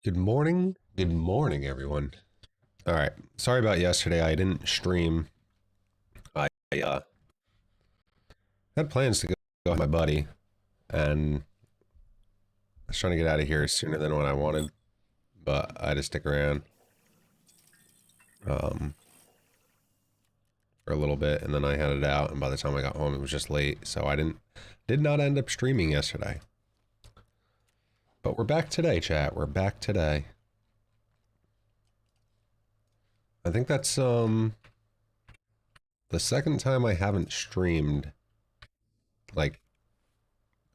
Good morning, everyone. All right, sorry about yesterday. I didn't stream. I had plans to go with my buddy, and I was trying to get out of here sooner than what I wanted, but I had to stick around um, for a little bit, and then I headed out. And by the time I got home, it was just late, so I did not end up streaming yesterday. But we're back today, chat. We're back today. I think that's the second time I haven't streamed like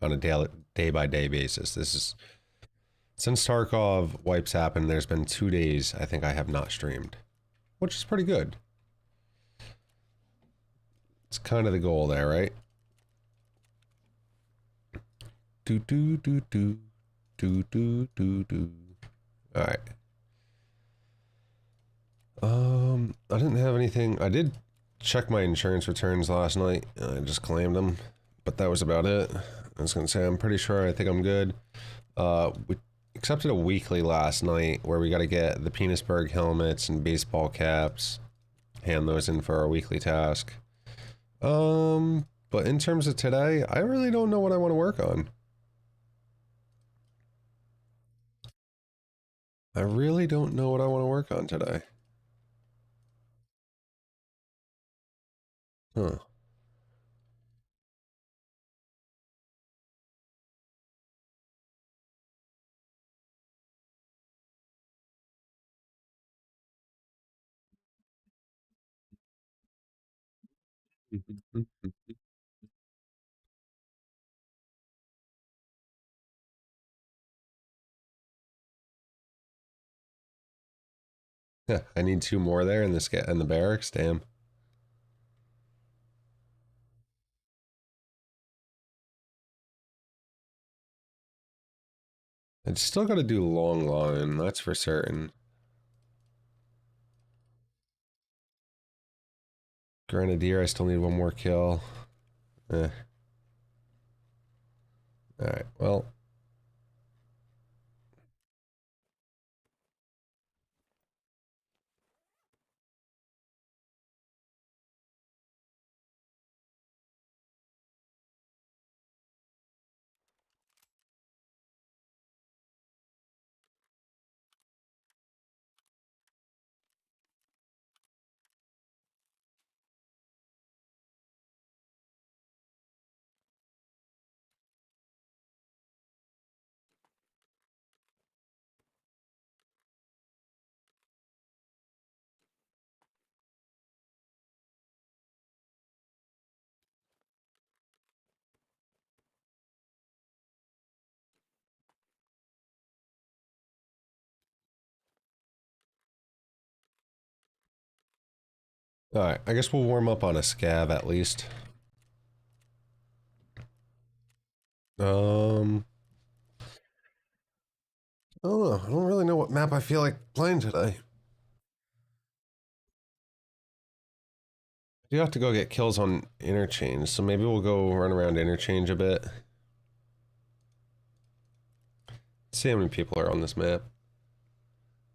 on a day by day basis. This is Since Tarkov wipes happened, there's been 2 days I think I have not streamed, which is pretty good. It's kind of the goal there, right? Do do do do do do do do. All right. I didn't have anything. I did check my insurance returns last night. I just claimed them, but that was about it. I was gonna say I'm pretty sure. I think I'm good. We accepted a weekly last night where we got to get the Penisberg helmets and baseball caps, hand those in for our weekly task. But in terms of today, I really don't know what I want to work on. I really don't know what I want to work on today. Huh. Yeah, I need two more there in the barracks. Damn. I still got to do long line. That's for certain. Grenadier, I still need one more kill. Eh. All right. Well. All right. I guess we'll warm up on a scav at least. Um. I don't know. I don't really know what map I feel like playing today. You have to go get kills on interchange, so maybe we'll go run around interchange a bit. See how many people are on this map.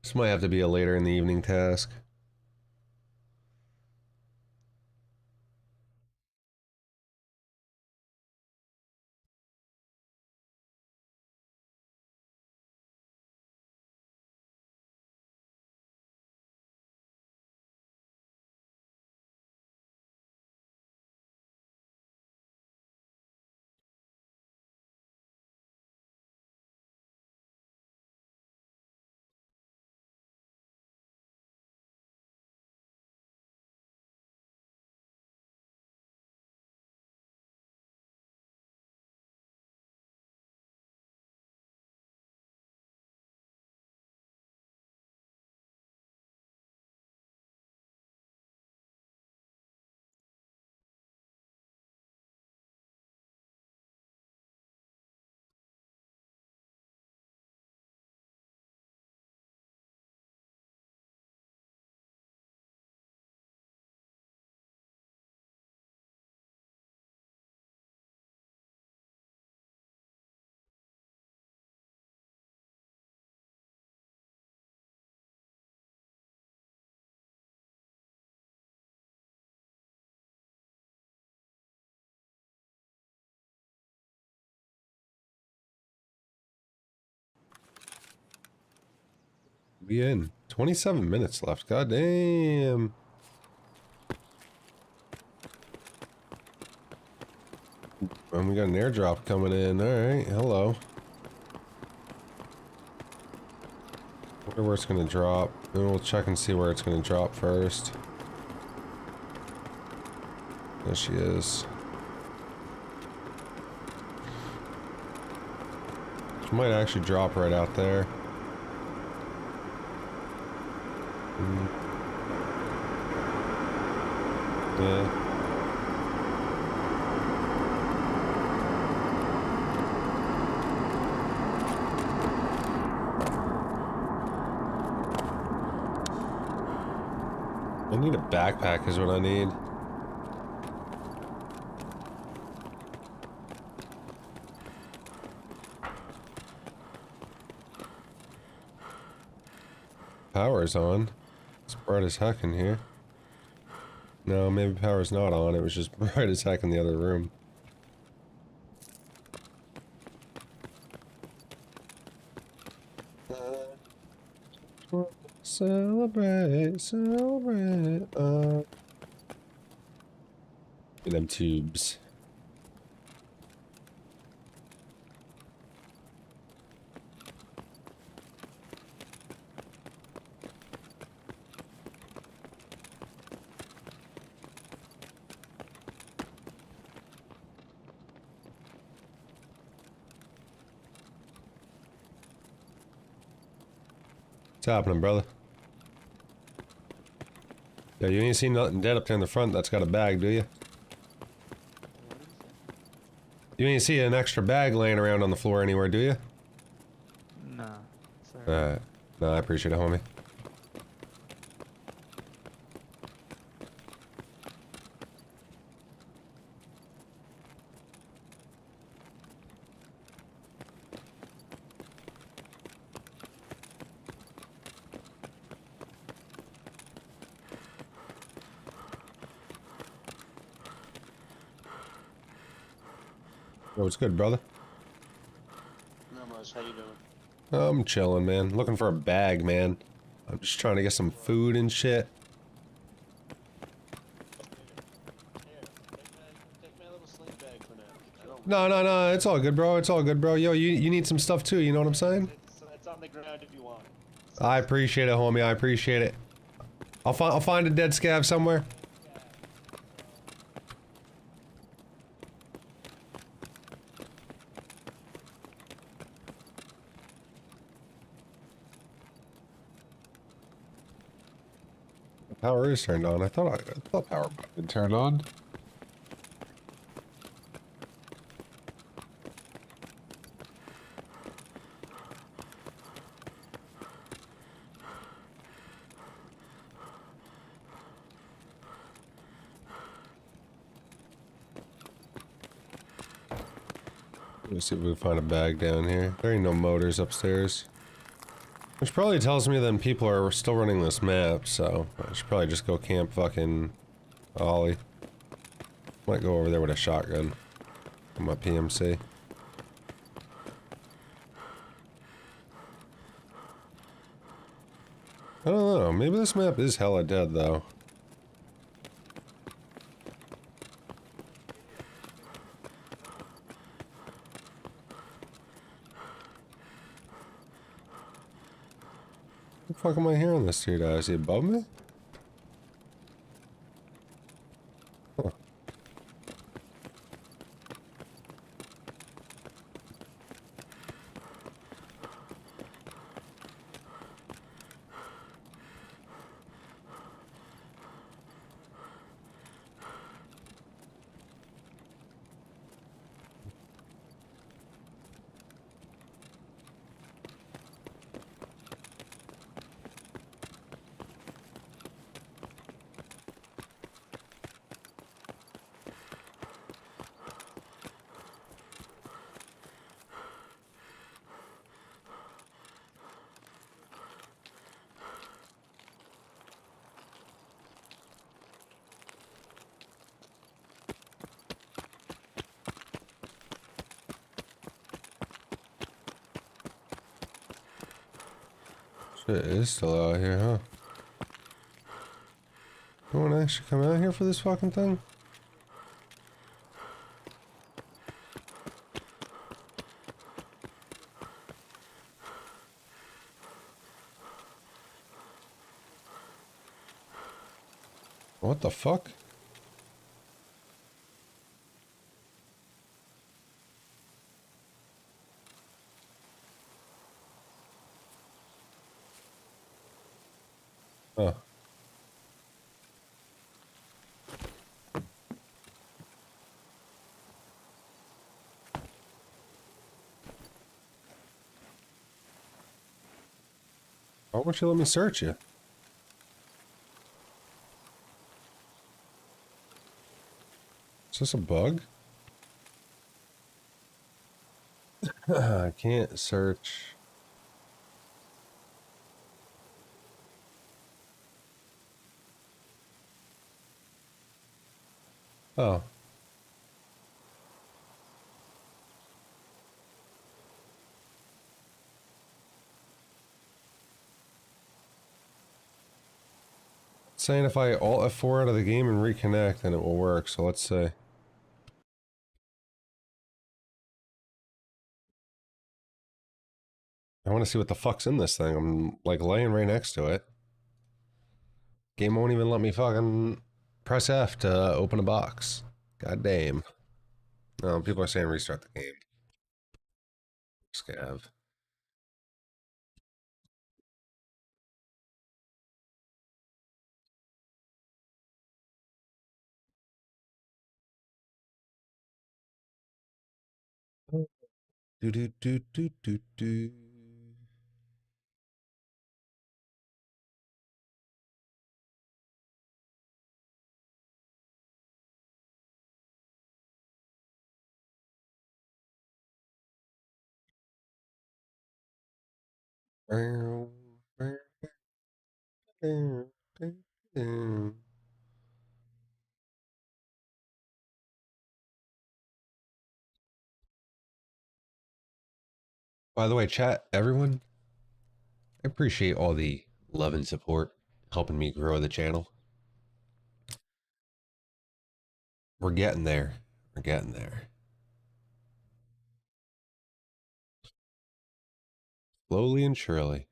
This might have to be a later in the evening task. We in. 27 minutes left. God damn. And we got an airdrop coming in. Alright, hello. Wonder where it's gonna drop. Then we'll check and see where it's gonna drop first. There she is. She might actually drop right out there. Yeah. I need a backpack is what I need. Power's on. It's bright as heck in here. No, maybe power's not on. It was just bright as heck in the other room. Celebrate, celebrate. Them tubes. What's happening, brother? Yeah, you ain't seen nothing dead up there in the front that's got a bag, do you? You ain't see an extra bag laying around on the floor anywhere, do you? No, sorry. No, I appreciate it, homie. Oh, it's good, brother. Not much. How you doing? I'm chilling, man. Looking for a bag, man. I'm just trying to get some food and shit. Here, take my little sling bag for now. I don't. No, it's all good, bro. It's all good, bro. Yo, you need some stuff too, you know what I'm saying? It's on the ground if you want. I appreciate it, homie. I appreciate it. I'll find a dead scav somewhere. Power is turned on. I thought power might have been turned on. Let's see if we can find a bag down here. There ain't no motors upstairs. Which probably tells me then people are still running this map, so I should probably just go camp fucking Ollie. Might go over there with a shotgun on my PMC. I don't know, maybe this map is hella dead though. What the fuck am I hearing this dude at? Is he above me? Huh. It is still out here, huh? You wanna actually come out here for this fucking thing? What the fuck? Huh. Why won't you let me search you? Is this a bug? I can't search. Oh. It's saying if I Alt F4 out of the game and reconnect, then it will work, so let's see. I want to see what the fuck's in this thing. I'm like laying right next to it. Game won't even let me fucking press F to open a box. God damn. No, people are saying restart the game. Scav. Do do do do do do. By the way, chat, everyone, I appreciate all the love and support helping me grow the channel. We're getting there. We're getting there. Slowly and surely.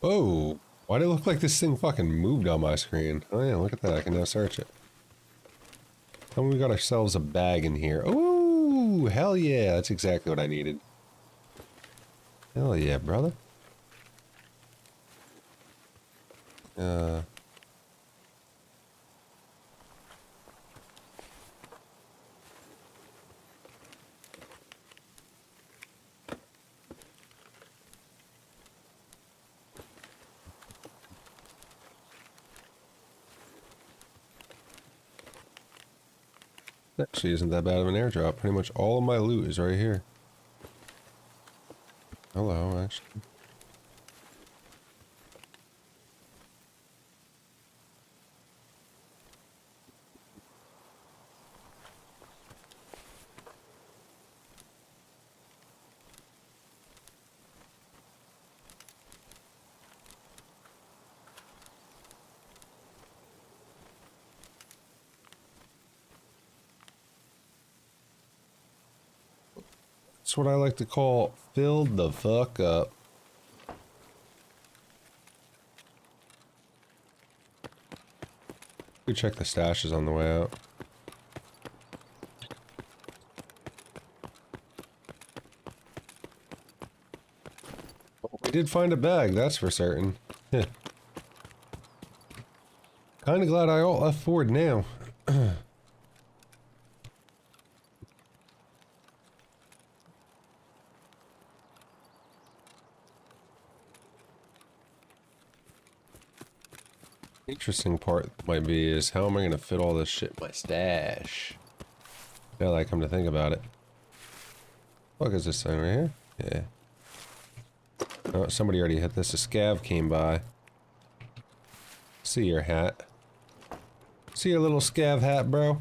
Whoa. Why did it look like this thing fucking moved on my screen? Oh yeah, look at that. I can now search it. Tell me we got ourselves a bag in here. Ooh, hell yeah. That's exactly what I needed. Hell yeah, brother. Uh... Actually isn't that bad of an airdrop. Pretty much all of my loot is right here. Hello, actually. That's what I like to call filled the fuck up. We check the stashes on the way out. We did find a bag, that's for certain. Kinda glad I Alt F4'd now. Interesting part might be is how am I gonna fit all this shit in my stash? Now that I come to think about it. What is this thing right here? Yeah. Oh, somebody already hit this. A scav came by. See your hat. See your little scav hat, bro?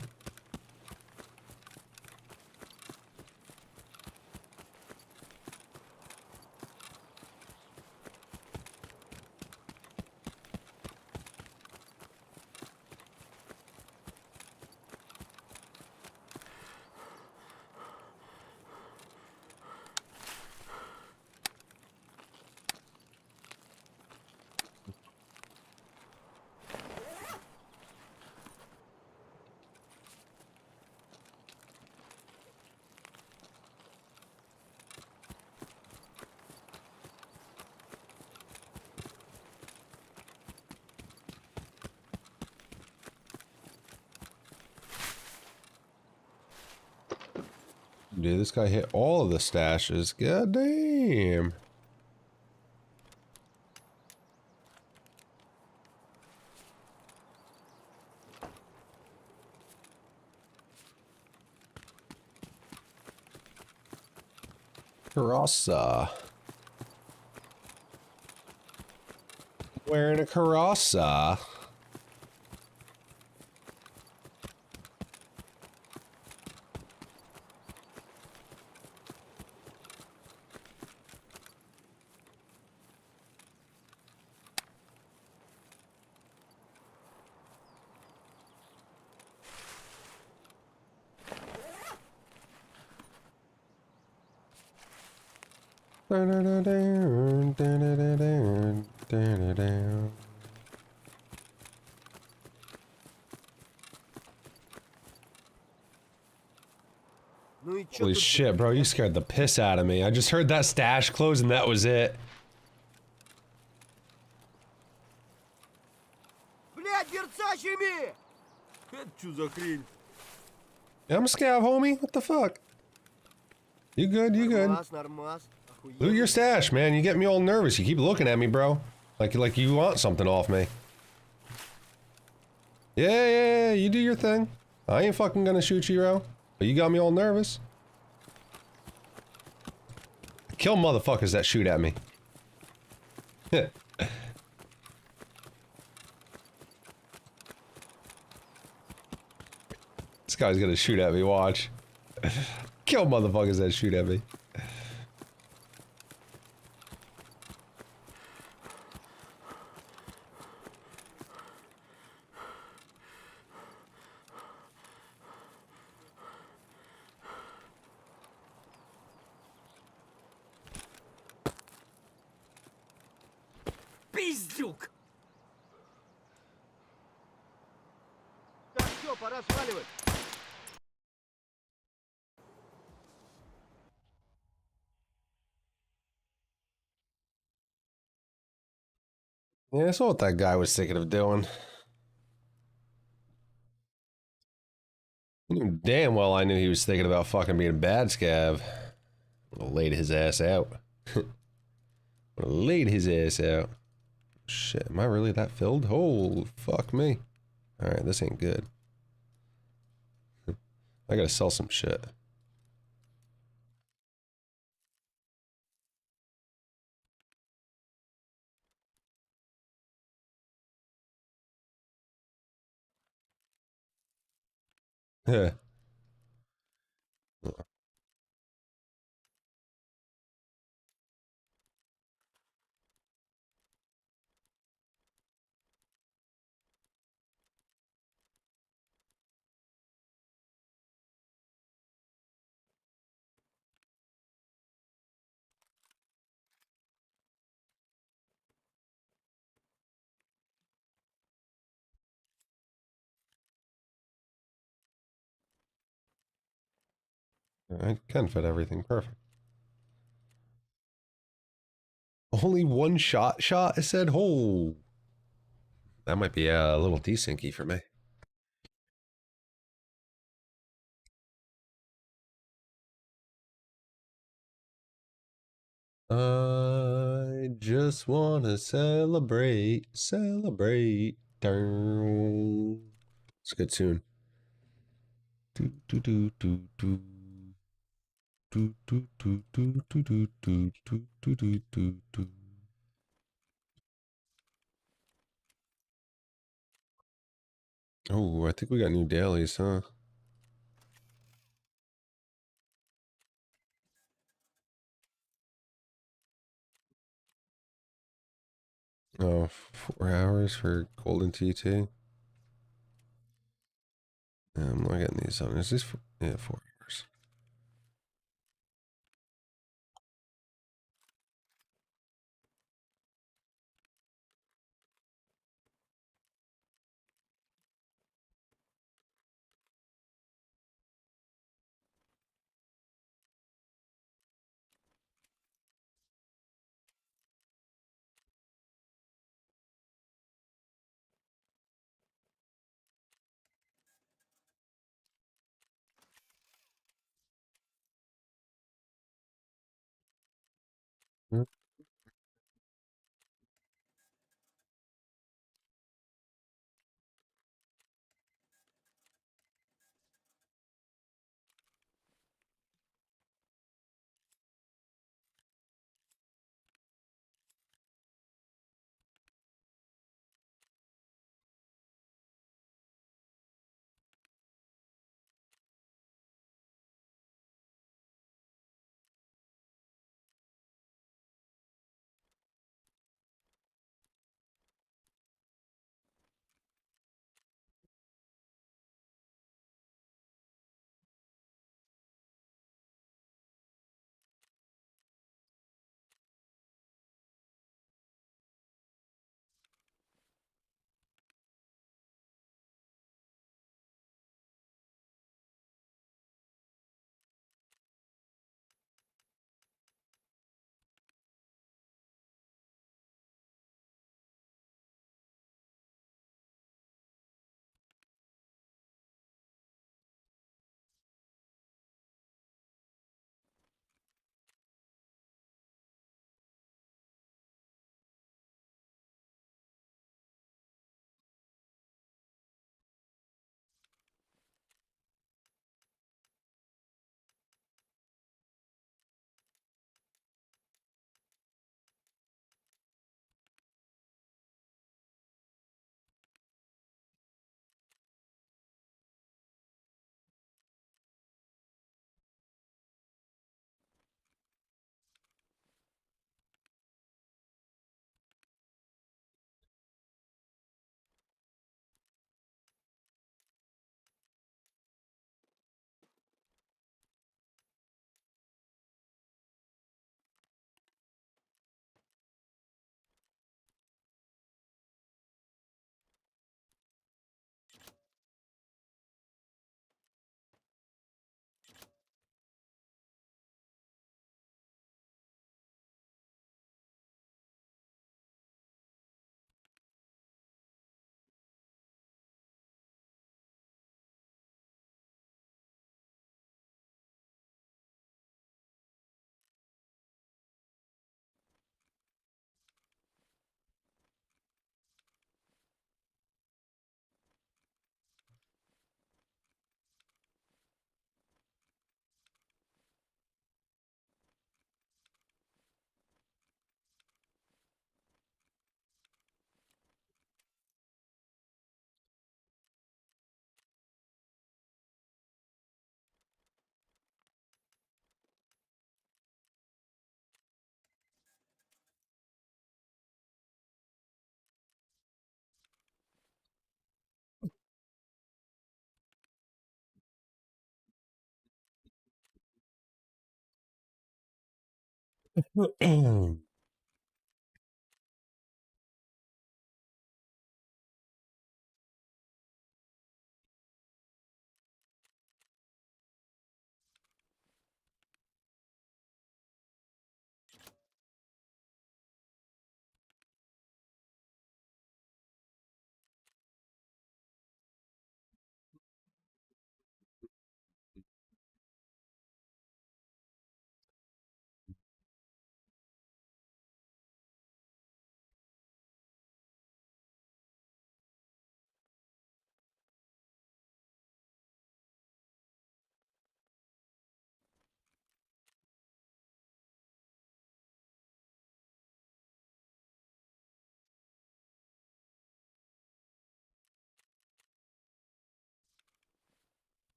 Dude, this guy hit all of the stashes. God damn. Carrossa. Wearing a carrossa. Holy shit, bro, you scared the piss out of me. I just heard that stash close and that was it. Блядь, версачами! Это что за хрень? Yeah, I'm a scav, homie. What the fuck? You good, you good. Нормас, нормас. Loot your stash, man. You get me all nervous. You keep looking at me, bro. Like you want something off me. Yeah, you do your thing. I ain't fucking gonna shoot you, bro. But you got me all nervous. Kill motherfuckers that shoot at me. This guy's gonna shoot at me, watch. Kill motherfuckers that shoot at me. Пиздюк! Так, все, пора сваливать. Yeah, that's what that guy was thinking of doing. He knew damn well I knew he was thinking about fucking being a bad scav. Would've laid his ass out. Would've laid his ass out. Shit, am I really that filled? Oh, fuck me. Alright, this ain't good. I gotta sell some shit. Yeah. I can fit everything perfect. Only one shot, I said? Oh. That might be a little desyncy for me. I just wanna celebrate, celebrate. It's a good tune. Do do do do do. Do do do do do do do do do do do do. Oh, I think we got new dailies, huh? Oh, 4 hours for Golden TT. Yeah, I'm not getting these on. Is this yeah, 4 hours?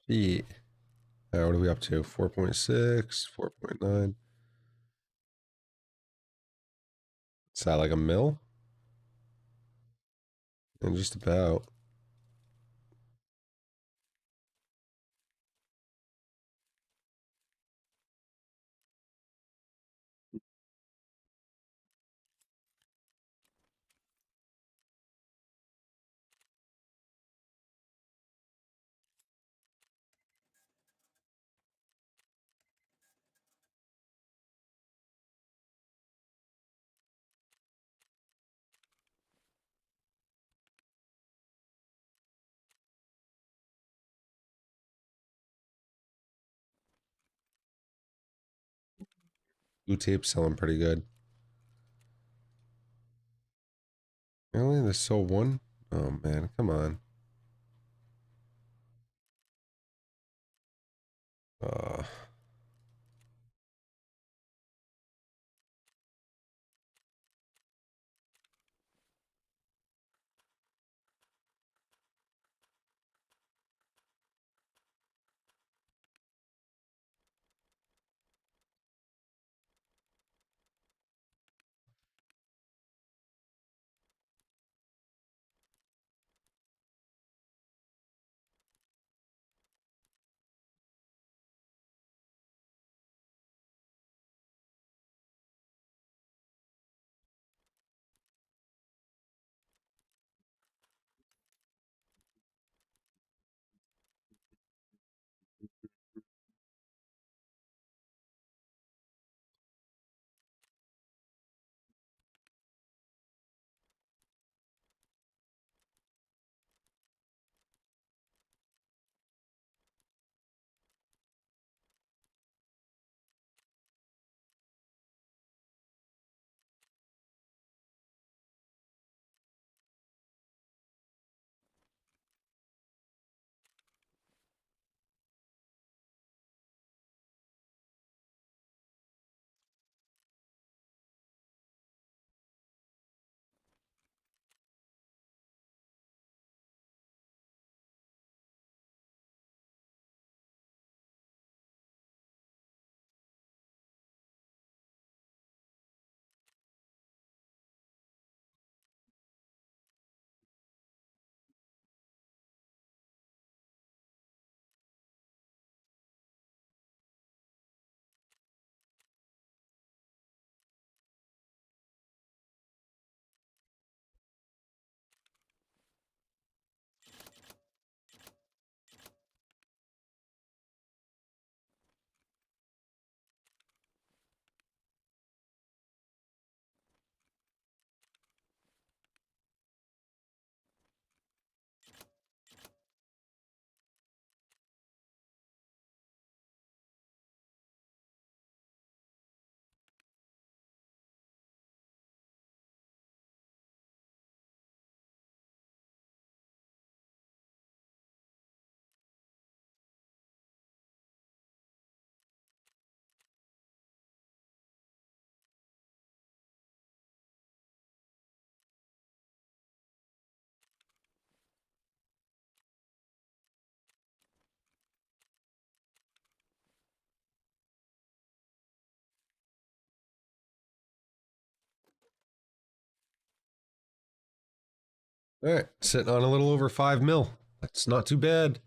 Feet. What are we up to? 4.6, 4.9. Is that like a mil? And just about. Blue tape selling pretty good. Really? They sold one? Oh man, come on. Uh, all right, sitting on a little over 5 mil. That's not too bad.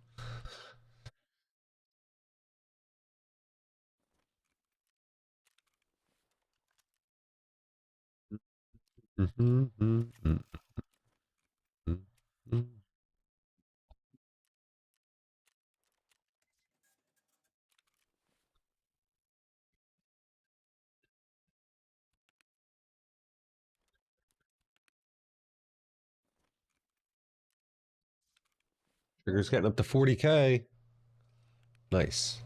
Trigger's getting up to 40K. Nice.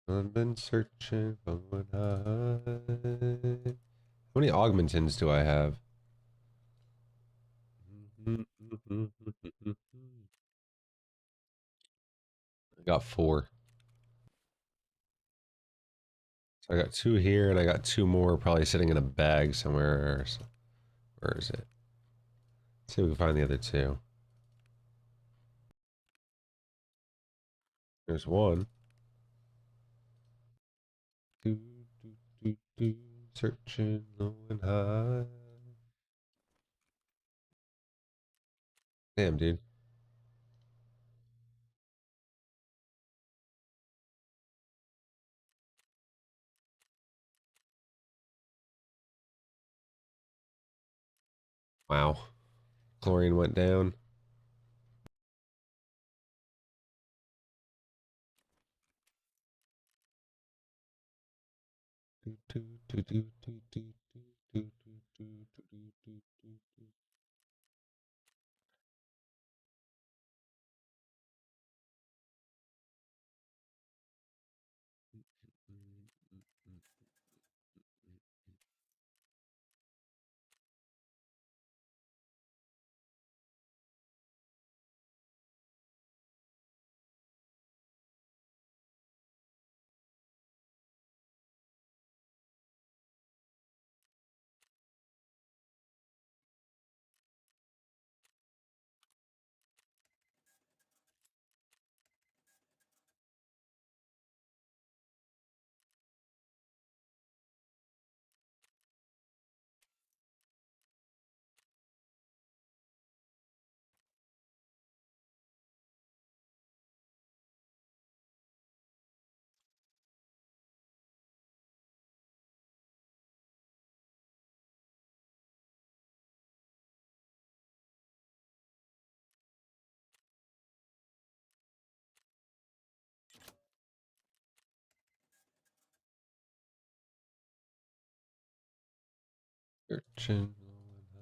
I've been searching for what I. How many augmentins do I have? I got 4. So I got 2 here, and I got 2 more probably sitting in a bag somewhere. Where is it? Let's see if we can find the other 2. There's 1. Do, do, searching low and high. Damn, dude. Wow. Chlorine went down. Searching low and high.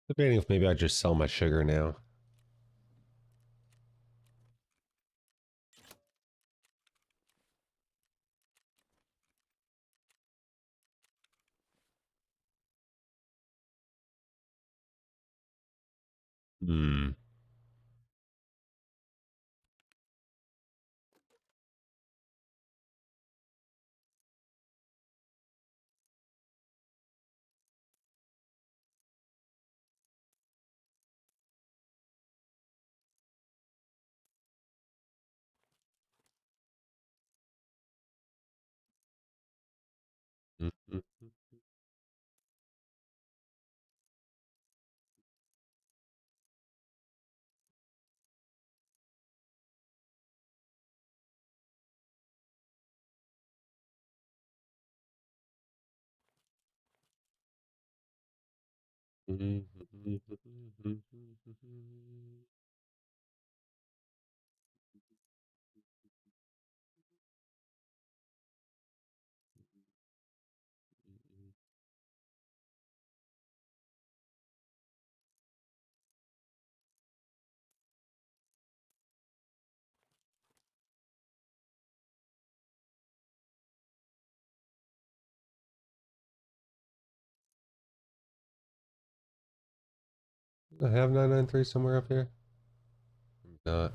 Debating if maybe I just sell my sugar now. Hmm. I have 993 somewhere up here. Not.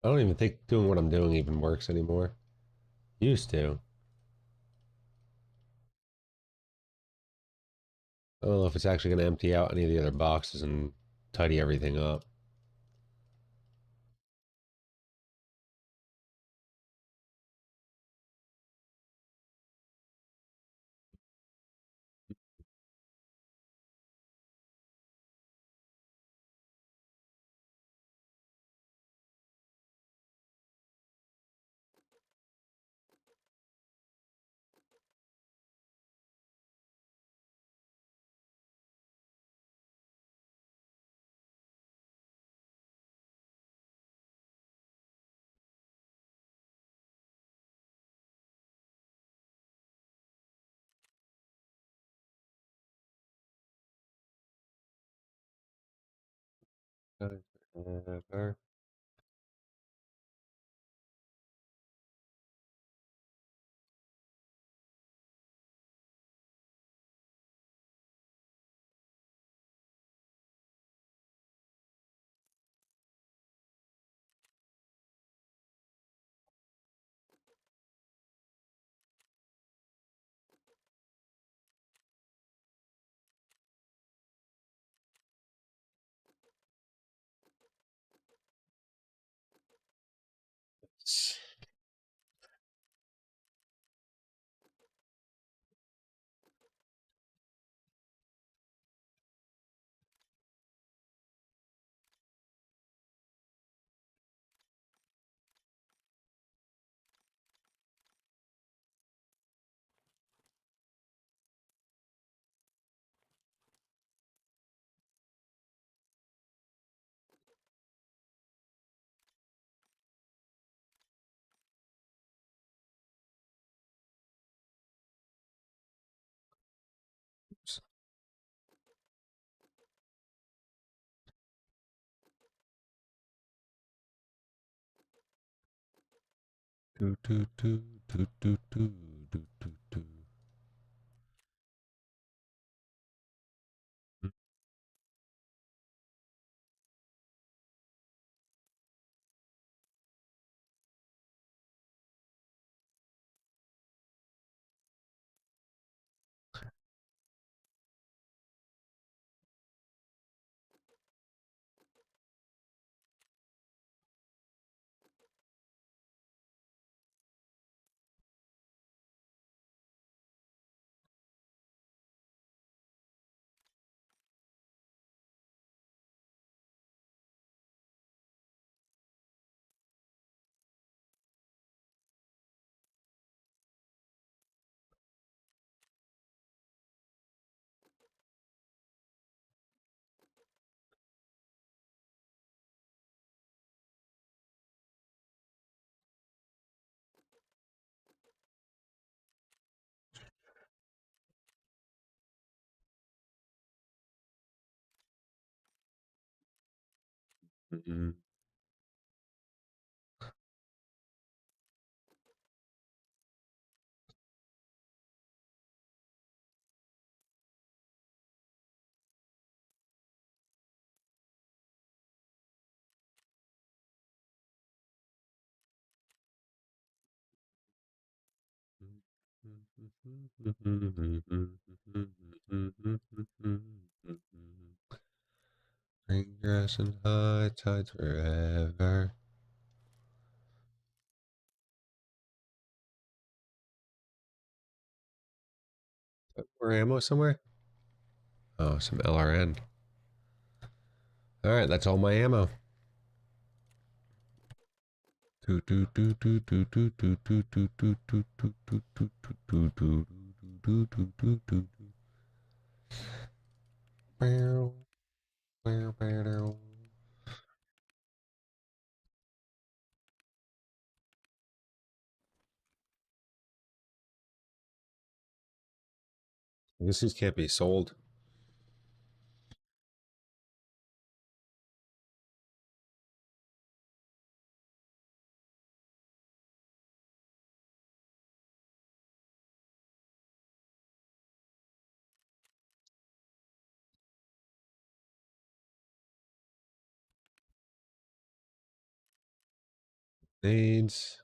I don't even think doing what I'm doing even works anymore. Used to. I don't know if it's actually going to empty out any of the other boxes and tidy everything up. Do, do, do, do, do, do, do, do, do. Mhm. Green grass and high tides forever. More ammo somewhere? Oh, some LRN. Alright, that's all my ammo. Do do do do do do do do do do do do do do do do do do do do. Bow, bow, bow. I guess these can't be sold. Nades.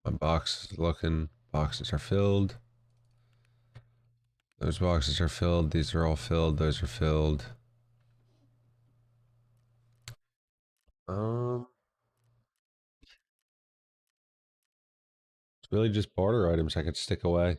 My box is looking. Boxes are filled. Those boxes are filled. These are all filled. Those are filled. Um, it's really just barter items I could stick away.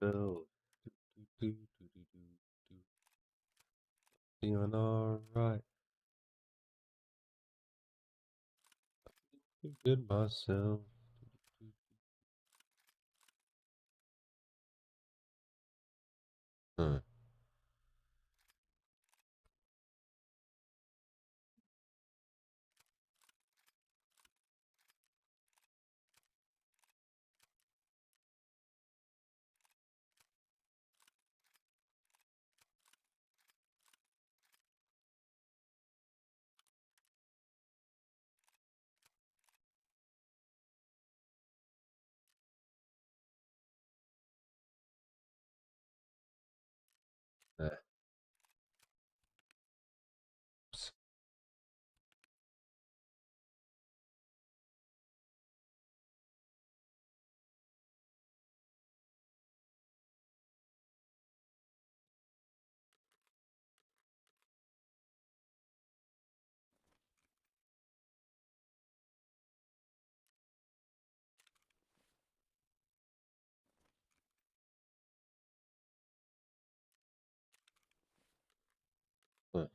Bill. Feeling alright. Good myself. Huh. Eh, huh.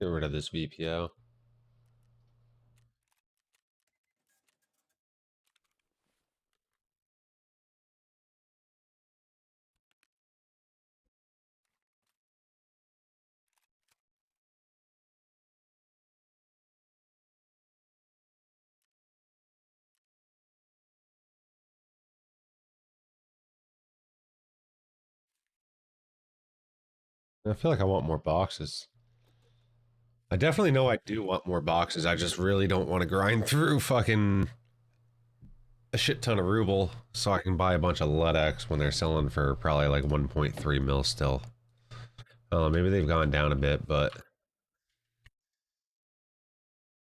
Get rid of this VPO. I feel like I want more boxes. I definitely know I do want more boxes. I just really don't want to grind through fucking a shit ton of ruble so I can buy a bunch of LEDX when they're selling for probably like 1.3 mil still. Maybe they've gone down a bit, but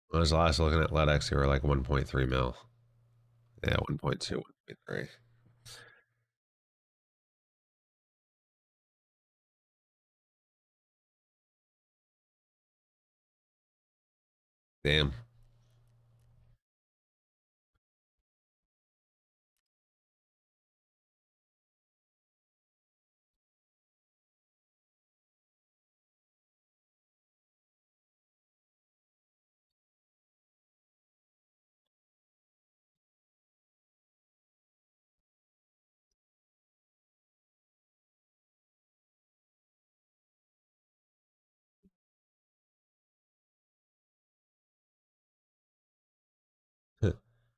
when I was last looking at LEDX, they were like 1.3 mil. Yeah, 1.2, 1.3. Damn.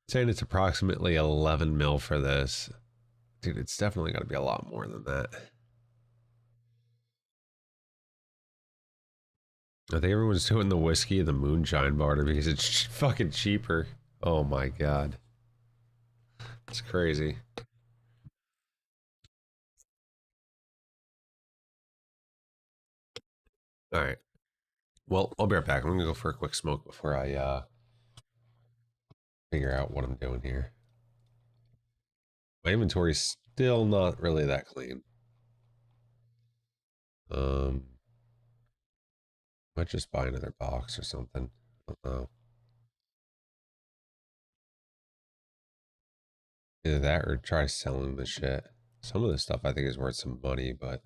Saying it's approximately 11 mil for this. Dude, it's definitely got to be a lot more than that. I think everyone's doing the whiskey and the moonshine barter because it's fucking cheaper. Oh my god. It's crazy. Alright. Well, I'll be right back. I'm gonna go for a quick smoke before I figure out what I'm doing here. My inventory's still not really that clean. Might just buy another box or something. I don't know. Either that or try selling the shit. Some of this stuff I think is worth some money, but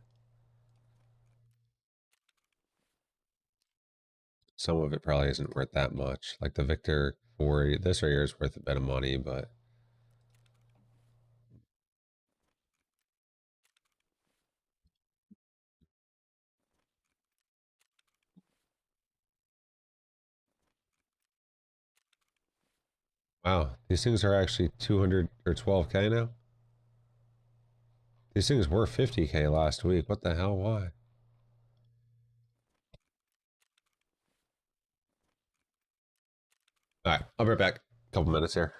some of it probably isn't worth that much. Like the Victor 4, this right here is worth a bit of money, but wow, these things are actually 200 or 12k now. These things were 50k last week. What the hell? Why? All right, I'll be right back. Couple minutes here.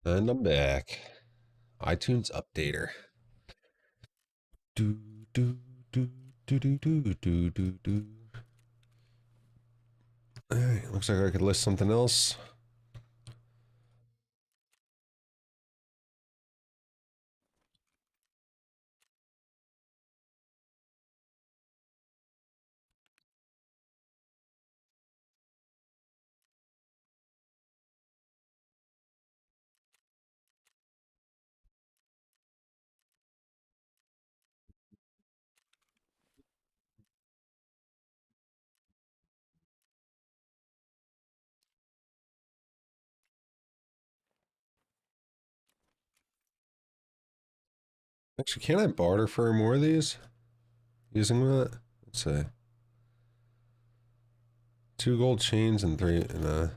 And I'm back. iTunes updater. Do do do do do do do do do. Alright, looks like I could list something else. Actually, can I barter for more of these? Using that? Let's see. 2 gold chains and 3 and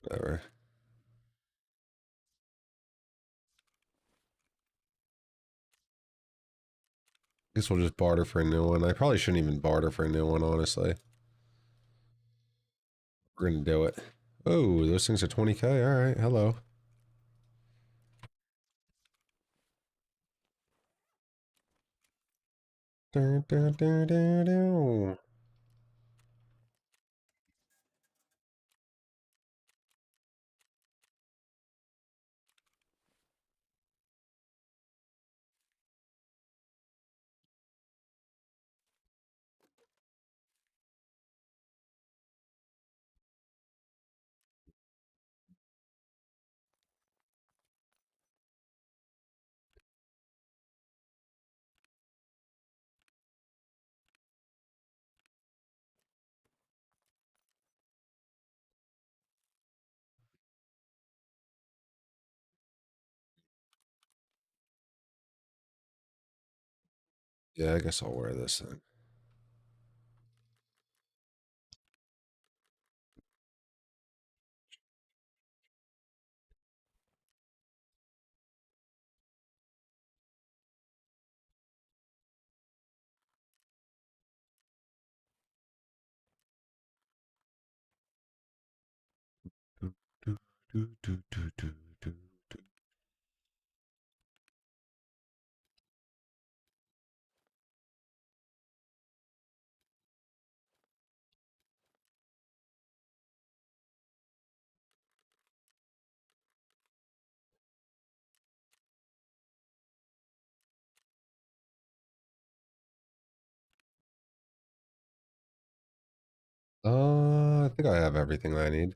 whatever. Guess we'll just barter for a new one. I probably shouldn't even barter for a new one, honestly. We're gonna do it. Oh, those things are 20k. Alright, hello. Dun, dun, dun, dun, dun. Yeah, I guess I'll wear this then. Do, do, do, do, do, do, do, do. I think I have everything I need.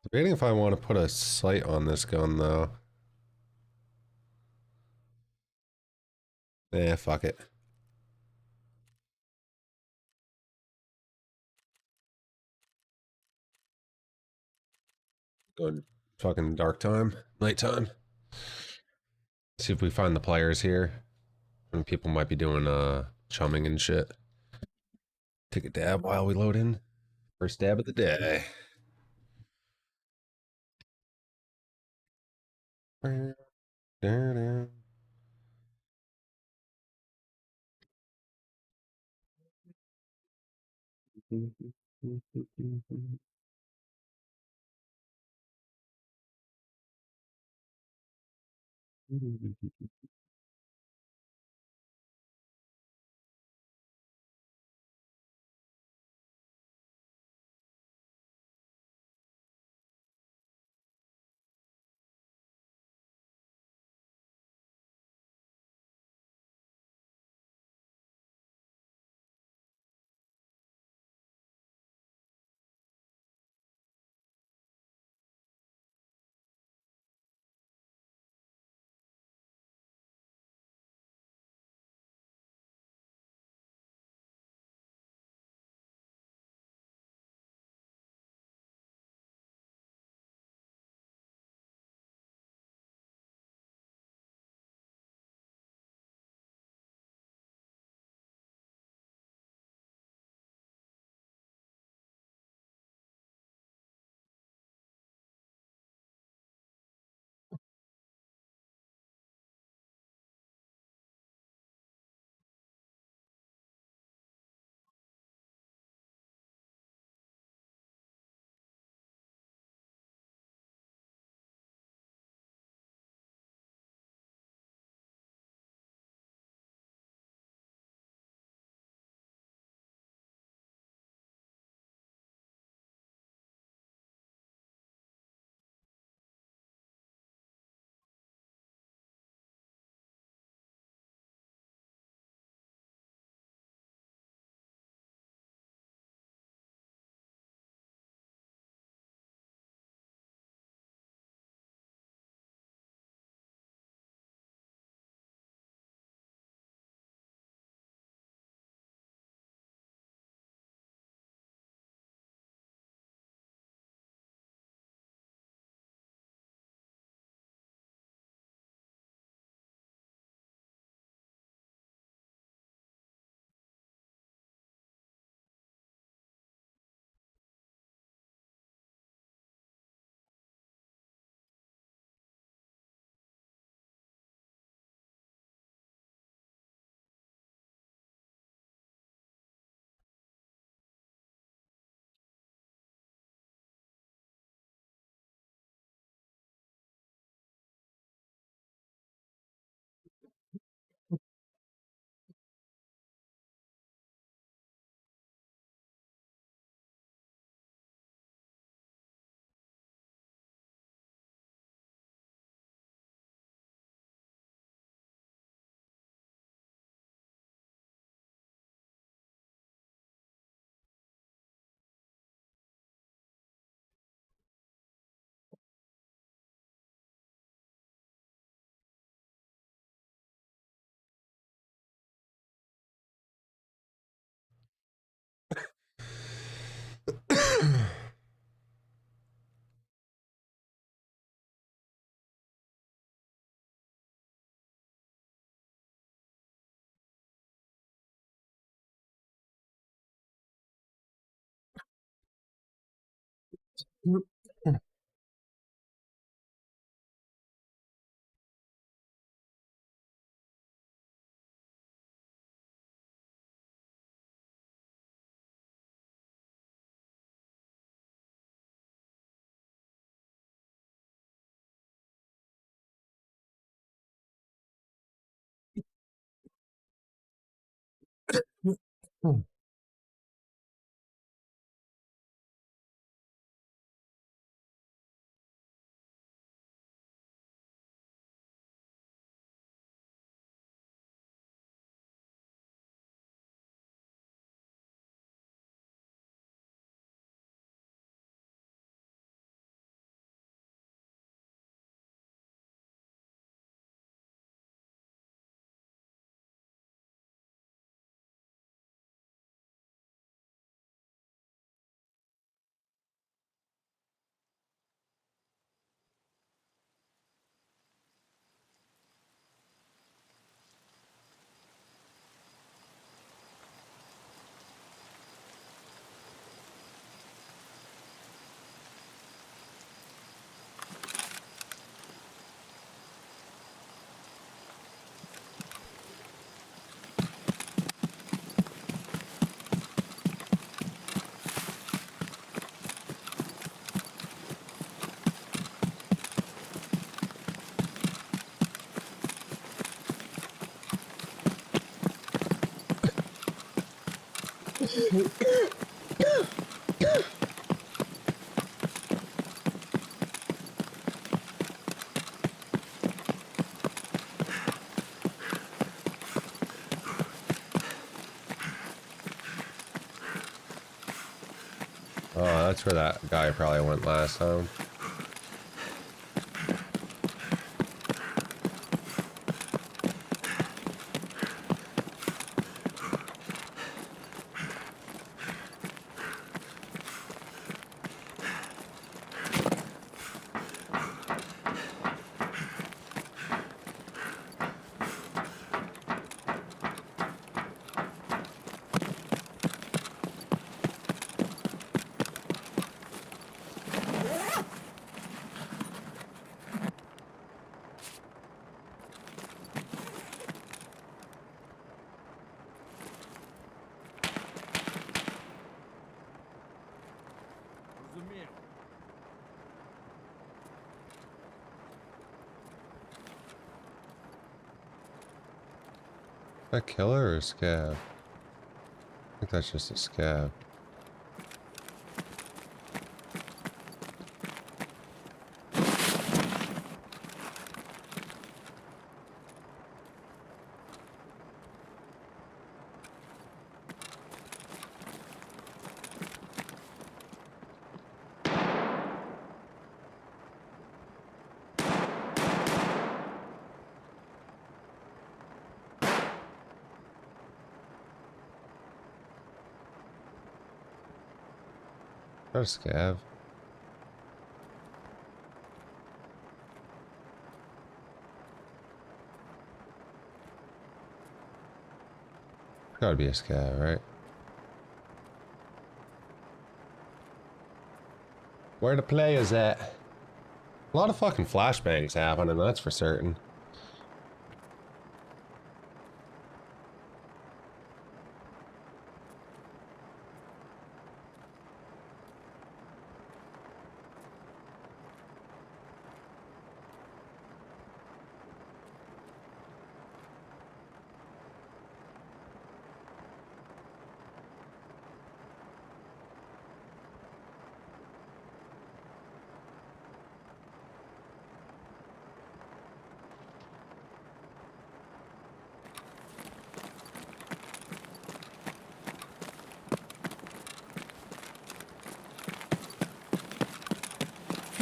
Debating if I want to put a sight on this gun though. Eh, fuck it. Good. Fucking dark time, nighttime. See if we find the players here. And people might be doing chumming and shit. Take a dab while we load in. First dab of the day. Oh, that's where that guy probably went last time. Разумею. That killer or a scav? I think that's just a scav. Not a scav. Gotta be a scav, right? Where the players at? A lot of fucking flashbangs happening, that's for certain.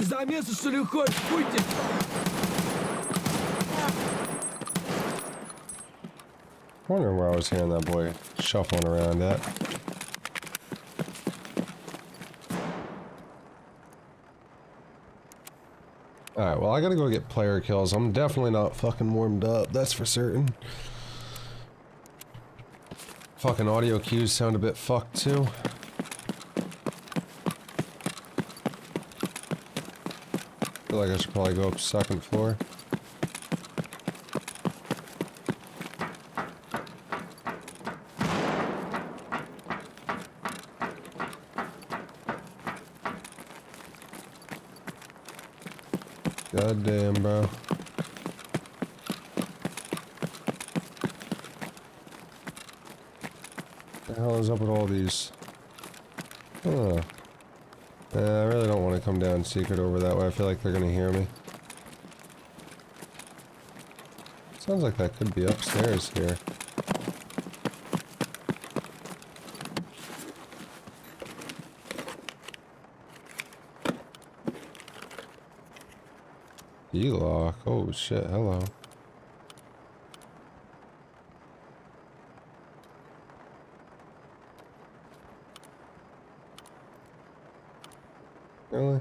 Замеса, что ли, хочешь? Пуйте! Wondering where I was hearing that boy shuffling around at. Alright, well I gotta go get player kills. I'm definitely not fucking warmed up, that's for certain. Fucking audio cues sound a bit fucked too. feel like I should probably go up second floor. God damn, bro. What the hell is up with all these? Huh. I really don't want to come down secret over that way. I feel like they're gonna hear me. Sounds like that could be upstairs here. E-lock. Oh shit, hello. Really?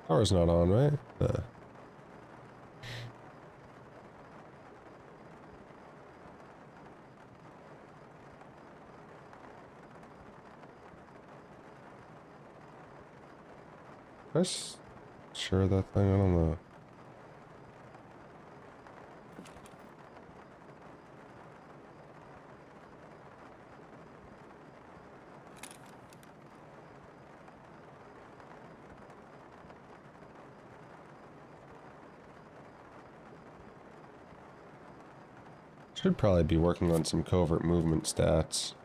Power's not on, right? Press sure that thing, I don't know. Should probably be working on some covert movement stats.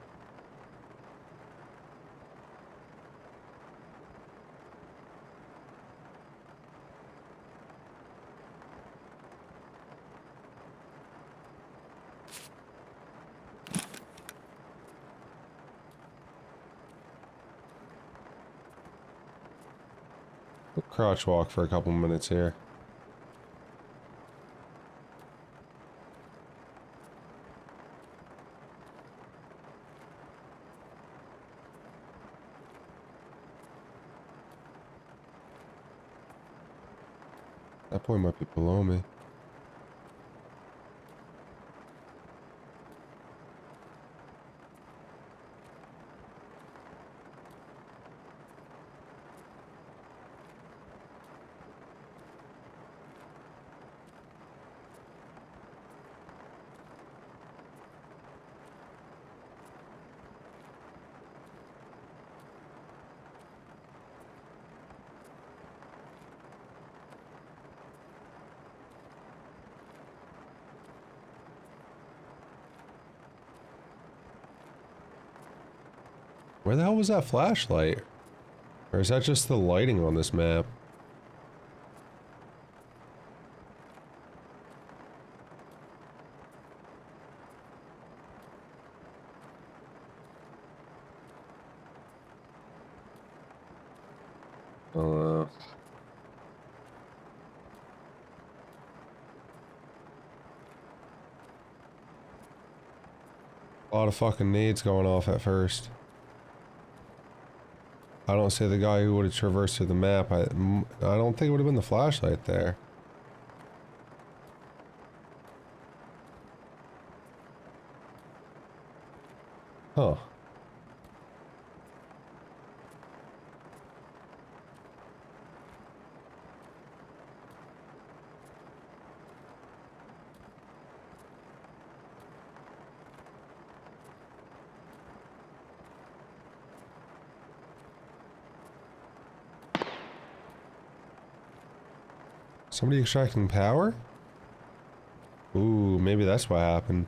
We'll crouch walk for a couple minutes here. That boy might be below me. Where the hell was that flashlight? Or is that just the lighting on this map? A lot of fucking nades going off at first. I don't say the guy who would have traversed through the map. I don't think it would have been the flashlight there. Huh. Somebody extracting power? Ooh, maybe that's what happened.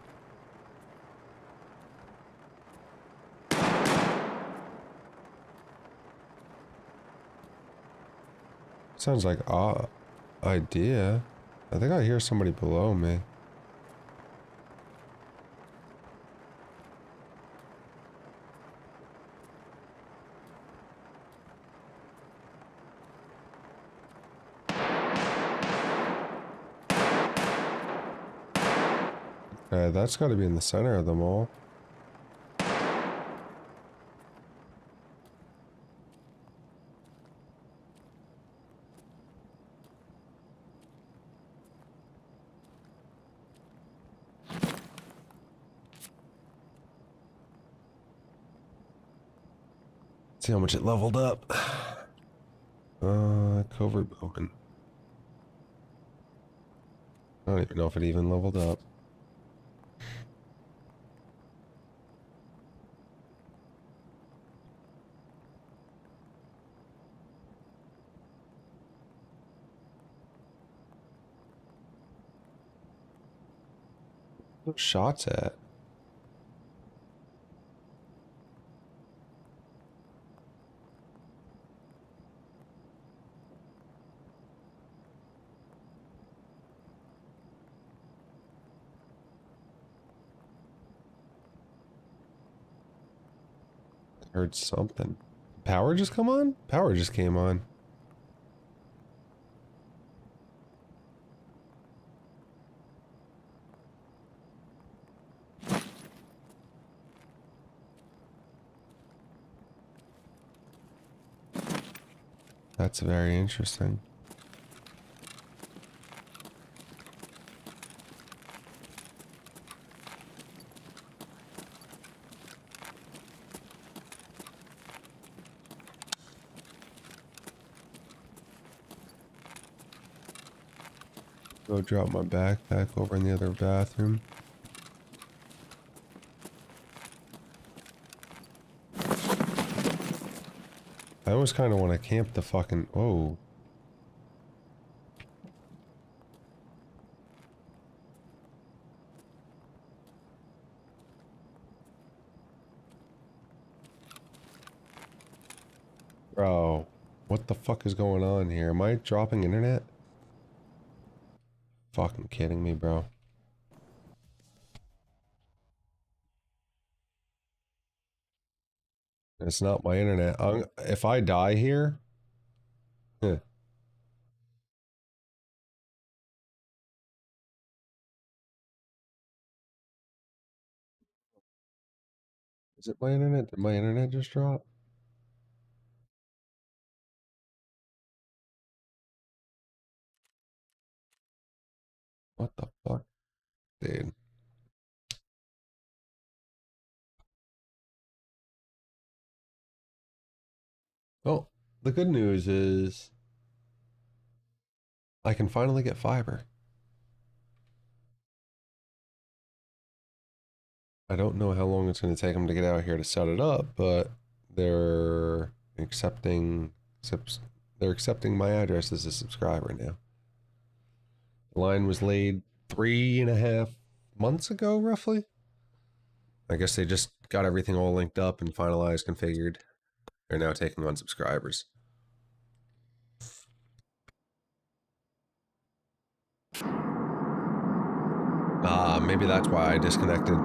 Sounds like idea. I think I hear somebody below me. Okay, that's got to be in the center of the mall. See how much it leveled up. Covert building. I don't even know if it even leveled up. What shots at? Heard something. Power just come on? Power just came on. That's very interesting. Go drop my backpack over in the other bathroom. I almost kind of want to camp the fucking... Oh. Bro, what the fuck is going on here? Am I dropping internet? Fucking kidding me, bro. It's not my internet. If I die here... Huh. Is it my internet? Did my internet just drop? What the fuck? Dude. Oh, the good news is... I can finally get fiber. I don't know how long it's going to take them to get out here to set it up, but they're accepting they're accepting my address as a subscriber now. The line was laid 3.5 months ago, roughly. I guess they just got everything all linked up and finalized, configured. They're now taking on subscribers. Maybe that's why I disconnected.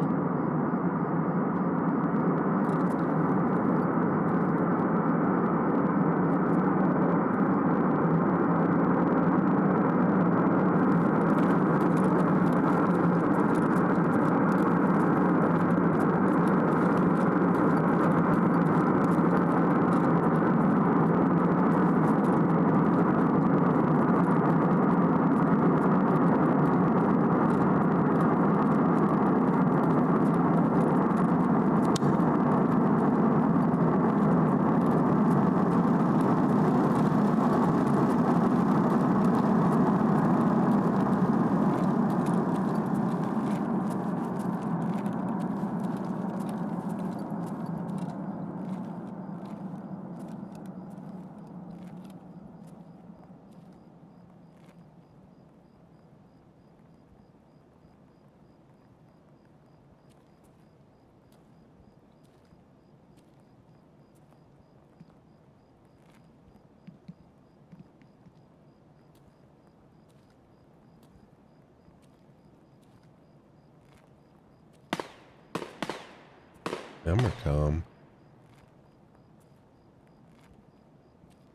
Emercom.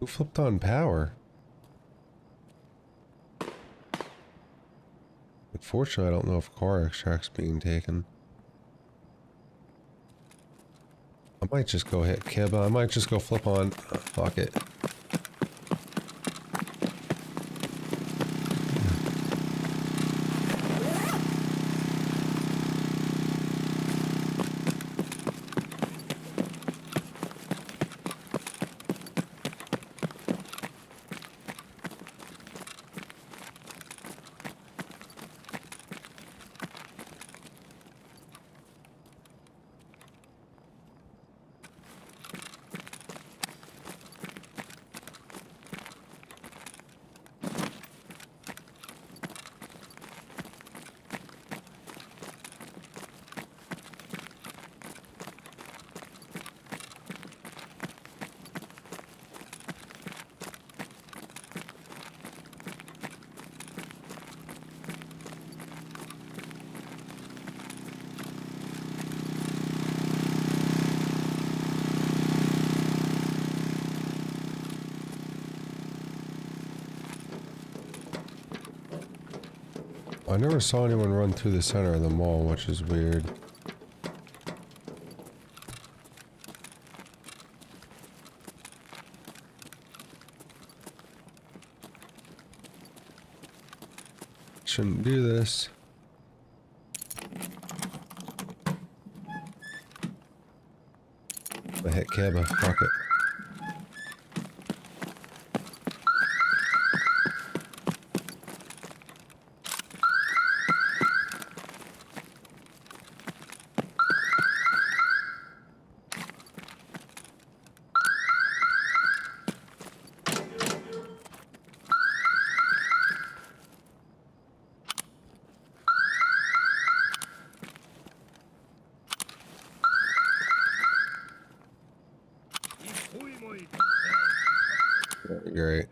Who flipped on power? Unfortunately, I don't know if car extract's being taken. I might just go hit Kiba. I might just go flip on. Fuck it. I never saw anyone run through the center of the mall, which is weird. Shouldn't do this. I hit Kiba, fuck it. Great.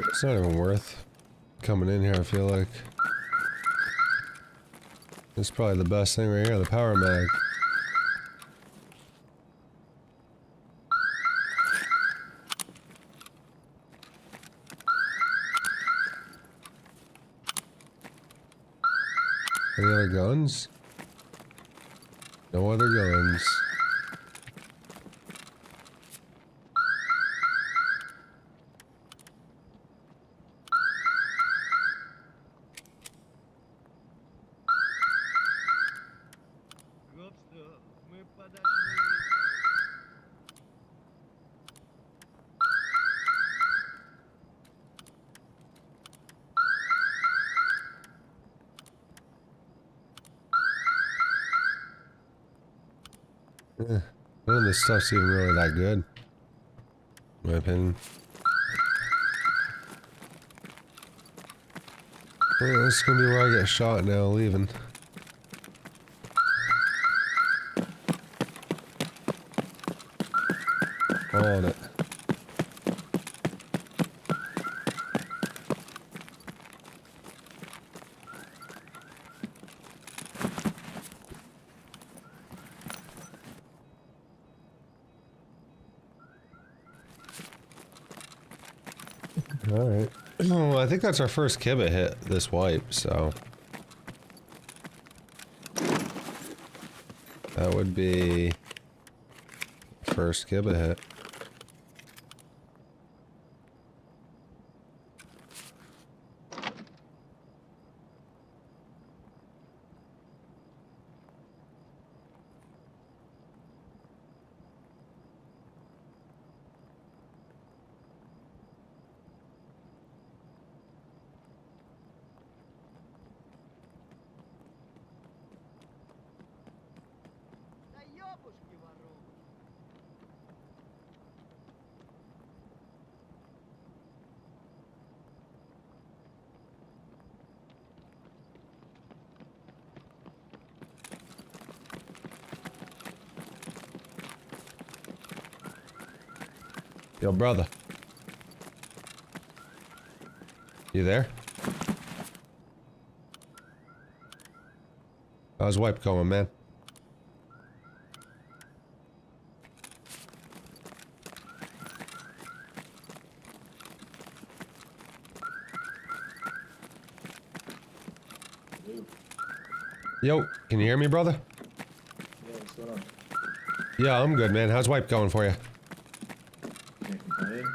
It's not even worth coming in here, I feel like. This is probably the best thing right here, the power mag. Any other guns? No other guns. None of this stuff's even really that good, in my opinion. Oh, this is gonna be where I get shot now, leaving. On it. Alright. Well, I think that's our first Kiba hit this wipe, so. That would be first Kiba hit. Да ёбушки воробушки. Yo, brother. You there? How's wipe going, man? Yo, can you hear me, brother? Yeah, what's going on? Yeah, I'm good, man. How's wipe going for you? Can't complain.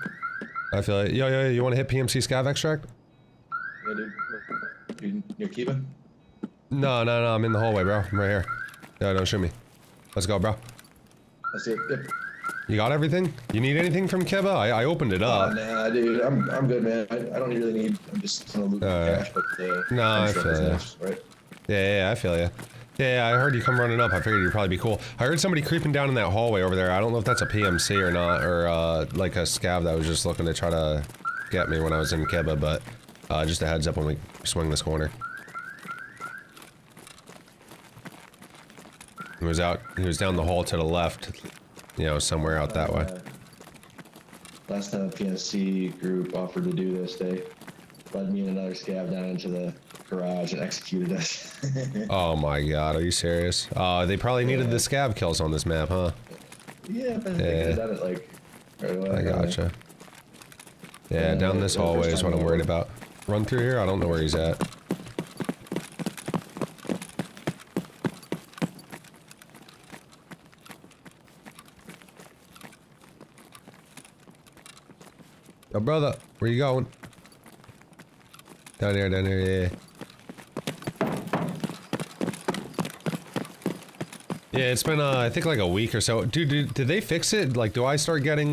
I feel it. Yo, you want to hit PMC scav extract? Yeah, dude. You're keeping? No, I'm in the hallway, bro. I'm right here. Yeah, don't shoot me. Let's go, bro. That's it. Yep. You got everything? You need anything from Kiba? I opened it up. Nah, dude. I'm good, man. I don't really need. I'm just gonna loot cash, but No, I extra feel ya. business, right? Yeah, I feel you. Yeah, I heard you come running up. I figured you'd probably be cool. I heard somebody creeping down in that hallway over there. I don't know if that's a PMC or not, or like a scav that was just looking to try to get me when I was in Kiba, but just a heads up when we swing this corner. He was down the hall to the left, you know, somewhere out that way. Last time a PNC group offered to do this, they led me and another scav down into the garage and executed us. Oh my god, are you serious? They probably needed the scav kills on this map, huh? Yeah, but they could have done it like right away. I gotcha. Yeah, down this hallway is what I'm worried about. Run through here? I don't know where he's at. Yo, brother, where you going? Down here, yeah. Yeah, it's been, I think like a week or so. Dude, did they fix it? Like, do I start getting,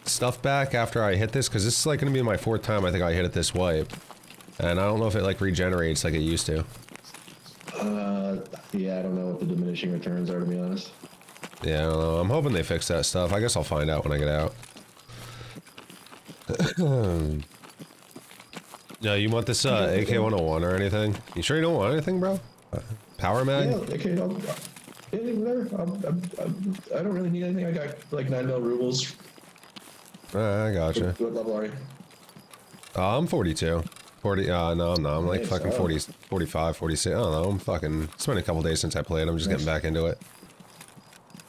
stuff back after I hit this? Because this is like gonna be my 4th time I think I hit it this wipe. And I don't know if it like regenerates like it used to. Yeah, I don't know what the diminishing returns are, to be honest. Yeah, I don't know. I'm hoping they fix that stuff. I guess I'll find out when I get out. No, you want this, AK-101 or anything? You sure you don't want anything, bro? Power mag? Yeah, okay, whatever. I don't really need anything. I got like 9 mil rubles. I gotcha. What level are you? I'm 42. 40, no, I'm not. I'm like Nice, fucking oh. 40, 45, 46. I don't know. I'm fucking, it's been a couple days since I played. I'm just getting back into it.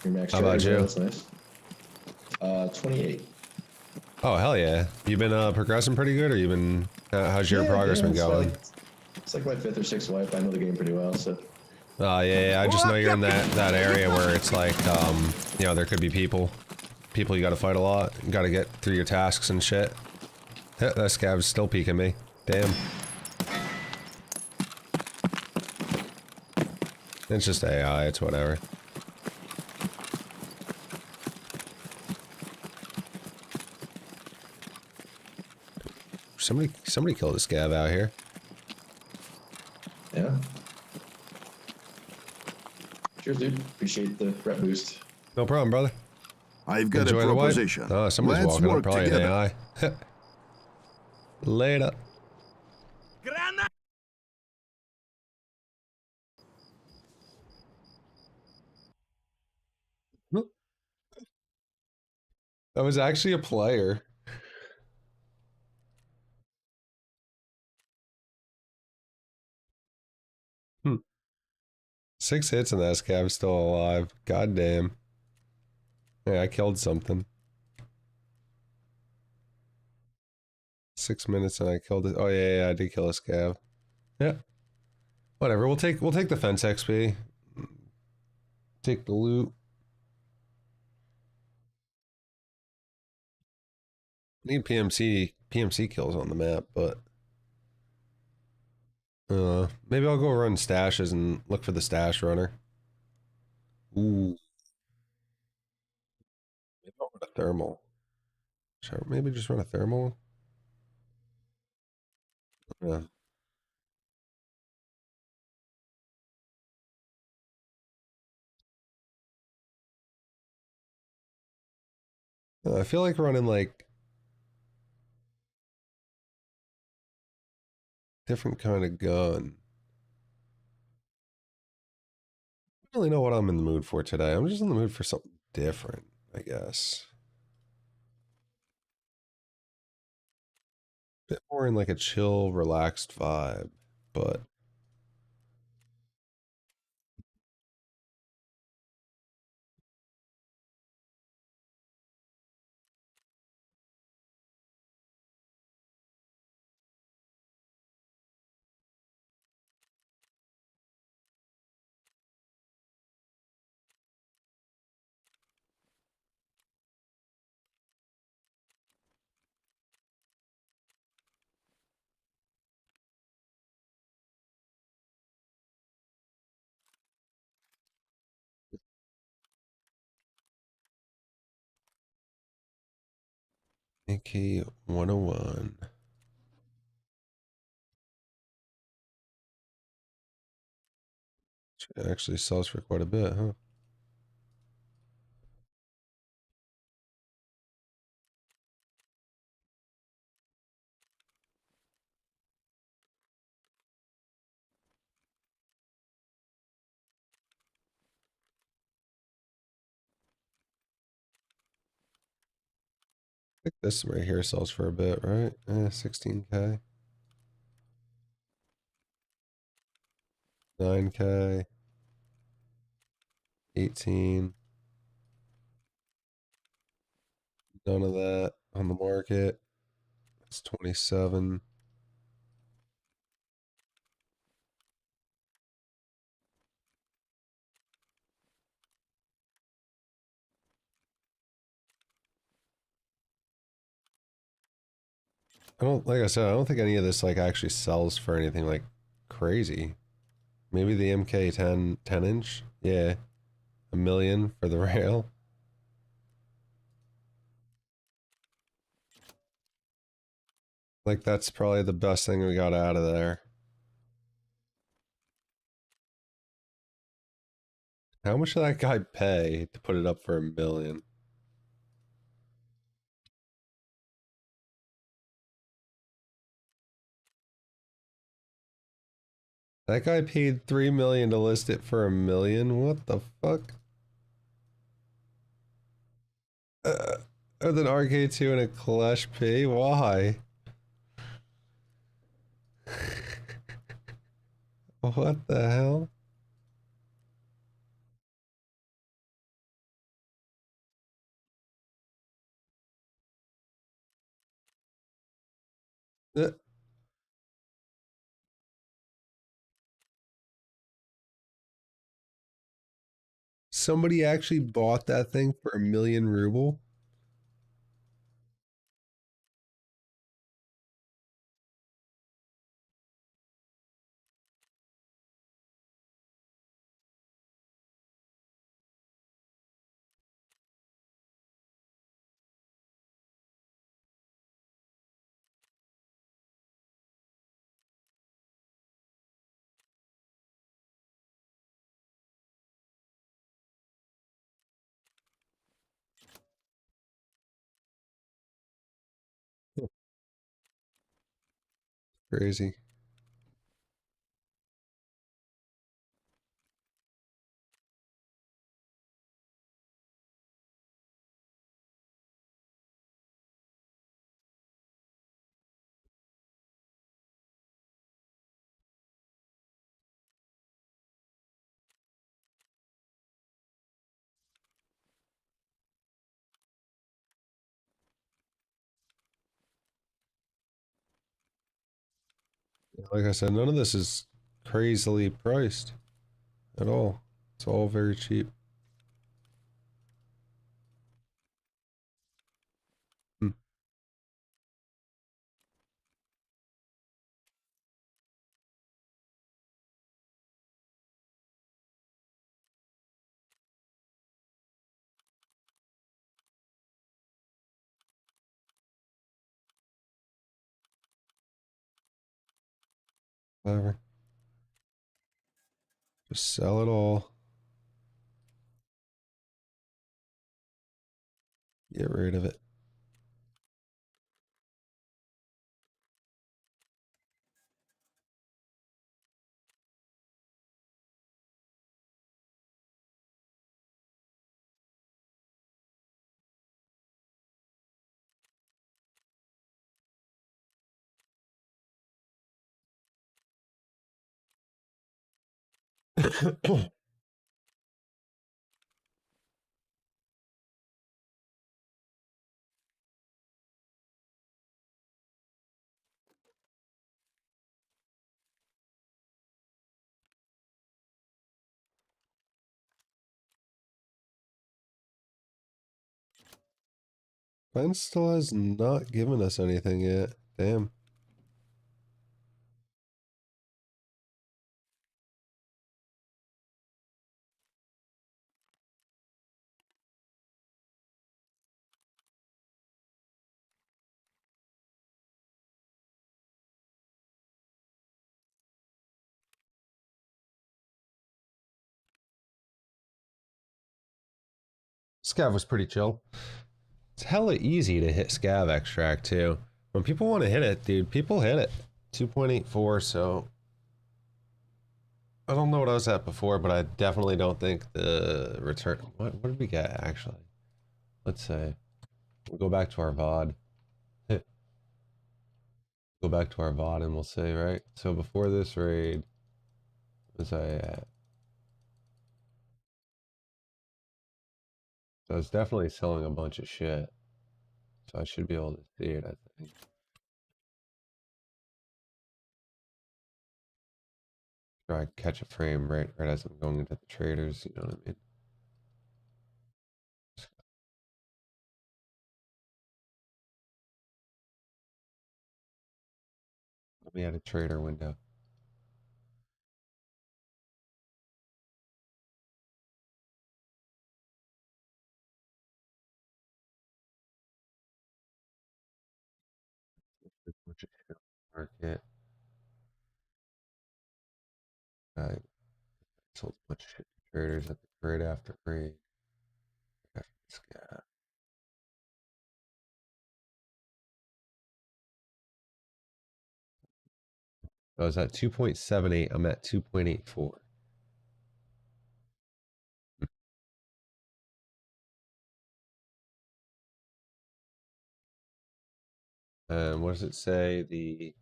Your max How about charge, you? That's nice. 28. Oh, hell yeah. You been, progressing pretty good, or you been, how's your progress been it's going? It's like my 5th or 6th wipe. I know the game pretty well, so. Yeah, I just know you're in that area where it's like, you know, there could be people you gotta fight a lot. You gotta get through your tasks and shit. That scav's still peeking me. Damn. It's just AI, it's whatever. Somebody killed a scav out here. Yeah. Cheers, dude. Appreciate the rep boost. No problem, brother. I've got Enjoy a the wipe. proposition. Oh, somebody's Let's walking up, work probably an together. AI. Later. Granada! That was actually a player. Hmm. 6 hits and that scav's still alive. God damn. Yeah, I killed something. 6 minutes and I killed it. Oh yeah, I did kill a scav. Yeah. Whatever. We'll take the fence XP. Take the loot. Need PMC kills on the map, but maybe I'll go run stashes and look for the stash runner. Ooh. Maybe I'll run a thermal. Should I maybe just run a thermal? Yeah. I feel like running like different kind of gun. I don't really know what I'm in the mood for today. I'm just in the mood for something different, I guess. Bit more in like a chill, relaxed vibe, but AK 101. It actually sells for quite a bit, huh? I think this right here sells for a bit, right? 16K, 9K, 18. None of that on the market. It's 27. I don't, like I said, I don't think any of this like actually sells for anything like crazy. Maybe the MK10 10 inch? Yeah. A million for the rail. Like that's probably the best thing we got out of there. How much did that guy pay to put it up for a million? That guy paid 3 million to list it for a million? What the fuck? Uh, with an RK2 and a Clash P? Why? What the hell? Uh, Somebody actually bought that thing for a million ruble? Crazy. Like I said, none of this is crazily priced at all. It's all very cheap. Hmm. Whatever. Just sell it all. Get rid of it. Ben still has not given us anything yet. Damn. Scav was pretty chill. It's hella easy to hit Scav extract too. When people want to hit it, dude, people hit it. 2.84, so I don't know what I was at before, but I definitely don't think the return. What did we get actually? Let's say we'll go back to our VOD. Go back to our VOD and we'll say, right? So before this raid, was I at? So I was definitely selling a bunch of shit. So I should be able to see it, I think. Try to catch a frame right as I'm going into the traders, you know what I mean? Let me add a trader window. Market. I sold a bunch of shit to traders at the trade after raid. Scat. I was at 2.78. I'm at 2.84. What does it say? The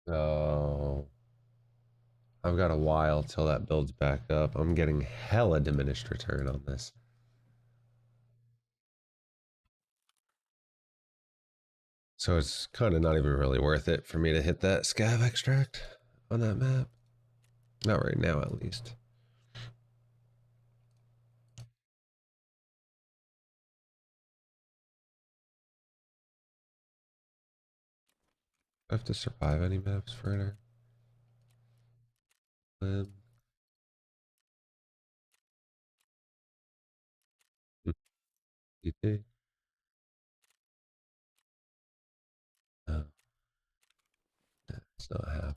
oh, I've got a while till that builds back up. I'm getting hella diminished return on this. So it's kind of not even really worth it for me to hit that scav extract on that map. Not right now, at least. I have to survive any maps further. DT. No, it's not happening.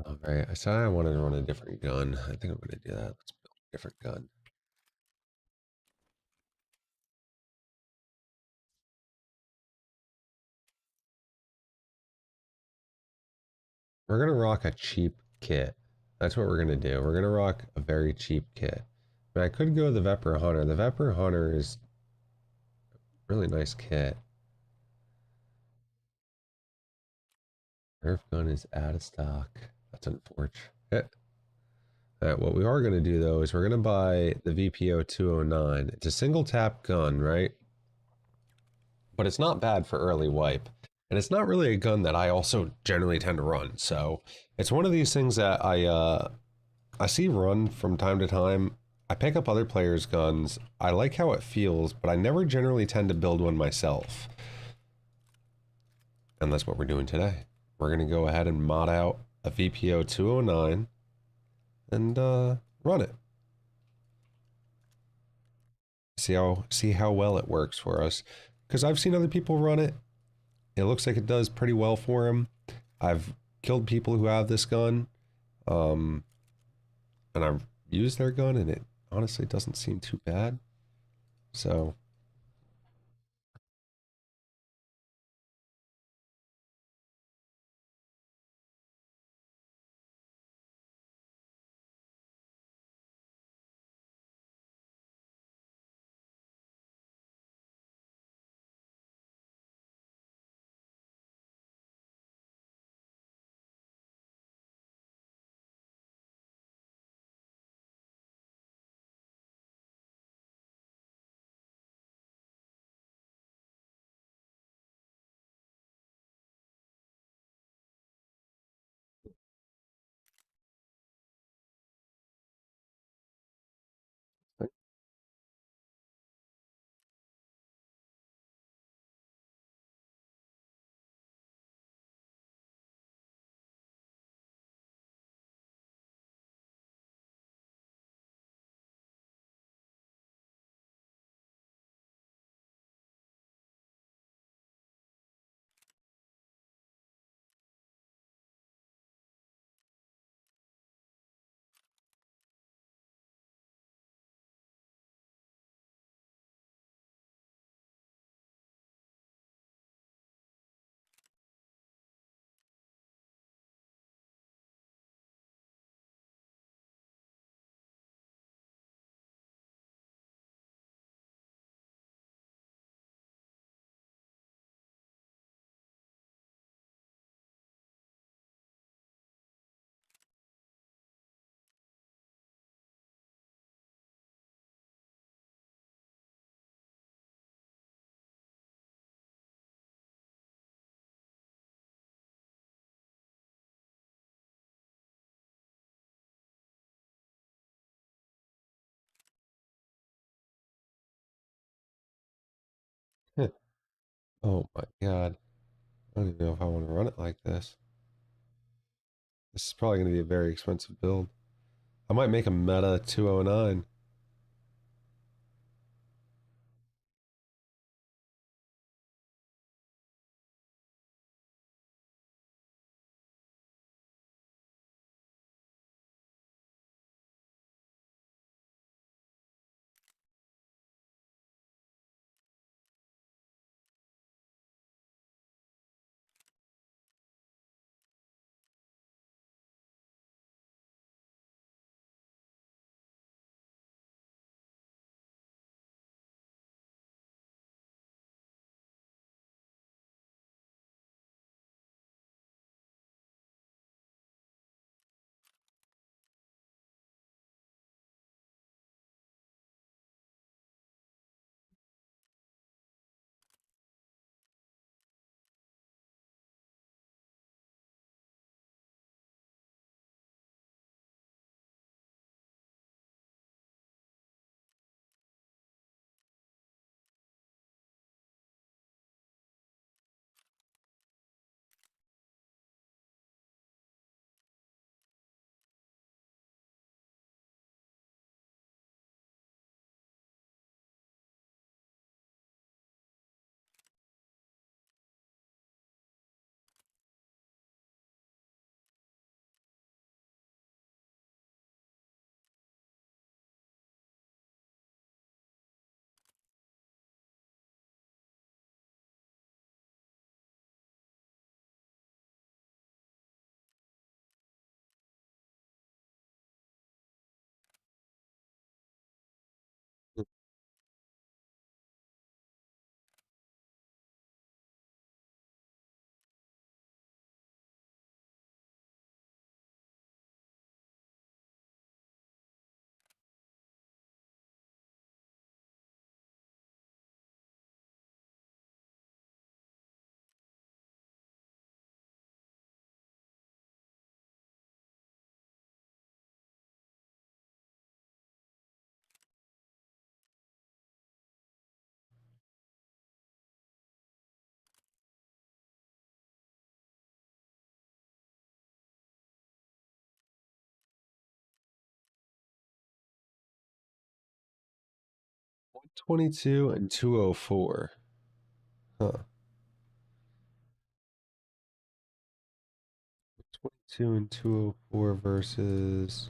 All right, I said I wanted to run a different gun. I think I'm going to do that. Let's build a different gun. We're going to rock a cheap kit. That's what we're going to do. We're going to rock a very cheap kit. But I could go the Vepr Hunter. The Vepr Hunter is a really nice kit. Nerf gun is out of stock. That's unfortunate. What we are going to do though is we're going to buy the VPO 209. It's a single tap gun, right? But it's not bad for early wipe. And it's not really a gun that I also generally tend to run. So it's one of these things that I see run from time to time. I pick up other players' guns. I like how it feels, but I never generally tend to build one myself. And that's what we're doing today. We're going to go ahead and mod out a VPO 209 and run it. See how well it works for us. Because I've seen other people run it. It looks like it does pretty well for them. I've killed people who have this gun. And I've used their gun and it honestly doesn't seem too bad. So oh my god. I don't even know if I want to run it like this. This is probably going to be a very expensive build. I might make a meta 209. 122 and 204. Huh. 22 and 204 versus.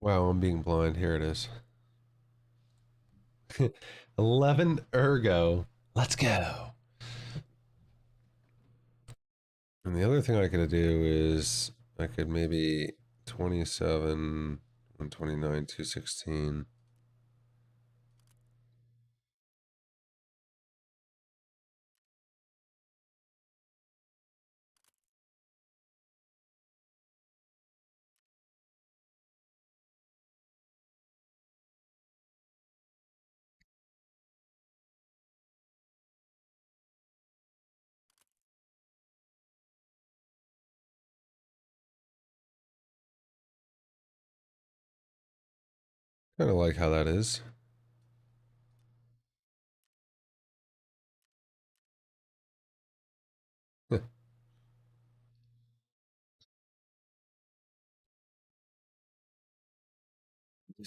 Wow, I'm being blind. Here it is. 11 ergo. Let's go. And the other thing I could do is I could maybe 27, 129, 216. Kind of like how that is.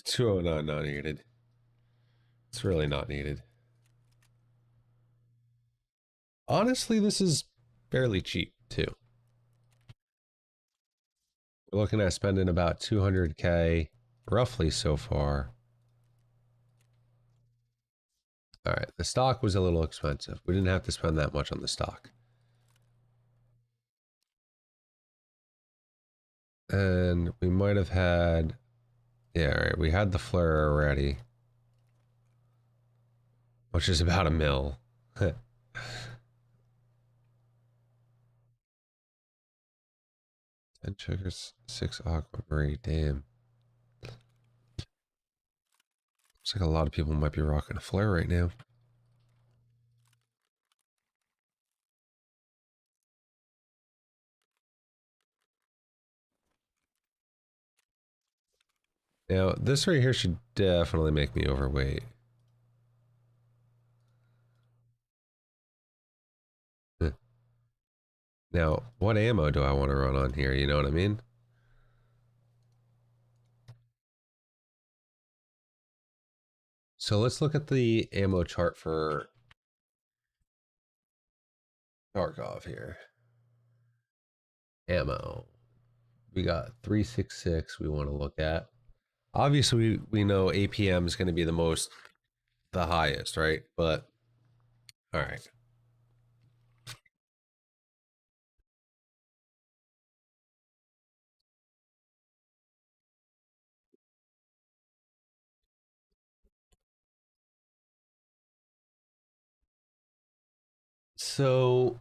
Two oh nine not needed. It's really not needed. Honestly, this is fairly cheap too. We're looking at spending about 200k roughly so far. All right, the stock was a little expensive. We didn't have to spend that much on the stock. And we might have had, yeah, all right, we had the flare already, which is about a mil. 10 sugars, 6 aquamarine, damn. Looks like a lot of people might be rocking a flare right now. Now, this right here should definitely make me overweight. Now, what ammo do I want to run on here? You know what I mean? So let's look at the ammo chart for Tarkov here. Ammo. We got 366 we want to look at. Obviously, we know APM is going to be the highest, right? But, all right. So,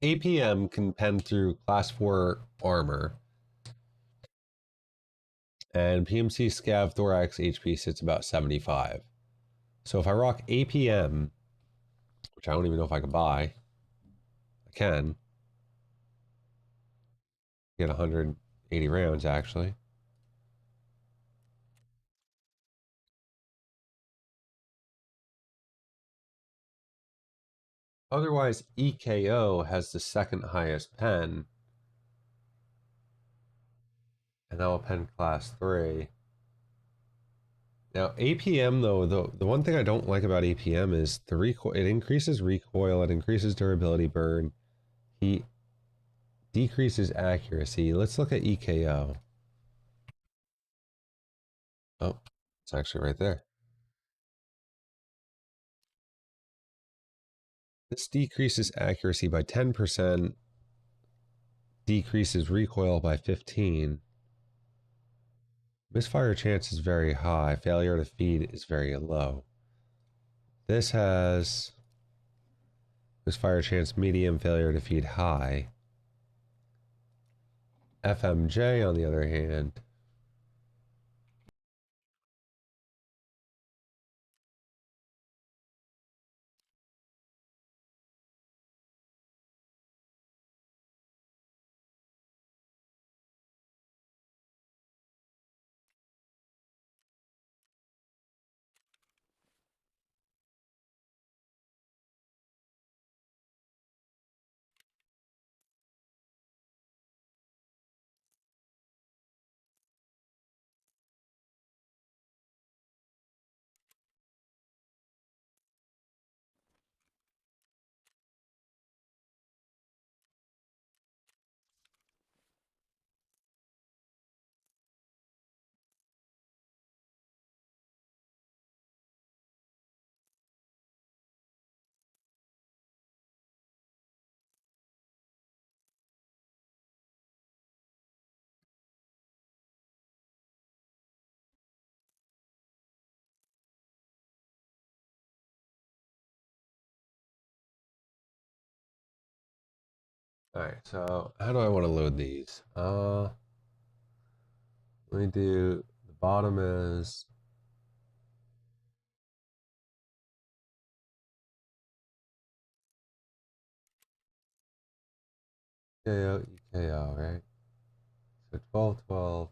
APM can pen through class 4 armor. And PMC Scav Thorax HP sits about 75. So if I rock APM, which I don't even know if I can buy, I can get 180 rounds actually. Otherwise, EKO has the second highest pen, and that will pen class 3. Now, APM though, the one thing I don't like about APM is the recoil. It increases recoil, it increases durability burn, heat, decreases accuracy. Let's look at EKO. Oh, it's actually right there. This decreases accuracy by 10%, decreases recoil by 15. Misfire chance is very high. Failure to feed is very low. This has Misfire chance medium, failure to feed high. FMJ, on the other hand. Alright, so how do I want to load these? Let me do, the bottom is EKO, EKO, right? So 12, 12.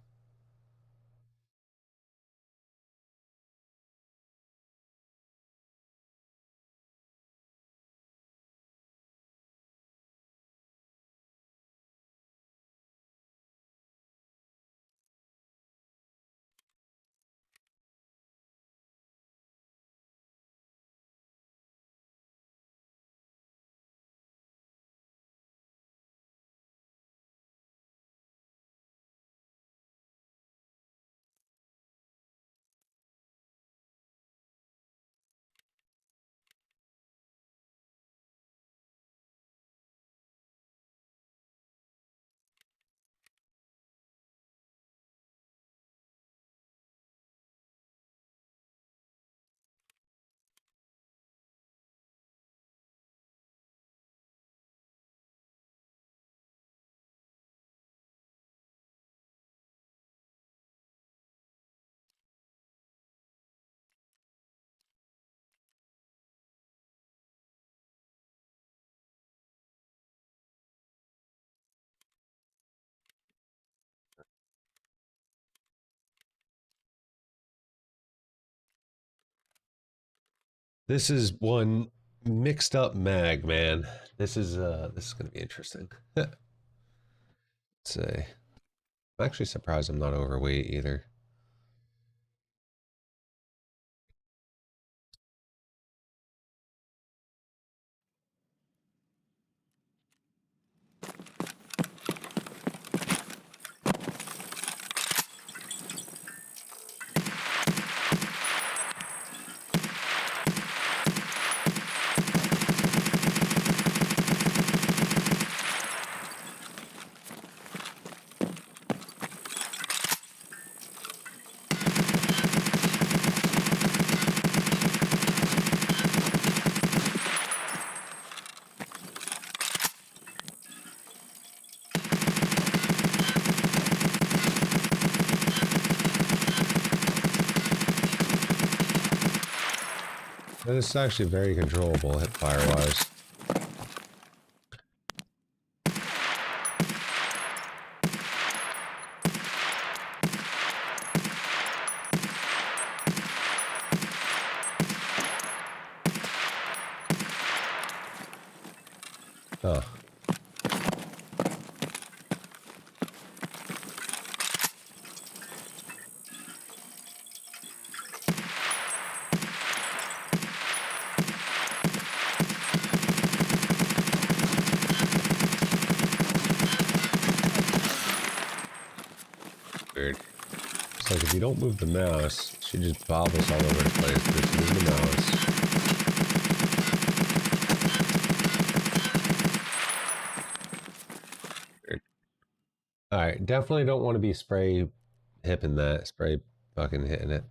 This is one mixed up mag, man. This is gonna be interesting. Let's see. I'm actually surprised I'm not overweight either. This is actually very controllable hip fire wise. Huh. Weird. It's like if you don't move the mouse, she just bobbles all over the place. Just move the mouse. Alright, definitely don't want to be spray hipping that. Spray fucking hitting it.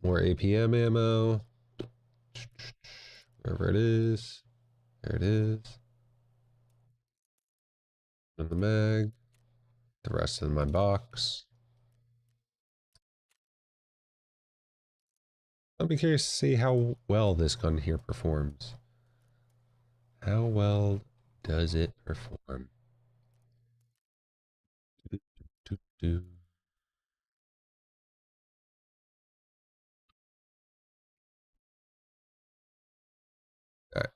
More APM ammo. Wherever it is. There it is. In the mag. The rest in my box. I'll be curious to see how well this gun here performs. How well does it perform? Do. Alright.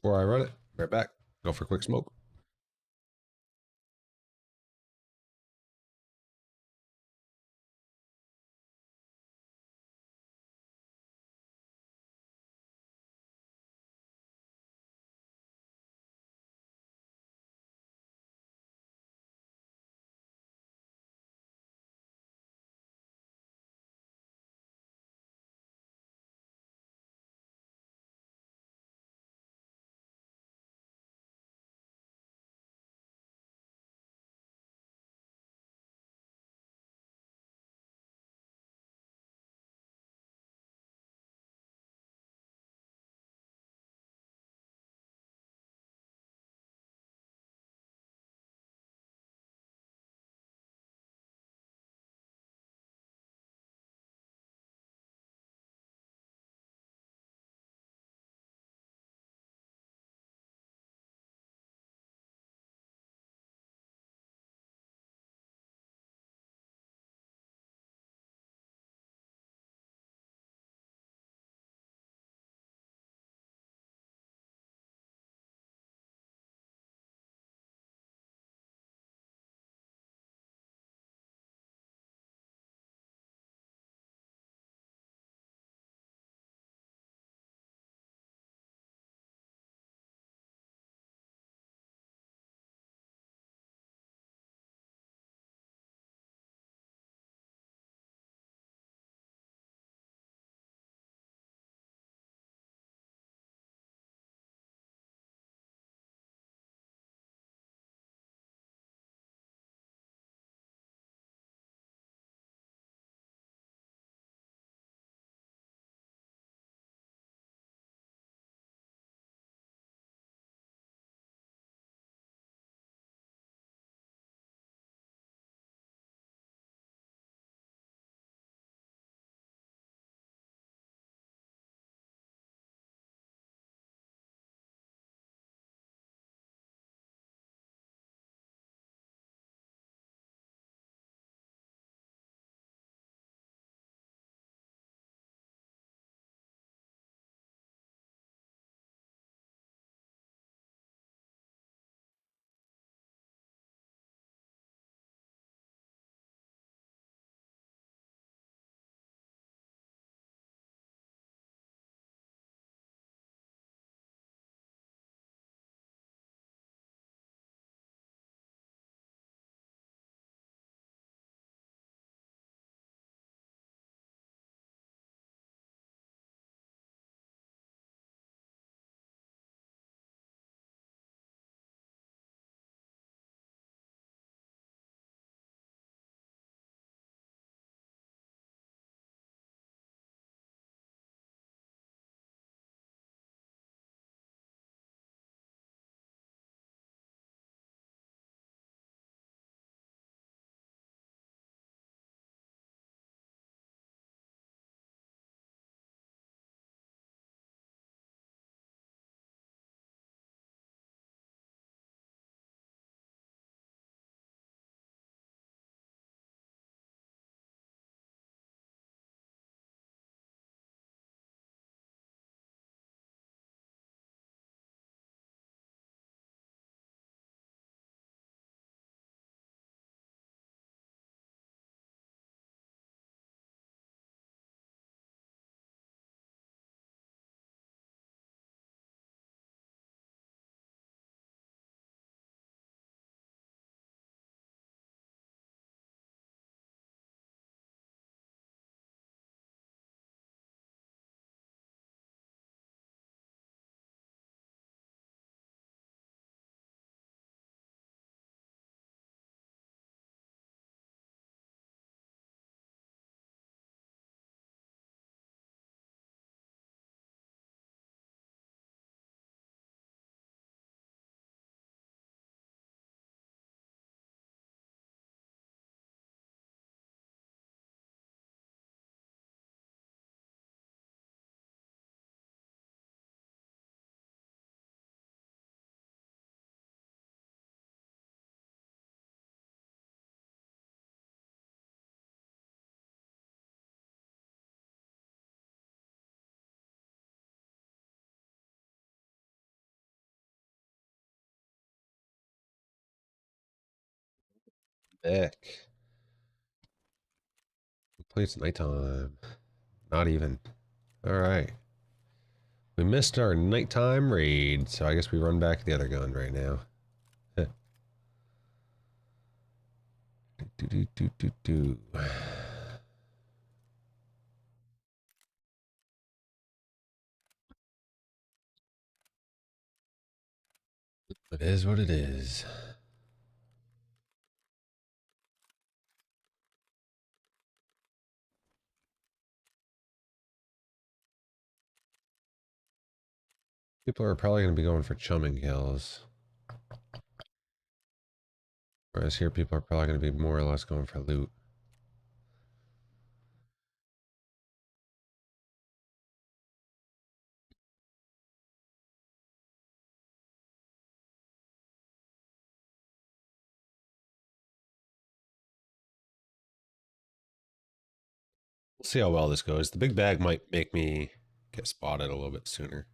Before I run it, right back. Go for a quick smoke. Heck. Hopefully it's nighttime. Not even. Alright. We missed our nighttime raid, so I guess we run back to the other gun right now. Do. It is what it is. People are probably going to be going for chumming kills. Whereas here people are probably going to be more or less going for loot. We'll see how well this goes. The big bag might make me get spotted a little bit sooner.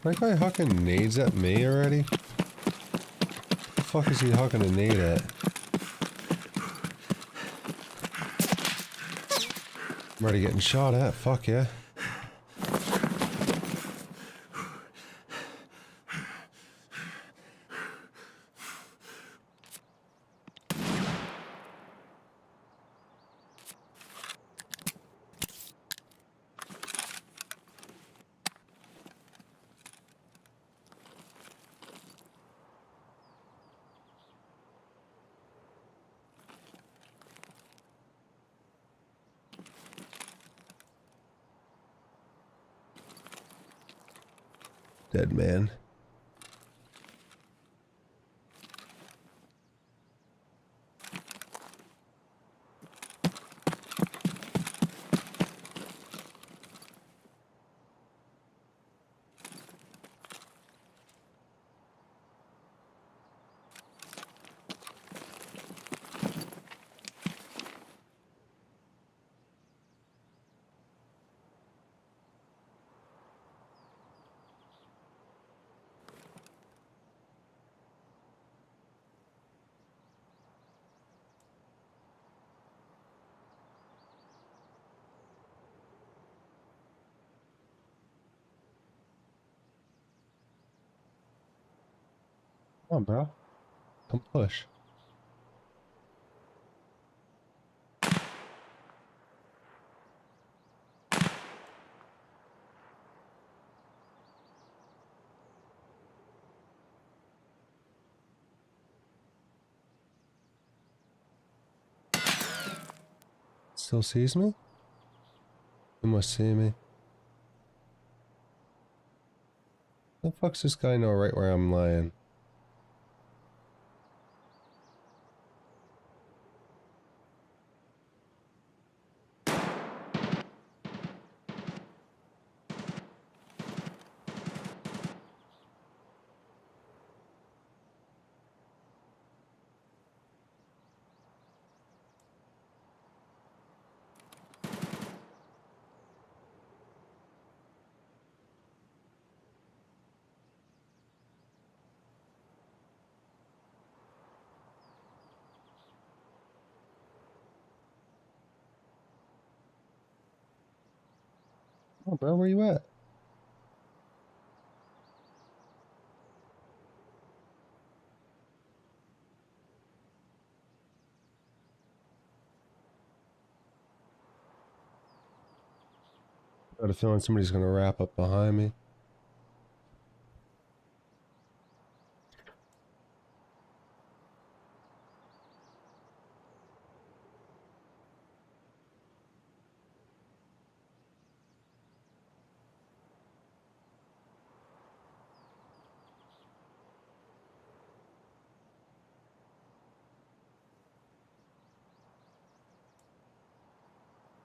That guy hucking nades at me already? The fuck is he hucking a nade at? I'm already getting shot at, fuck yeah. dead man. Come on, bro. Come push. Still sees me? He must see me. The fuck's this guy know right where I'm lying? Oh, bro, where you at? I got a feeling somebody's gonna wrap up behind me.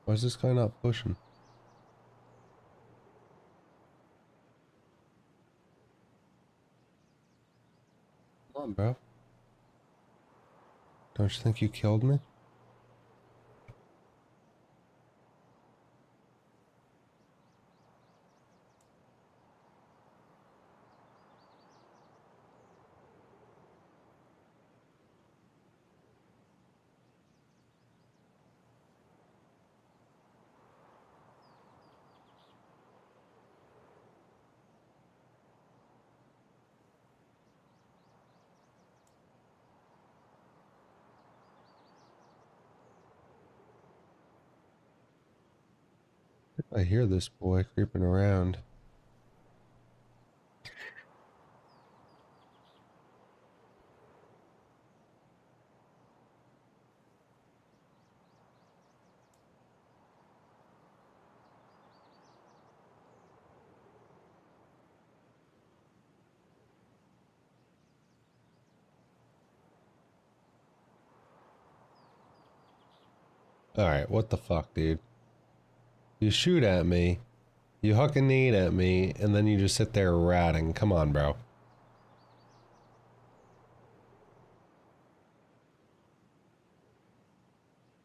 Why is this guy not pushing? Come on, bro. Don't you think you killed me? I hear this boy creeping around. Alright, what the fuck, dude? You shoot at me, you huck a nade at me, and then you just sit there ratting. Come on, bro.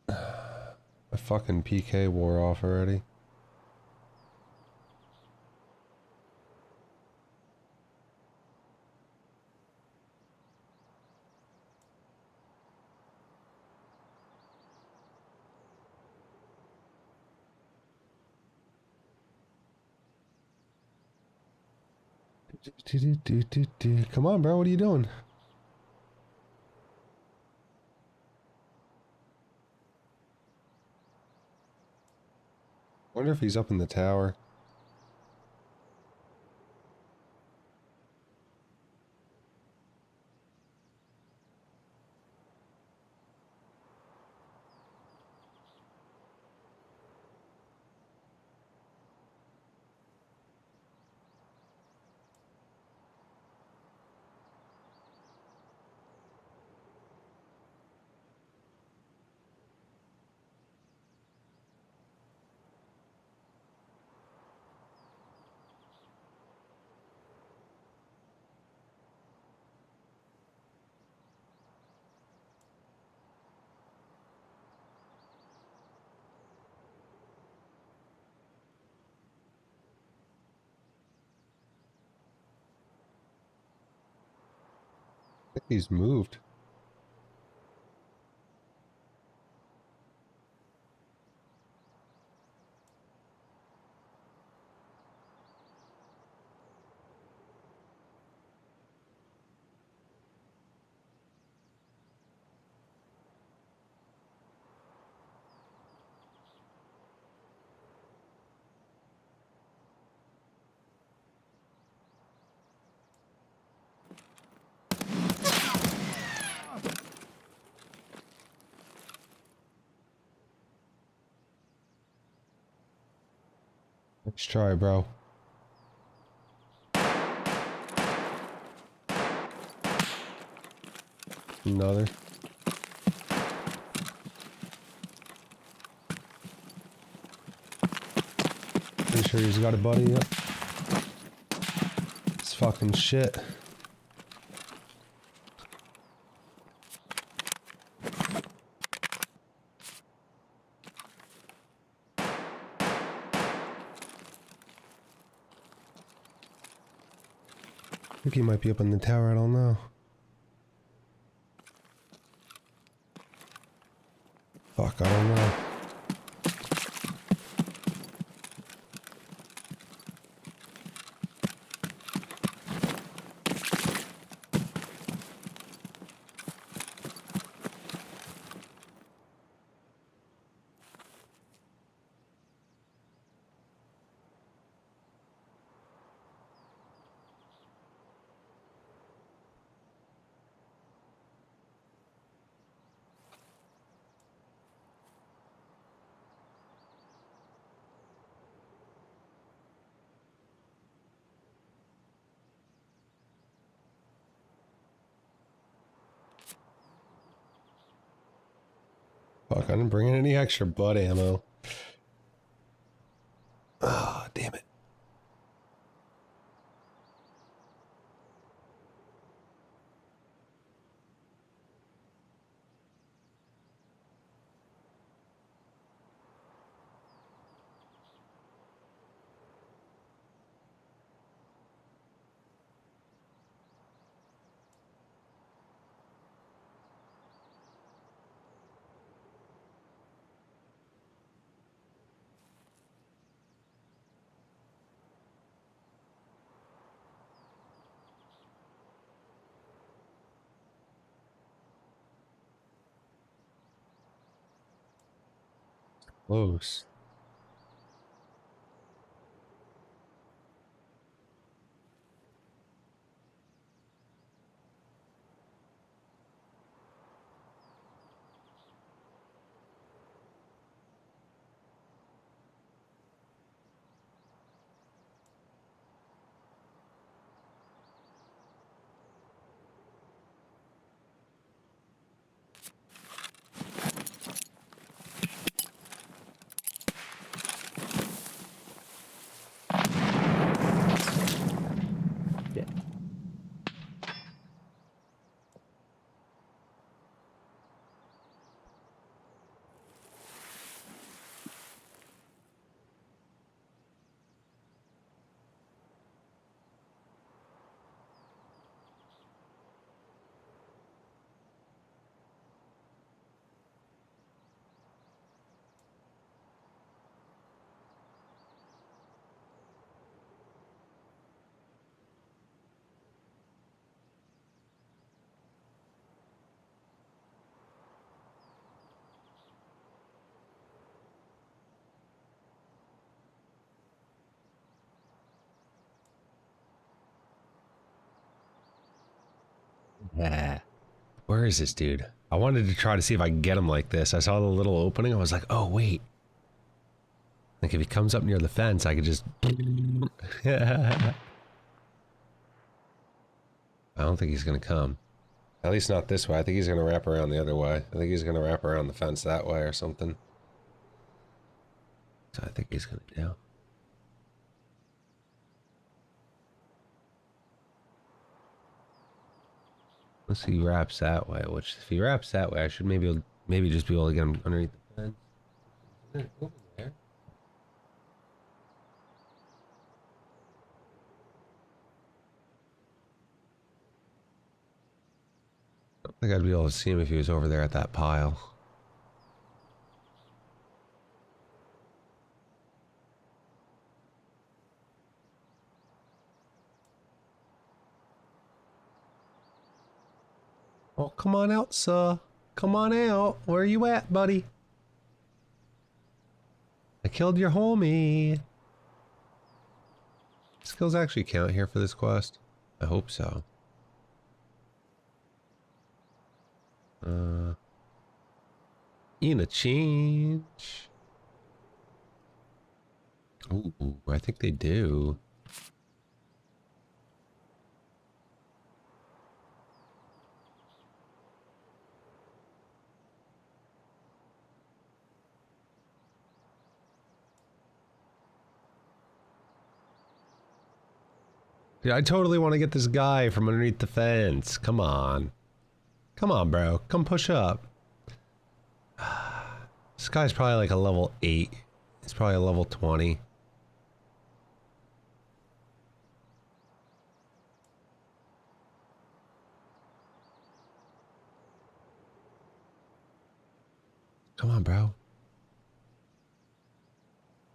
My fucking PK wore off already. Come on, bro, what are you doing? Wonder if he's up in the tower. He's moved. Let's try, bro. Another. Pretty sure he's got a buddy, yep. It's fucking shit. I think he might be up in the tower, I don't know. Fuck, I don't know. Fuck, I didn't bring in any extra butt ammo. Ah, damn it. Close. Yeah. Where is this dude? I wanted to try to see if I can get him like this. I saw the little opening. I was like, oh, wait. Like, if he comes up near the fence, I could just... I don't think he's going to come. At least not this way. I think he's going to wrap around the other way. I think he's going to wrap around the fence that way or something. So I think he's going to do. Unless he wraps that way, which if he wraps that way, I should maybe just be able to get him underneath the fence. Is it over there? I think I'd be able to see him if he was over there at that pile. Oh, come on out, sir. Come on out. Where are you at, buddy? I killed your homie. Skills actually count here for this quest? I hope so. In a change. Ooh, I think they do. Dude, I totally want to get this guy from underneath the fence. Come on. Come on, bro. Come push up. This guy's probably like a level 8. He's probably a level 20. Come on, bro.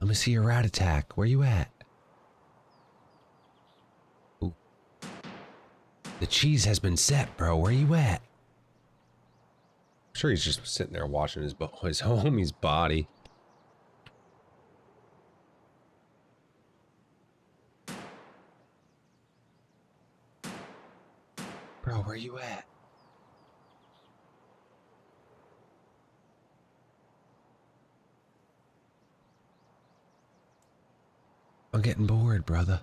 Let me see your rat attack. Where you at? Ooh. The cheese has been set, bro. Where you at? I'm sure he's just sitting there watching his homie's body. Bro, where you at? I'm getting bored, brother.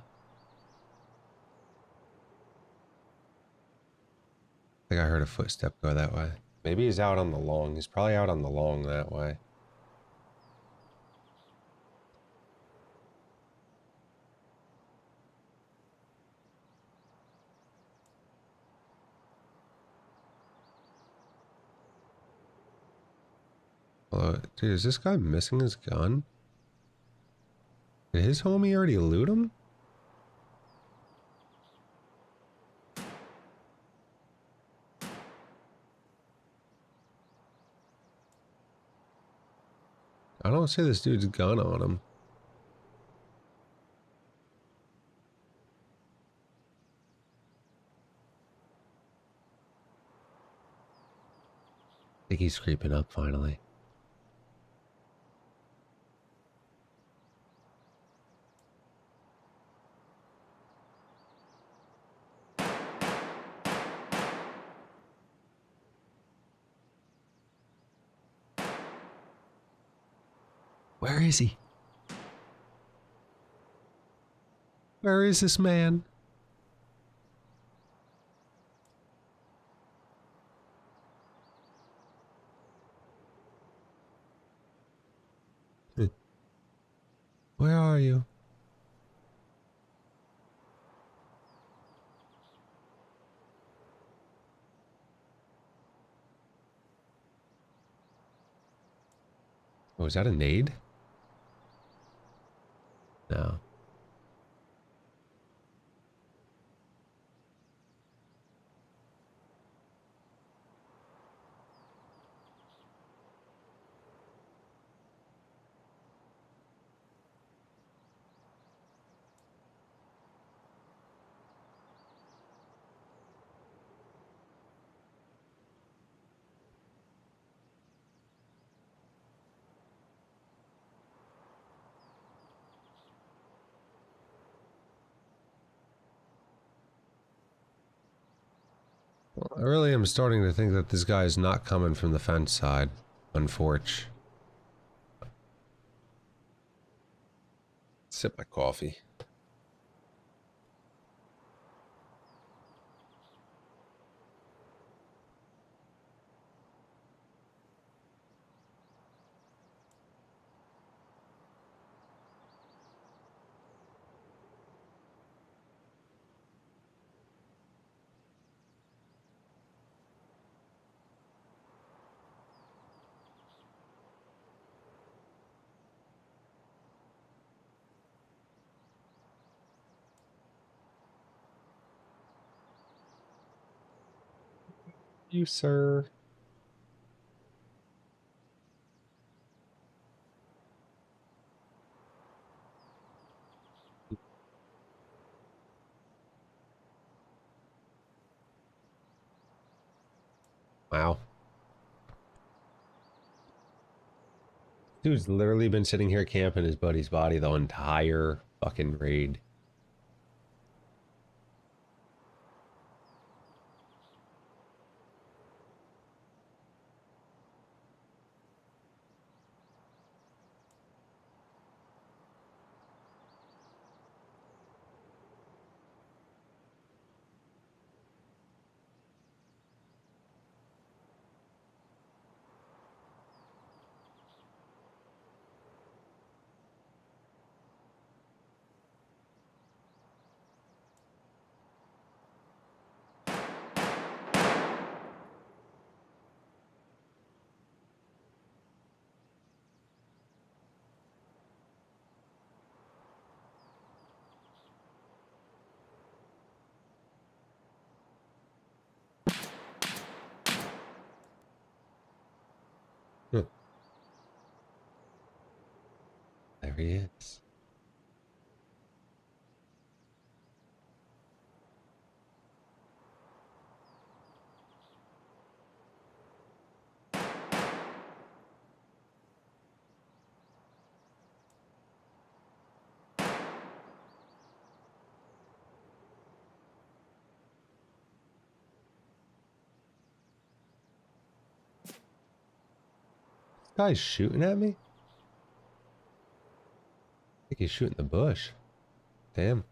I think I heard a footstep go that way. Maybe he's out on the long. He's probably out on the long that way. Dude, is this guy missing his gun? Did his homie already loot him? I don't see this dude's gun on him. I think he's creeping up finally. Where is he? Where is this man? Where are you? Oh, is that a nade? No. I really am starting to think that this guy is not coming from the fence side. Unfortunately. Sip my coffee. You, sir. Wow. Dude's literally been sitting here camping his buddy's body the entire fucking raid. Huh. There he is. This guy's shooting at me? I think he's shooting the bush. Damn.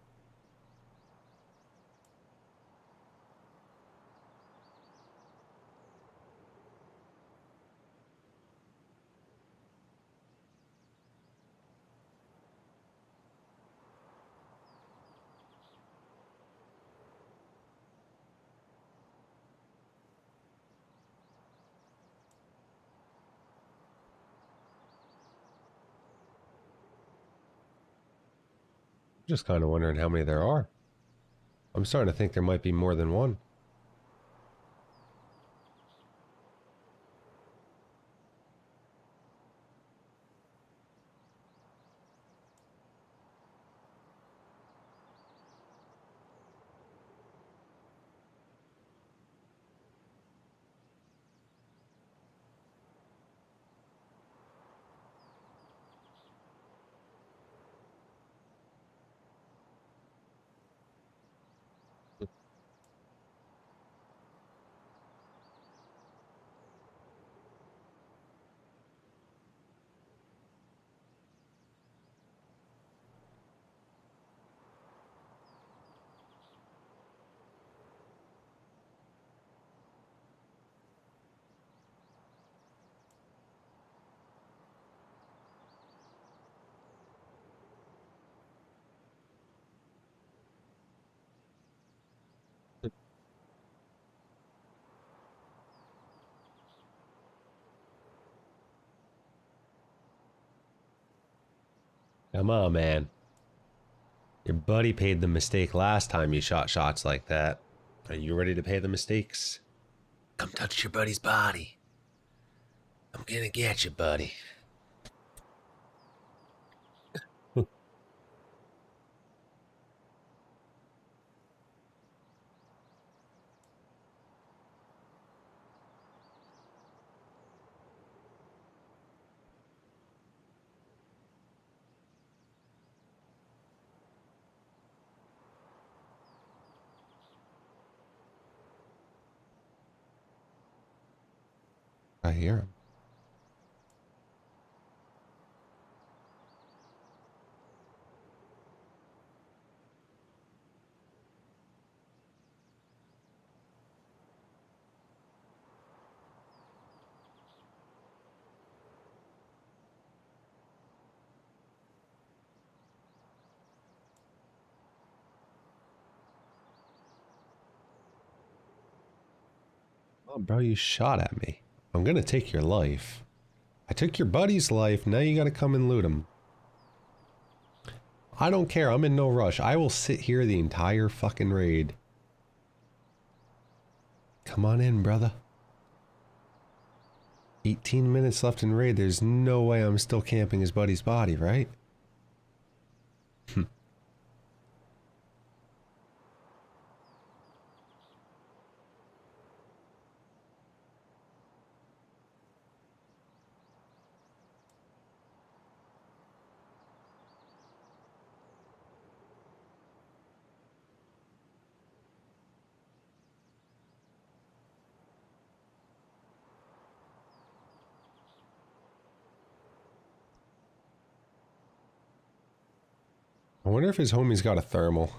Just kind of wondering how many there are. I'm starting to think there might be more than one. Come on, man. Your buddy paid the mistake last time you shot shots like that. Are you ready to pay the mistakes? Come touch your buddy's body. I'm gonna get you, buddy. I hear him. Oh, bro, you shot at me. I'm gonna take your life. I took your buddy's life, now you gotta come and loot him. I don't care, I'm in no rush. I will sit here the entire fucking raid. Come on in, brother. 18 minutes left in raid. There's no way I'm still camping his buddy's body, right? I wonder if his homie's got a thermal.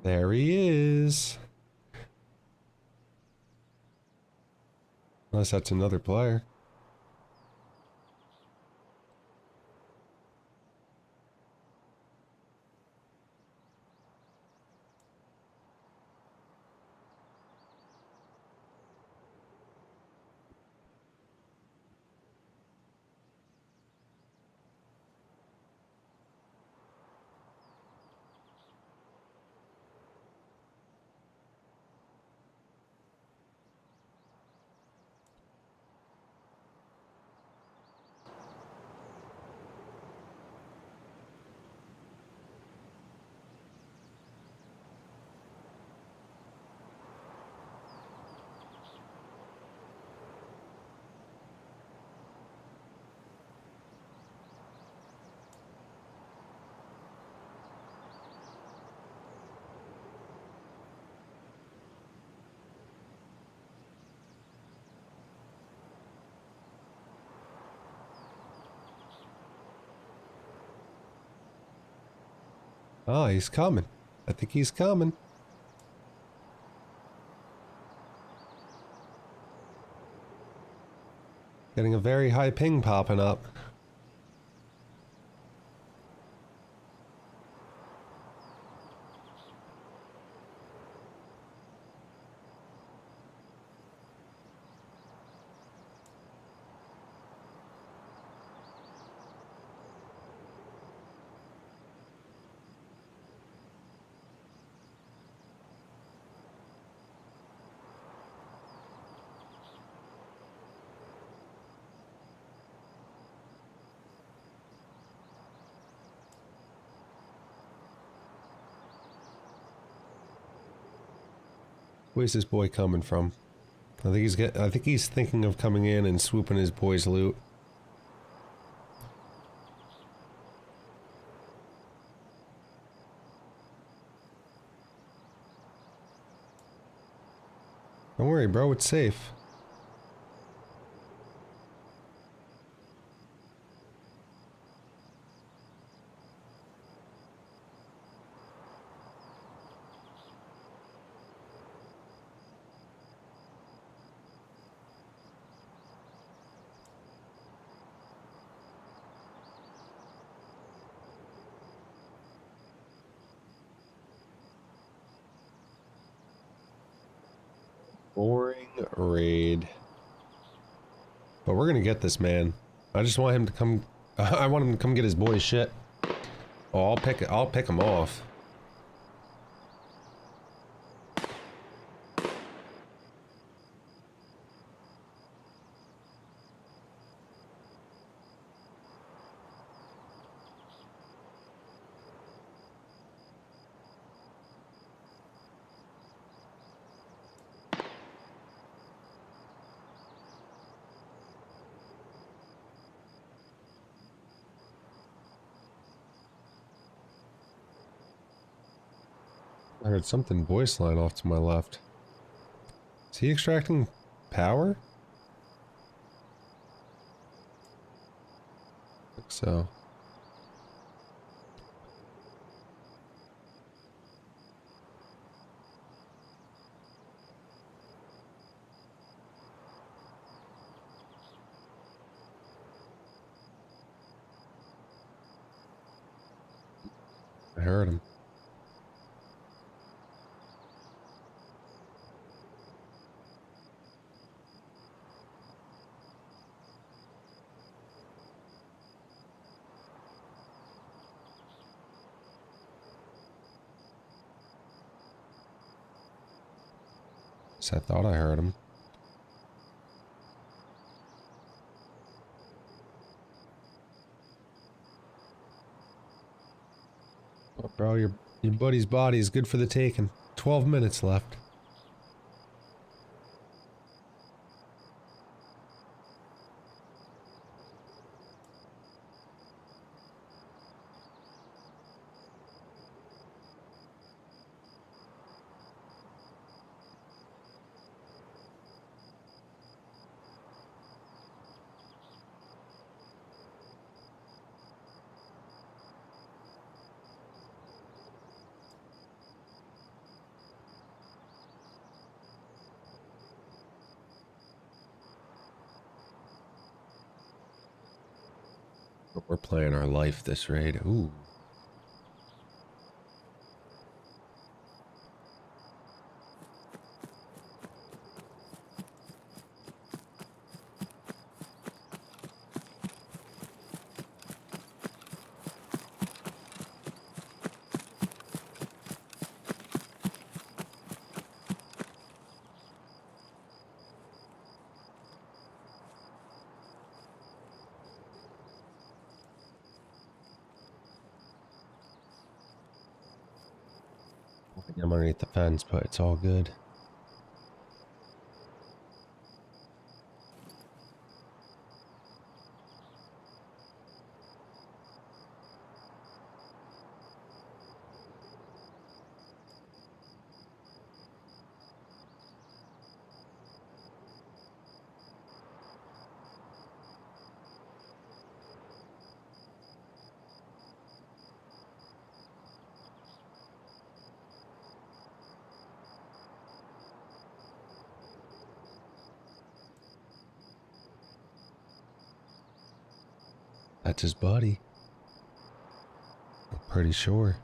There he is. Unless that's another player. Oh, he's coming. I think he's coming. Getting a very high ping popping up. Where's this boy coming from? I think he's thinking of coming in and swooping his boy's loot. Don't worry, bro, it's safe. Boring raid. But we're gonna get this man. I just want him to come. I want him to come get his boy's shit. Oh, I'll pick him off. I heard something voice line off to my left. Is he extracting power? I think so. I heard him. I thought I heard him. Oh, bro, your buddy's body is good for the taking. 12 minutes left. We're playing our life this raid. Ooh. I'm underneath the fence, but it's all good. That's his buddy. I'm pretty sure.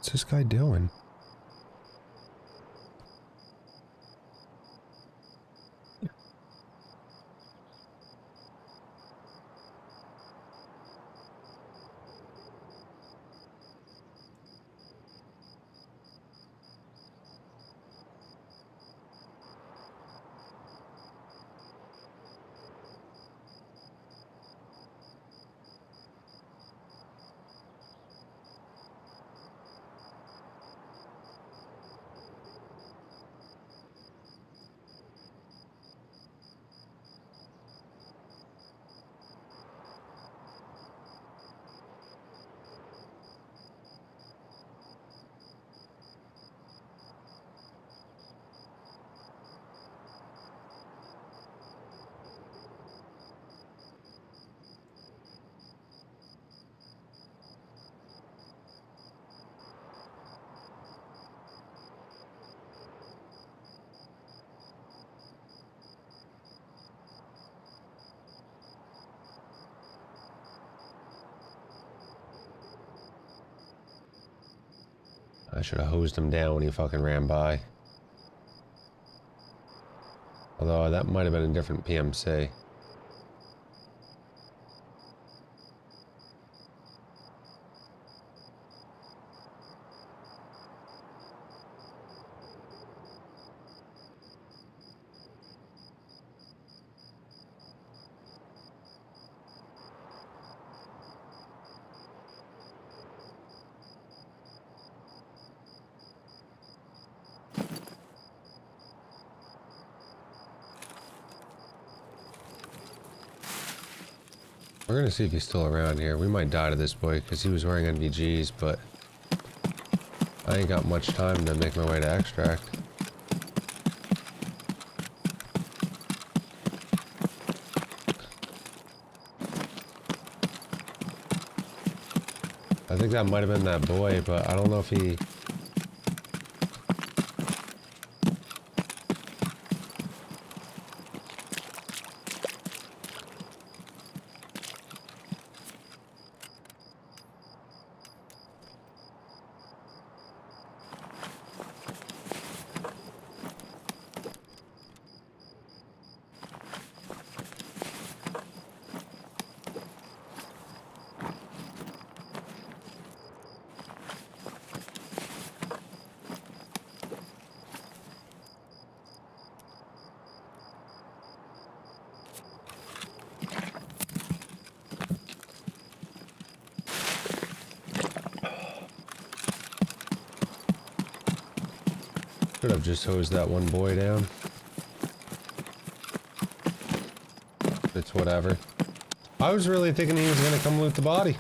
What's this guy doing? I should have hosed him down when he fucking ran by. Although that might have been a different PMC. We're gonna see if he's still around here. We might die to this boy because he was wearing NVGs, but I ain't got much time to make my way to extract. I think that might have been that boy, but I don't know if he... Could have just hosed that one boy down. It's whatever. I was really thinking he was gonna come loot the body.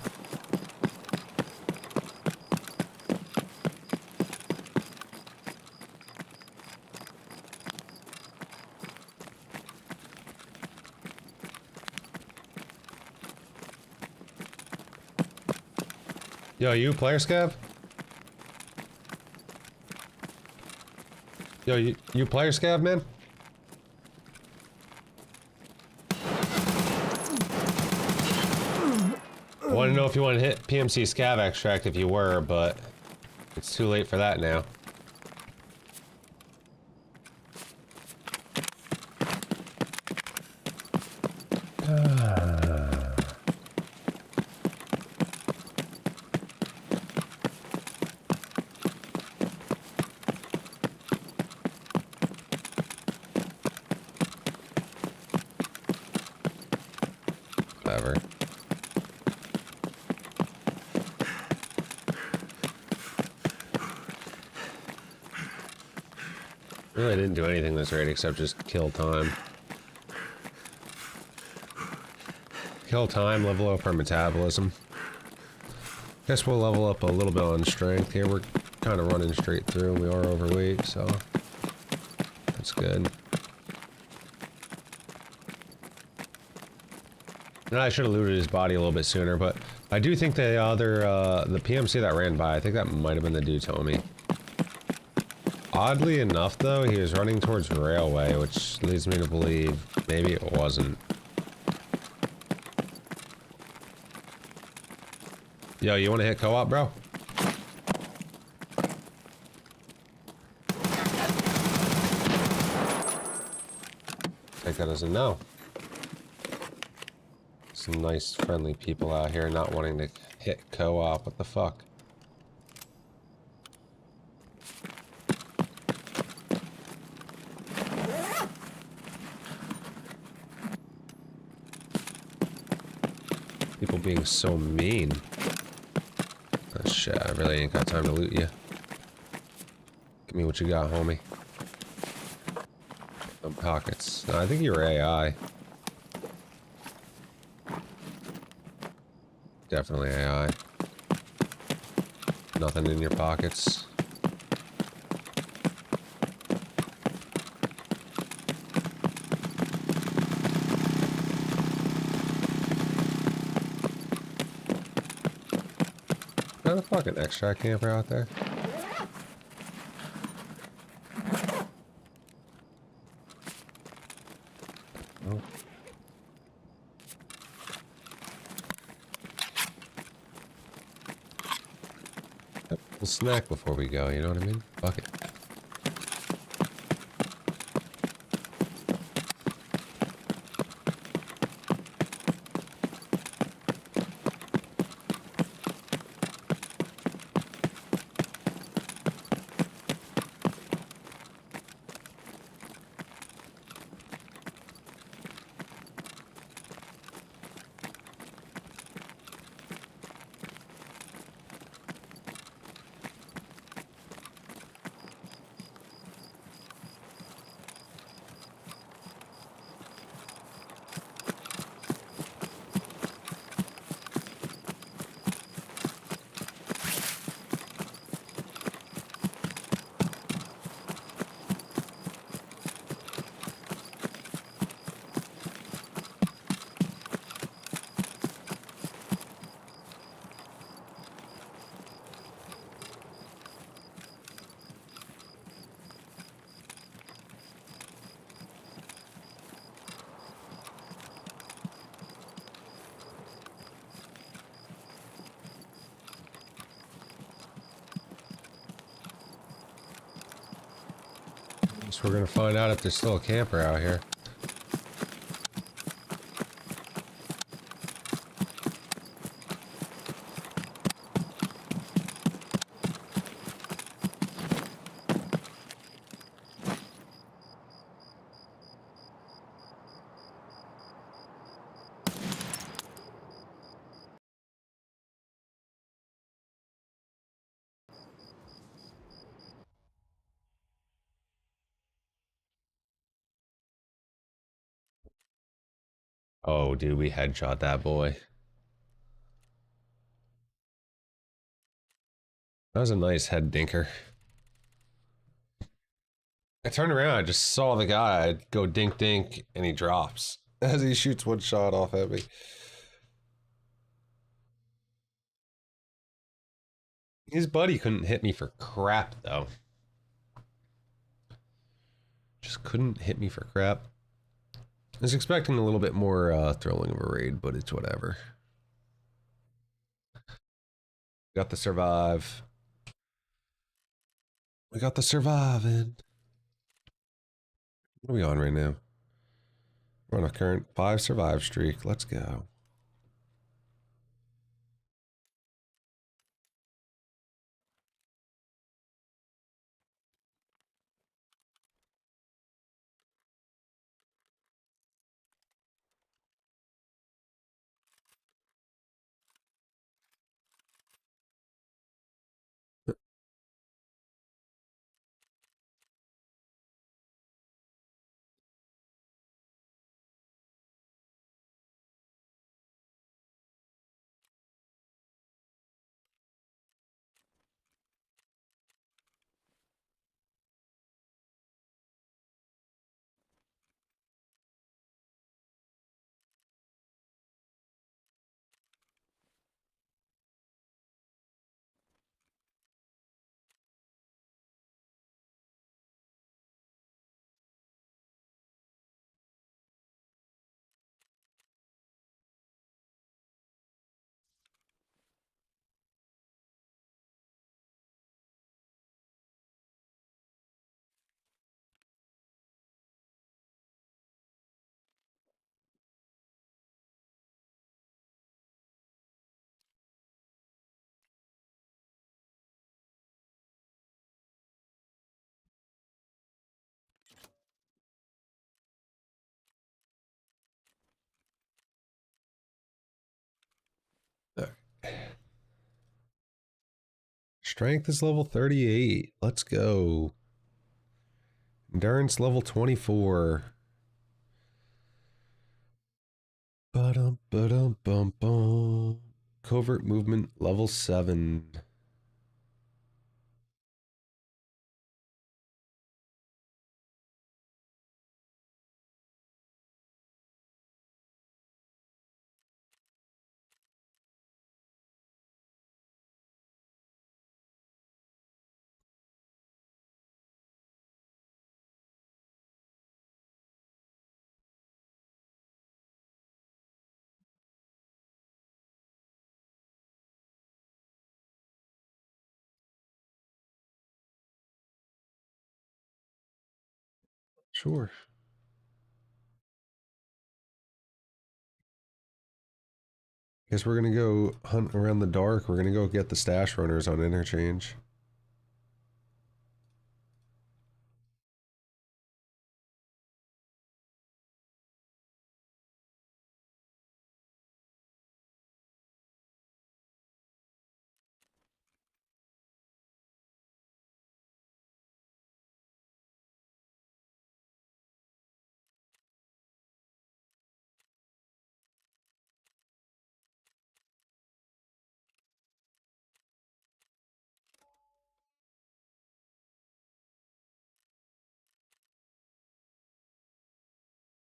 Yo, you player scav? Yo, you player scav, man? I want to know if you want to hit PMC scav extract if you were, but it's too late for that now. Whatever. Really didn't do anything this raid except just kill time. Kill time, level up our metabolism. Guess we'll level up a little bit on strength here. We're kind of running straight through. We are overweight, so that's good. And I should have looted his body a little bit sooner, but I do think the other, the PMC that ran by, I think that might have been the dude Tommy. Oddly enough, though, he was running towards railway, which leads me to believe maybe it wasn't. Yo, you want to hit co-op, bro? Take that as a no. Some nice, friendly people out here not wanting to hit co-op. What the fuck? People being so mean. Oh shit, I really ain't got time to loot you. Give me what you got, homie. Some pockets. No, I think you're AI. Definitely AI. Nothing in your pockets. Got a fucking extract camper out there. Oh. We'll snack before we go, you know what I mean? Fuck it. Guess we're gonna find out if there's still a camper out here. Oh, dude, we headshot that boy. That was a nice head dinker. I turned around, I just saw the guy I'd go dink dink, and he drops as he shoots one shot off at me. His buddy couldn't hit me for crap, though. Just couldn't hit me for crap. I was expecting a little bit more thrilling of a raid, but it's whatever. Got the survive. We got the surviving. What are we on right now? We're on a current 5 survive streak. Let's go. Strength is level 38. Let's go. Endurance level 24. Ba-dum, ba-dum, bum, bum. Covert movement level 7. Sure. Guess we're gonna go hunt around the dark. We're gonna go get the stash runners on interchange.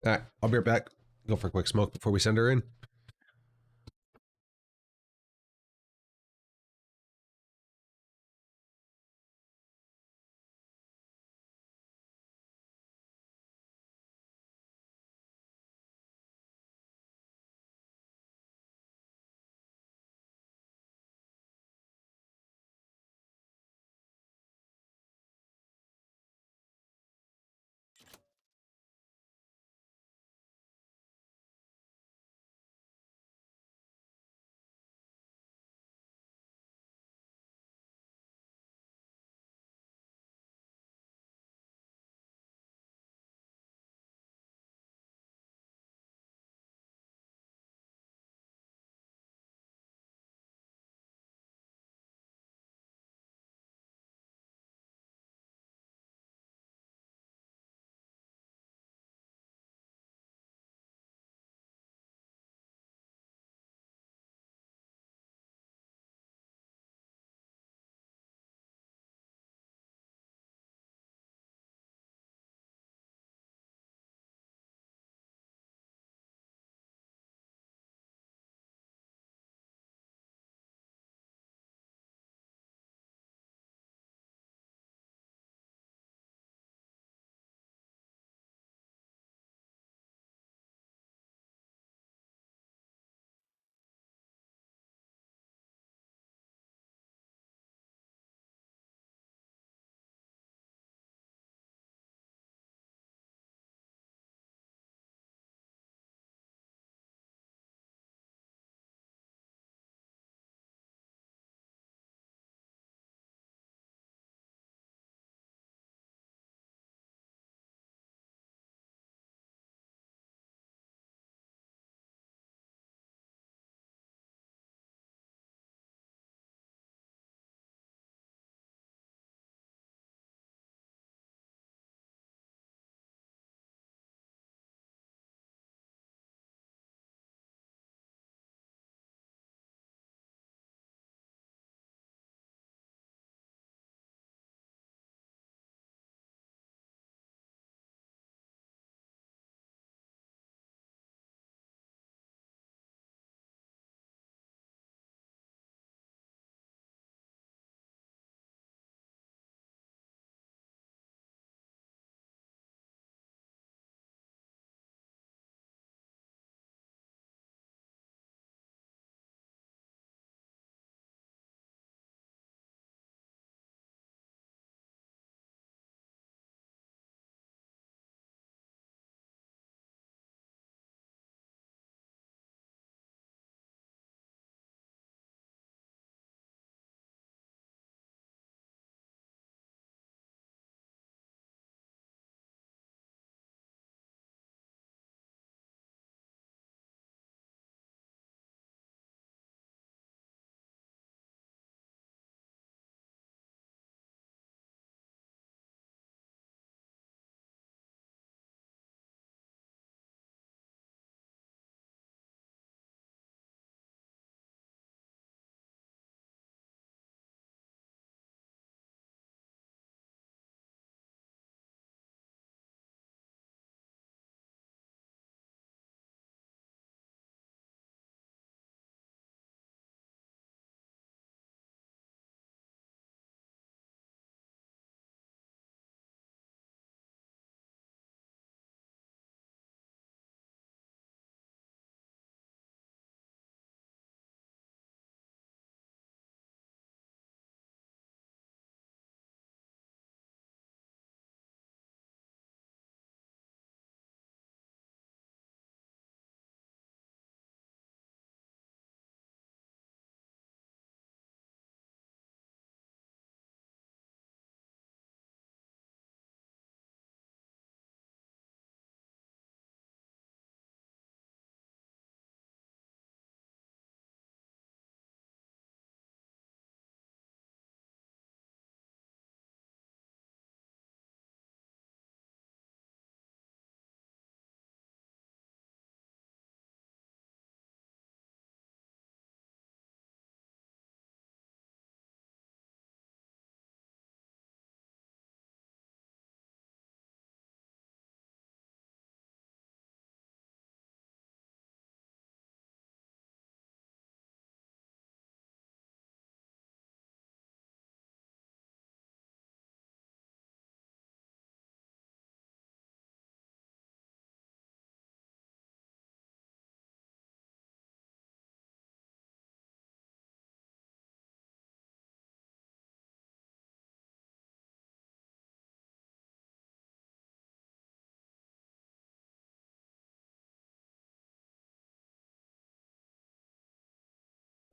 Alright, I'll be right back. Go for a quick smoke before we send her in.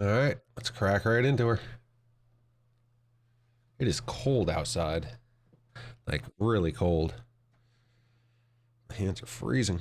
Alright, let's crack right into her. It is cold outside. Like, really cold. My hands are freezing.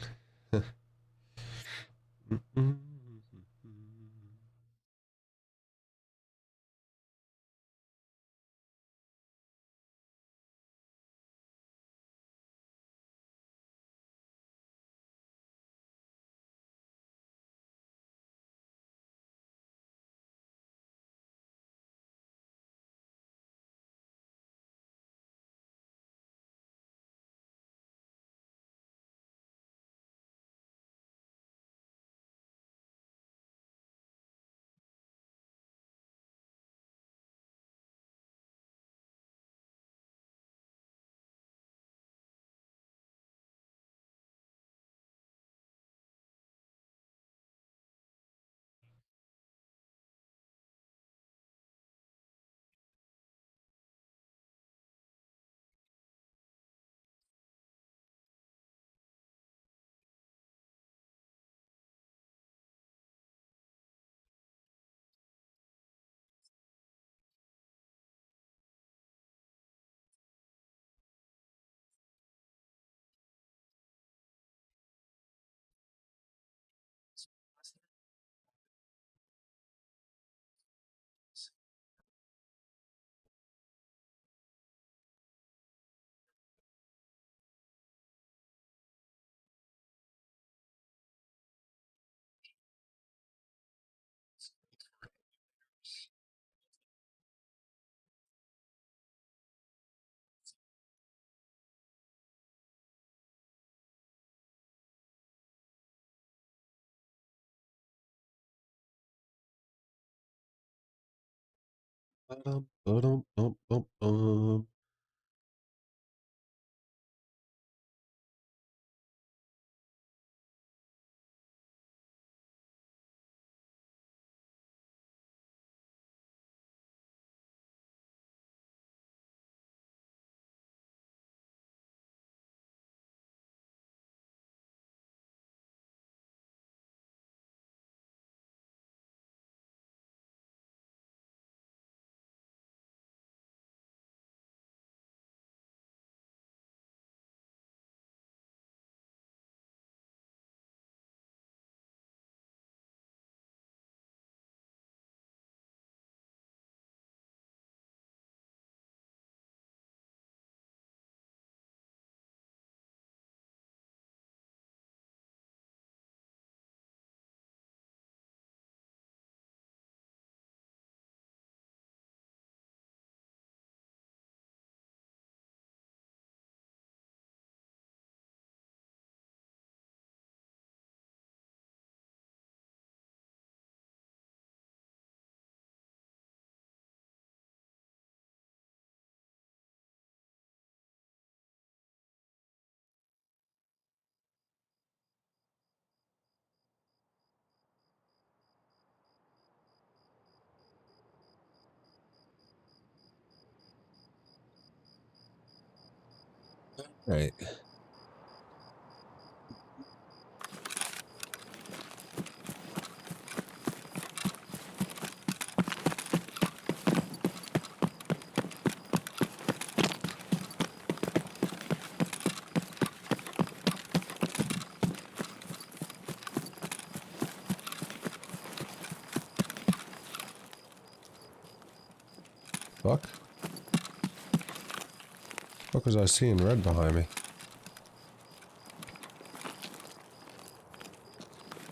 Right. Fuck. Fuck was I seeing red behind me?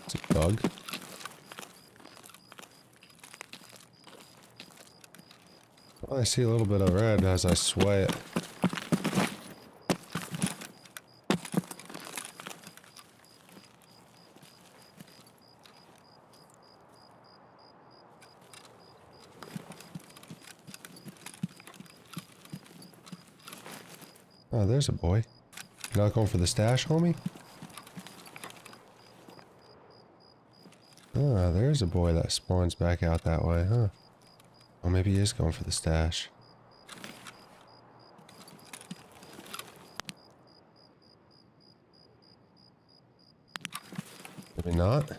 It's a bug. Well, I see a little bit of red as I sway it. Oh, there's a boy. You're not going for the stash, homie? Ah, there's a boy that spawns back out that way, huh? Well, maybe he is going for the stash. Maybe not.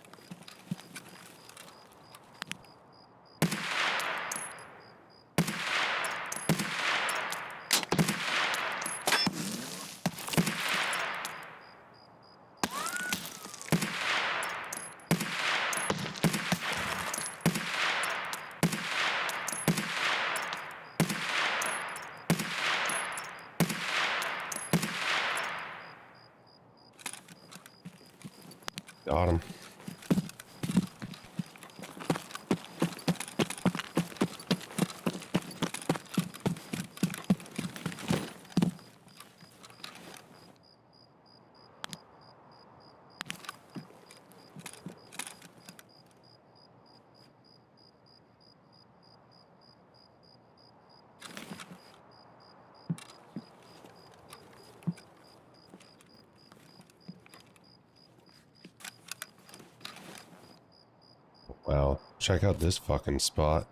Got him. Wow, check out this fucking spot.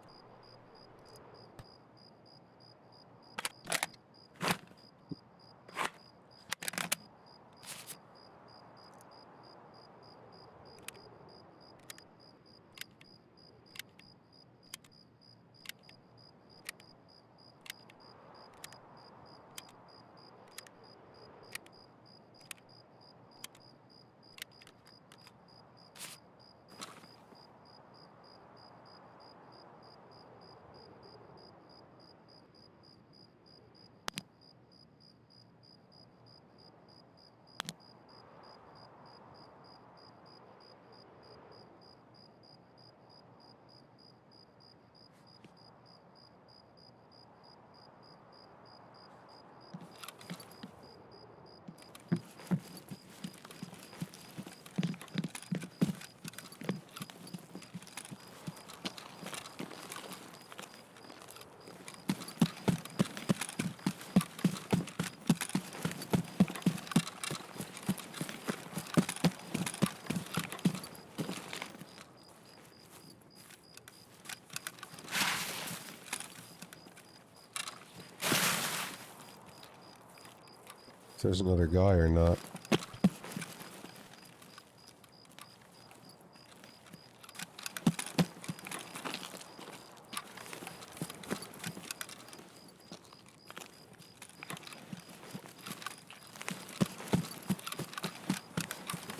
If there's another guy or not.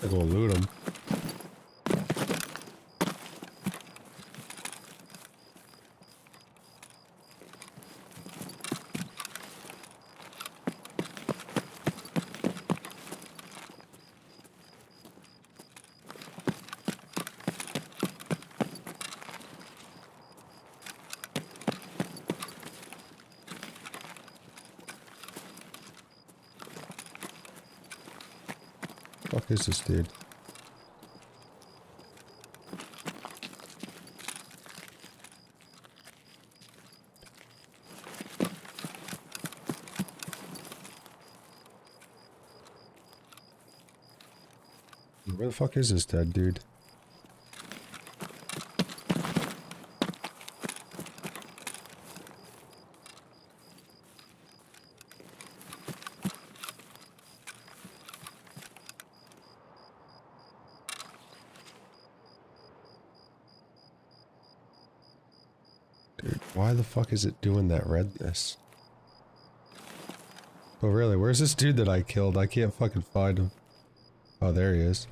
I go loot him. Fuck is this dude? Where the fuck is this dead dude? Dude, why the fuck is it doing that redness? Oh really, where's this dude that I killed? I can't fucking find him. Oh, there he is.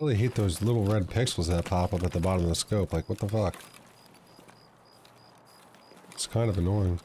really hate those little red pixels that pop up at the bottom of the scope. Like, what the fuck? It's kind of annoying.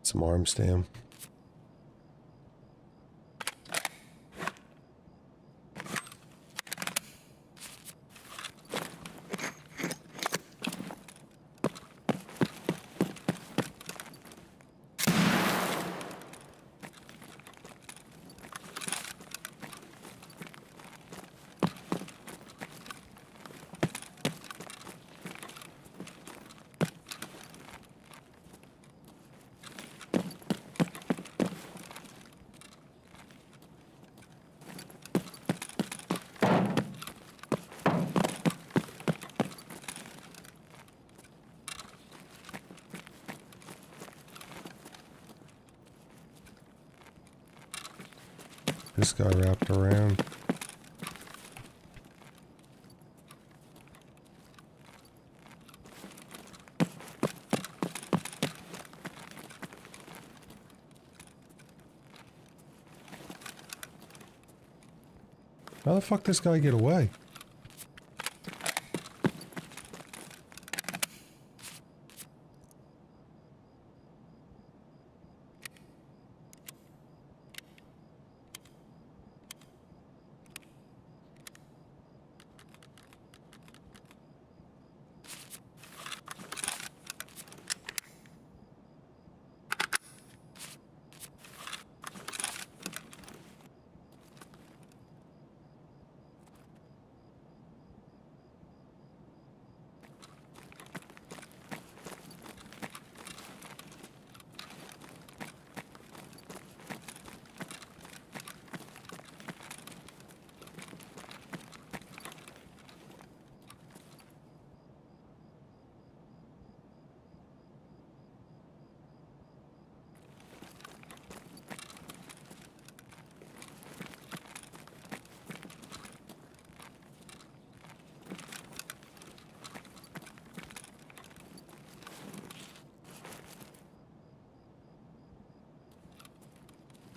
Some arm stam. This guy wrapped around. How the fuck this guy get away?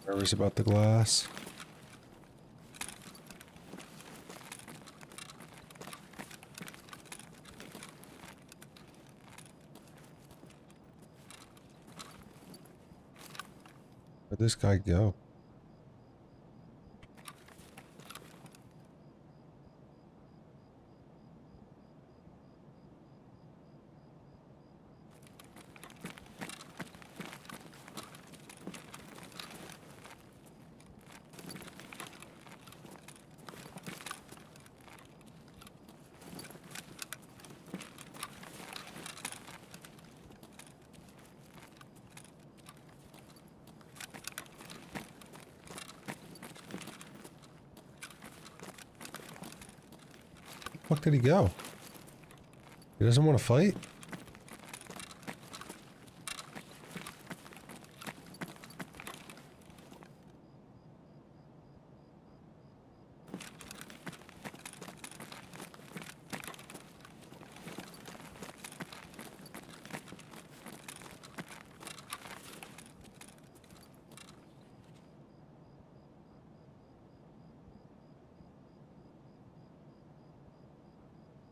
Worries about the glass. Where'd this guy go? Fuck did he go? He doesn't want to fight?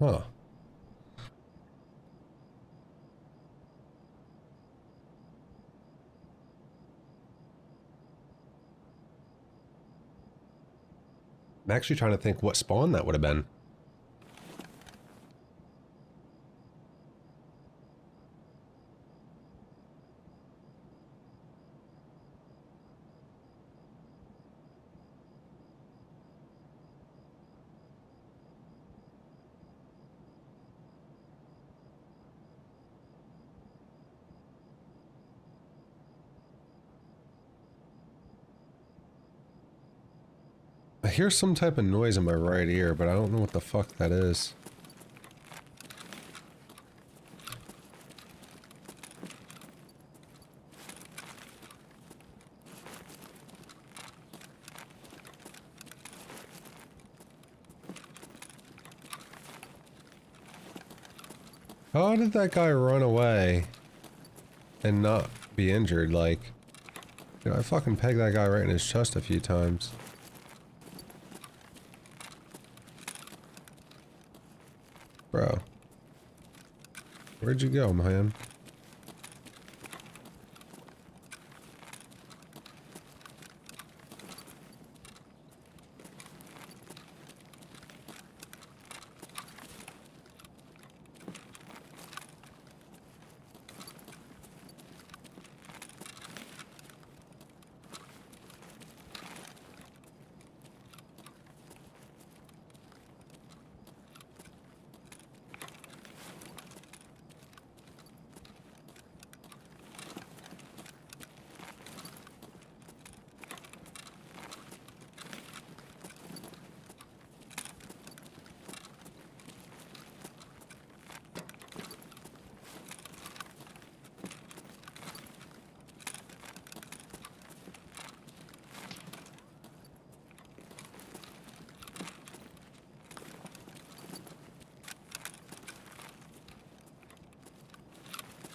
Huh. I'm actually trying to think what spawn that would have been. I hear some type of noise in my right ear, but I don't know what the fuck that is. How did that guy run away and not be injured? Like, you know, I fucking pegged that guy right in his chest a few times. Bro. Where'd you go, man?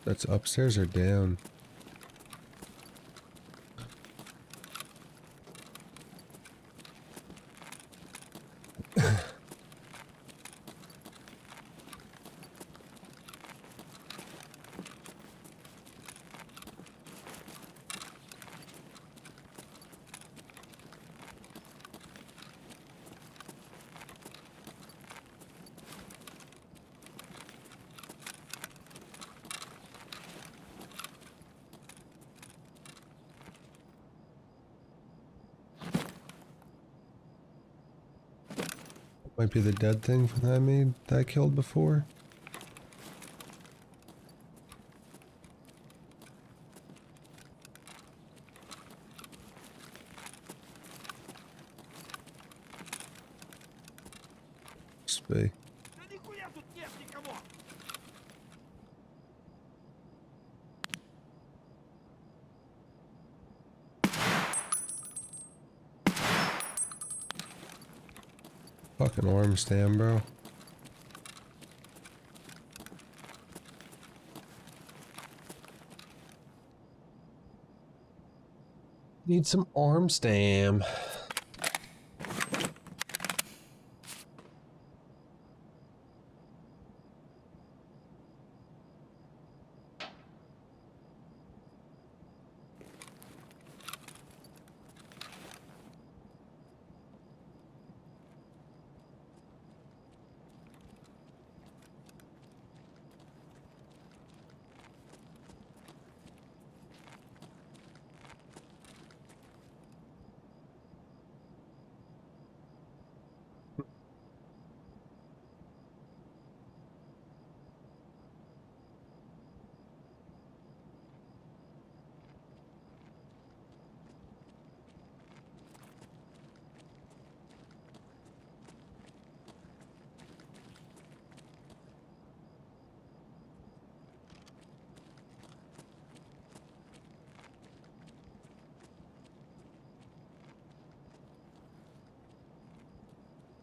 That's upstairs or down? Might be the dead thing that I made that I killed before. Must be. Да нихуя тут нет никого! Fucking arm stand, bro. Need some arm stam.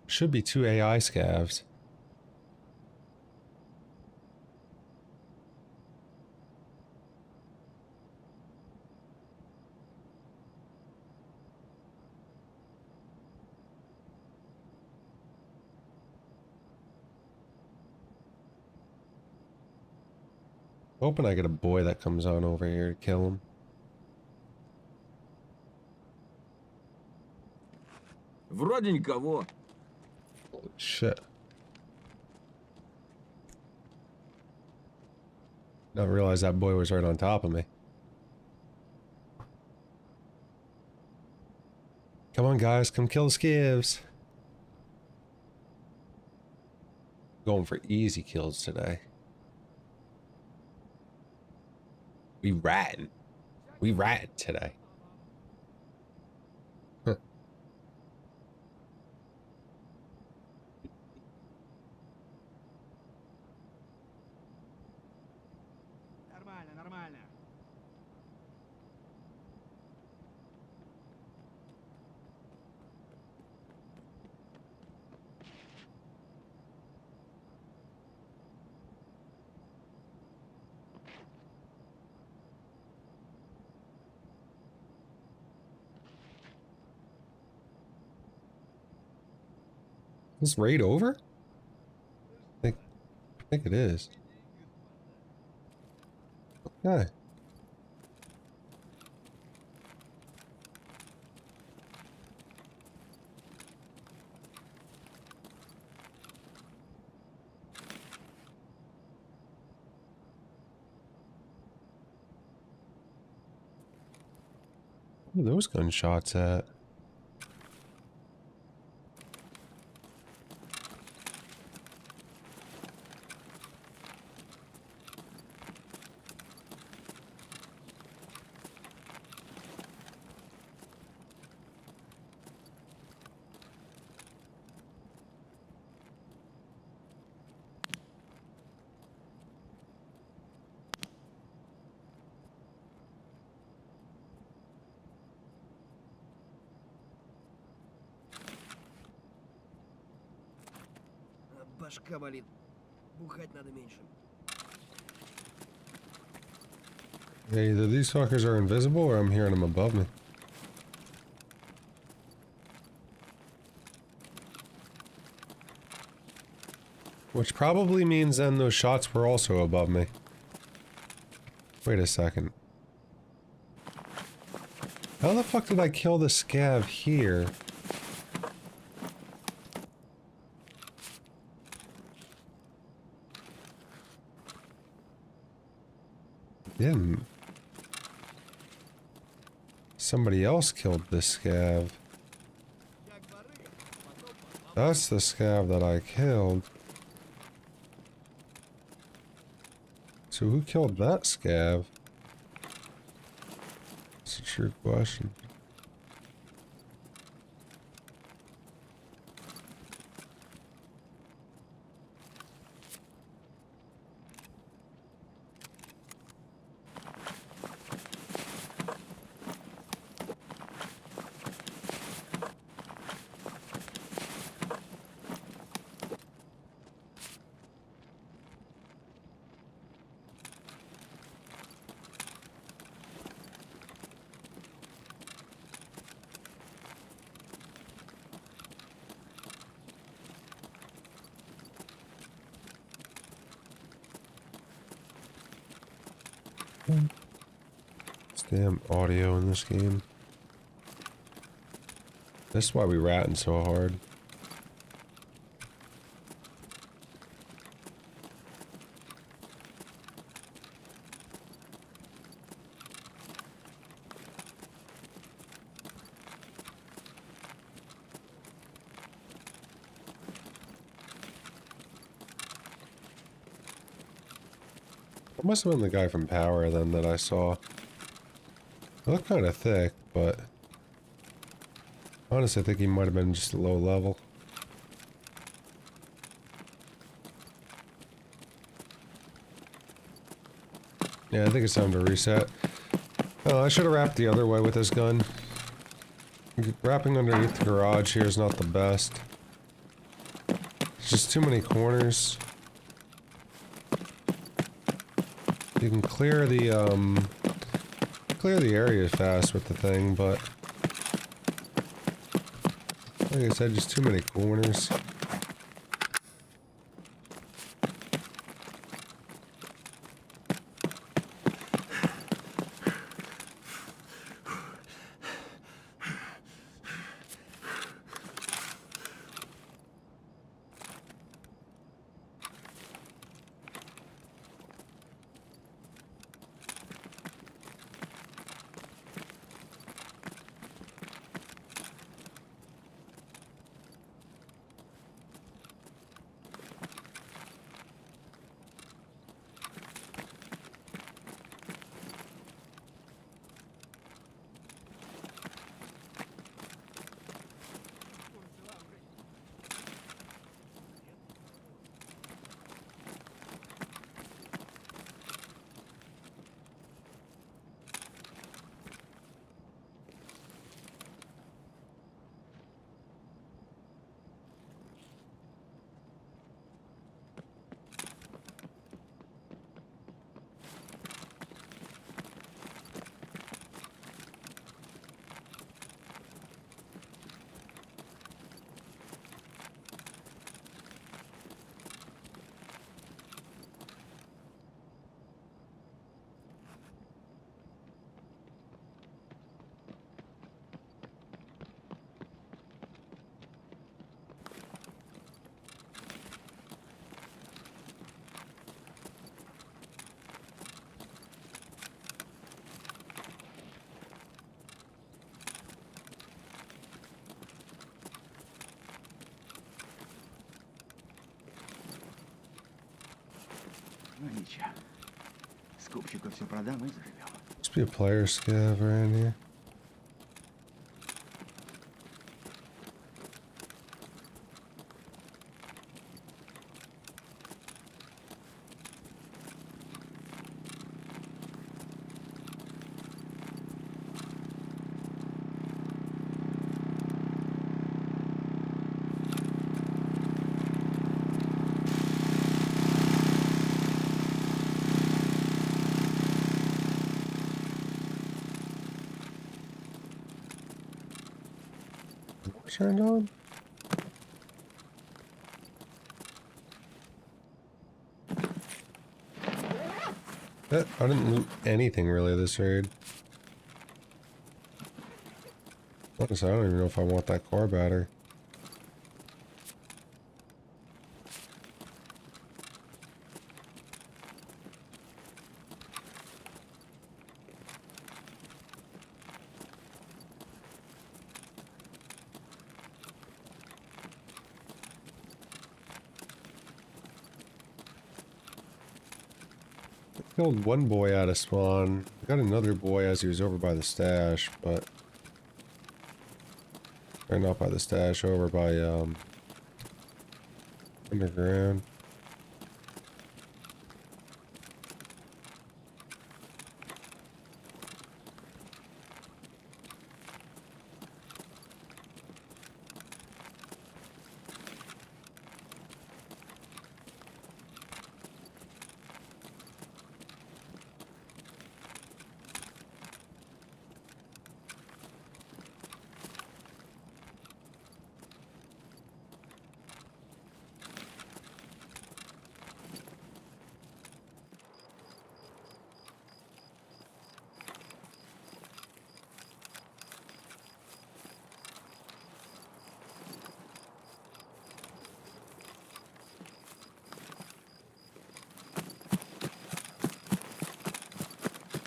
Should be 2 AI scavs. Hoping I get a boy that comes on over here to kill him. Вроде никого. Holy shit. Not realize that boy was right on top of me. Come on, guys, come kill the skivs. Going for easy kills today. We ratting. We ratting today. Huh. Нормально, нормально. Is raid over? I think it is. Okay. Where are those gunshots at? Башка болит. Бухать надо меньше. Yeah, either these fuckers are invisible or I'm hearing them above me. Which probably means then those shots were also above me. Wait a second. How the fuck did I kill the scav here? Didn't. Somebody else killed this scav. Я барыга, потом попал That's the scav that I killed. So who killed that scav? It's a true question. This damn audio in this game. This is why we ratting so hard. It must have been the guy from Power then that I saw. He looked kind of thick, but honestly, I think he might have been just low level. Yeah, I think it's time to reset. Oh, I should have wrapped the other way with this gun. Wrapping underneath the garage here is not the best. It's just too many corners. You can clear the area fast with the thing, but like I said, just too many corners. Ну ничего. Скупщику все продам и заживем. Must be a player scav around here. Turned on? I didn't loot anything really this raid. Honestly, I don't even know if I want that car battery. killed one boy out of spawn. I got another boy as he was over by the stash, but... Or not by the stash, over by, underground.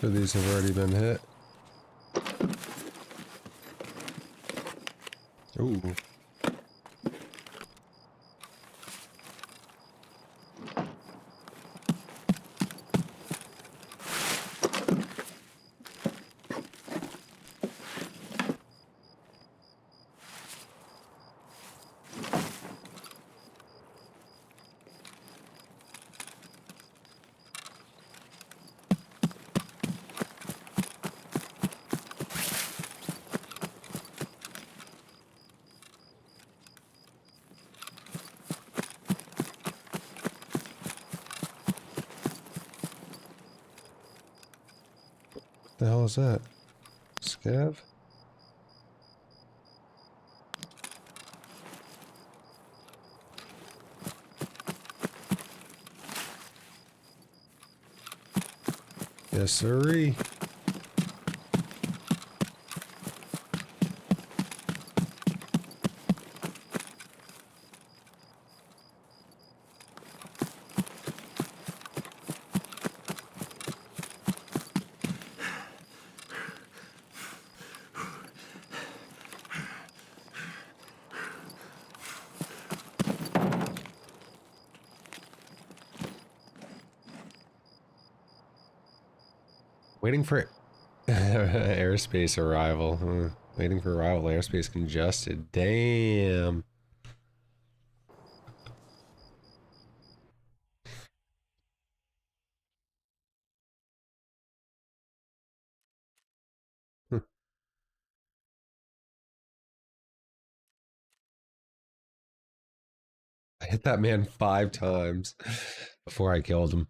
So these have already been hit. Ooh. The hell is that? Scav? Yes, sirree. Waiting for airspace arrival. Huh. Waiting for arrival. Airspace congested. Damn. Huh. I hit that man 5 times before I killed him.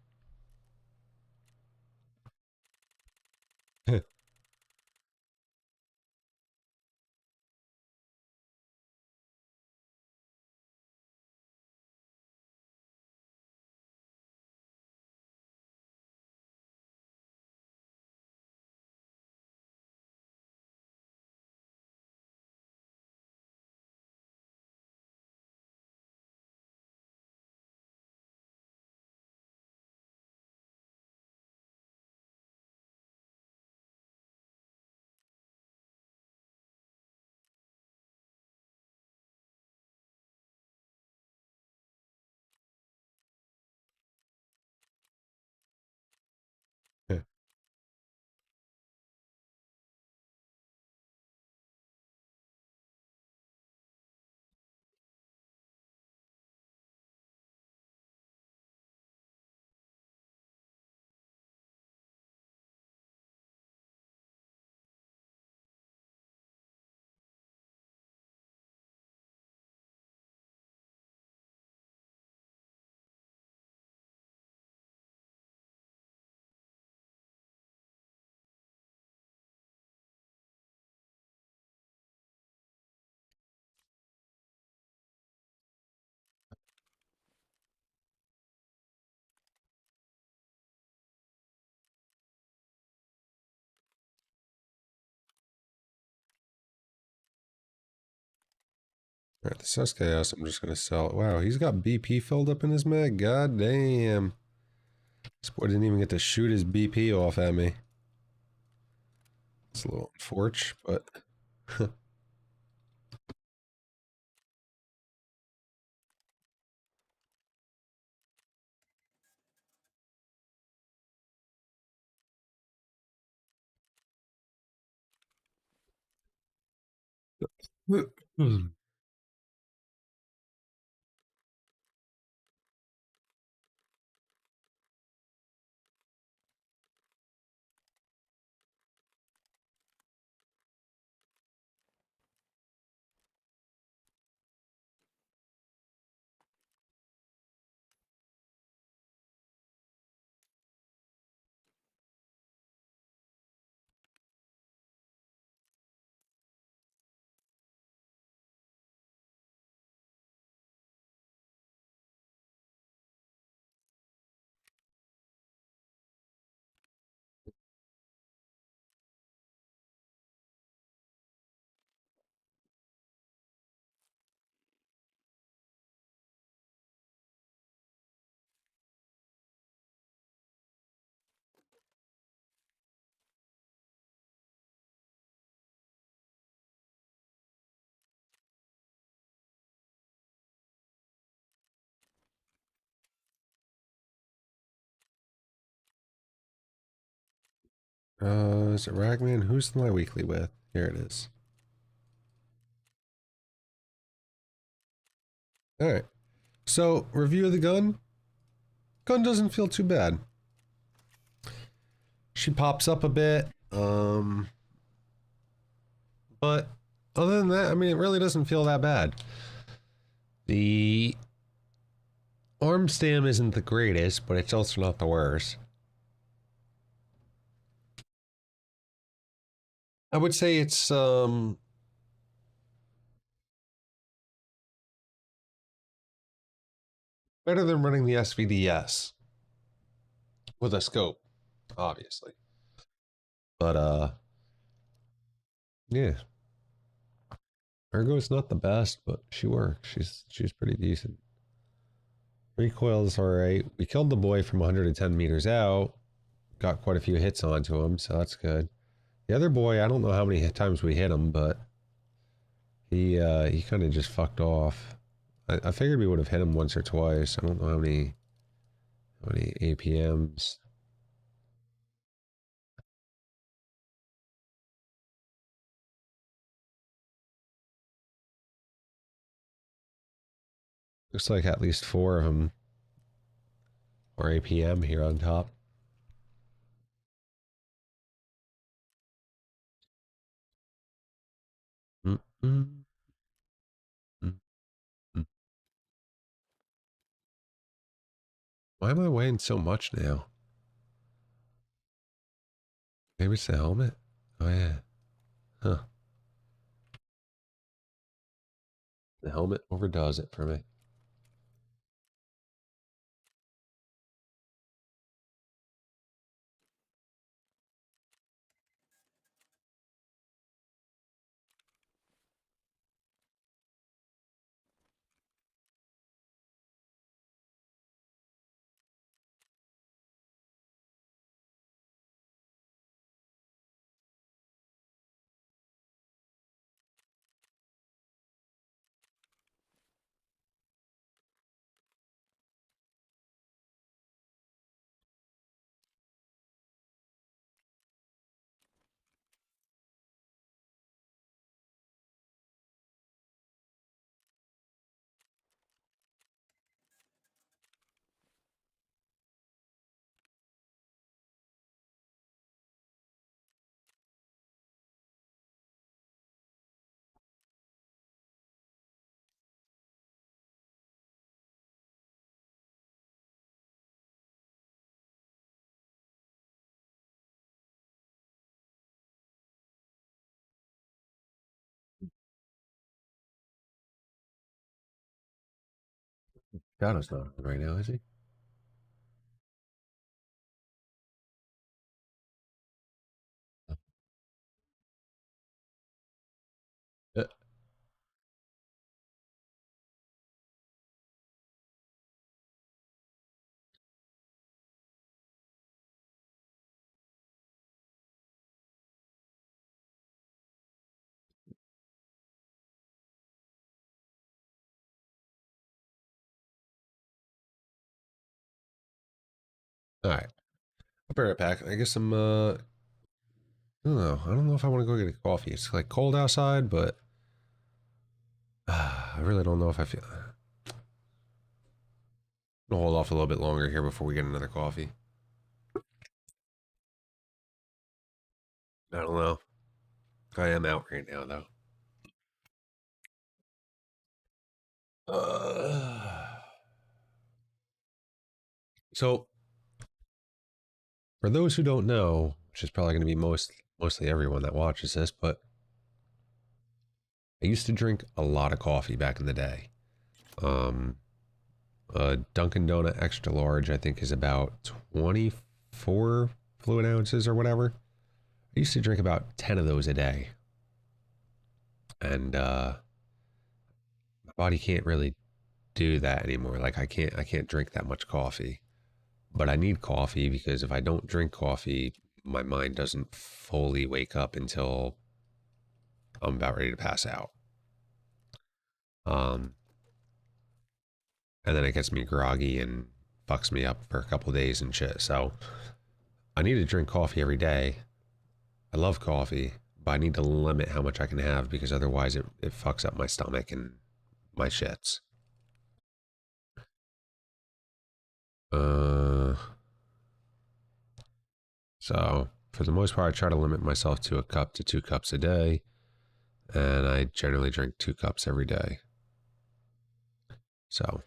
Alright, the Suschaos I'm just gonna sell it. Wow, he's got BP filled up in his mag? God damn. This boy didn't even get to shoot his BP off at me. It's a little unfortunate, but... Is it Ragman? Who's my weekly with? Here it is. Alright. So, review of the gun. Gun doesn't feel too bad. She pops up a bit. But other than that, I mean, it really doesn't feel that bad. The arm stam isn't the greatest, but it's also not the worst. I would say it's better than running the SVDS with a scope, obviously. But yeah. Ergo's not the best, but she works. She's pretty decent. Recoil's alright. We killed the boy from 110 meters out. Got quite a few hits onto him, so that's good. The other boy, I don't know how many times we hit him, but he kind of just fucked off. I figured we would have hit him once or twice. I don't know how many APMs. Looks like at least 4 of them are APM here on top. Mm-mm. Mm-mm. Why am I weighing so much now? Maybe it's the helmet? Oh yeah. Huh. The helmet overdoes it for me. Shadow's not on right now, is he? Uh, Alright. I'll be right back. I guess I don't know. I don't know if I want to go get a coffee. It's like cold outside, but I really don't know if I feel. I'll hold off a little bit longer here before we get another coffee. I don't know. I am out right now, though. So, for those who don't know, which is probably going to be mostly everyone that watches this, but I used to drink a lot of coffee back in the day. A Dunkin' Donut extra large, I think, is about 24 fluid ounces or whatever. I used to drink about 10 of those a day. And my body can't really do that anymore. Like I can't drink that much coffee. But I need coffee because if I don't drink coffee, my mind doesn't fully wake up until I'm about ready to pass out. And then it gets me groggy and fucks me up for a couple days and shit. So I need to drink coffee every day. I love coffee, but I need to limit how much I can have because otherwise it fucks up my stomach and my shits. So for the most part, I try to limit myself to a cup to 2 cups a day. And I generally drink 2 cups every day. So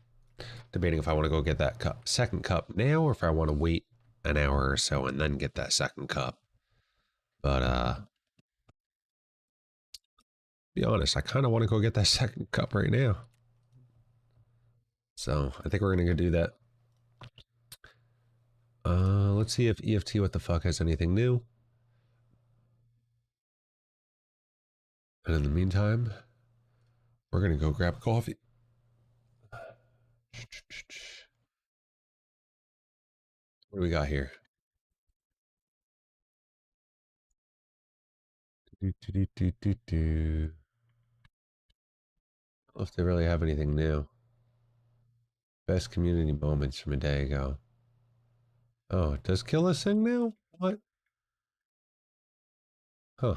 debating if I want to go get that second cup now or if I want to wait an hour or so and then get that second cup. But be honest, I kind of want to go get that second cup right now. So I think we're going to go do that. Let's see if EFT What the Fuck has anything new. And in the meantime, we're going to go grab coffee. What do we got here? I don't know if they really have anything new. Best community moments from a day ago. Oh, does Killa sing now? What? Huh.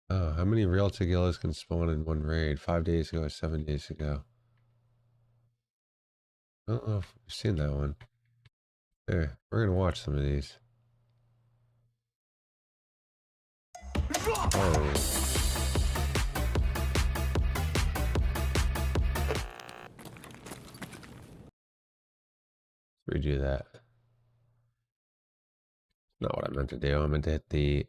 Oh, how many real Tagillas can spawn in one raid? 5 days ago or 7 days ago? I don't know if we've seen that one. There, we're gonna watch some of these. Oh. Let's redo that. Not what I meant to do. I meant to hit the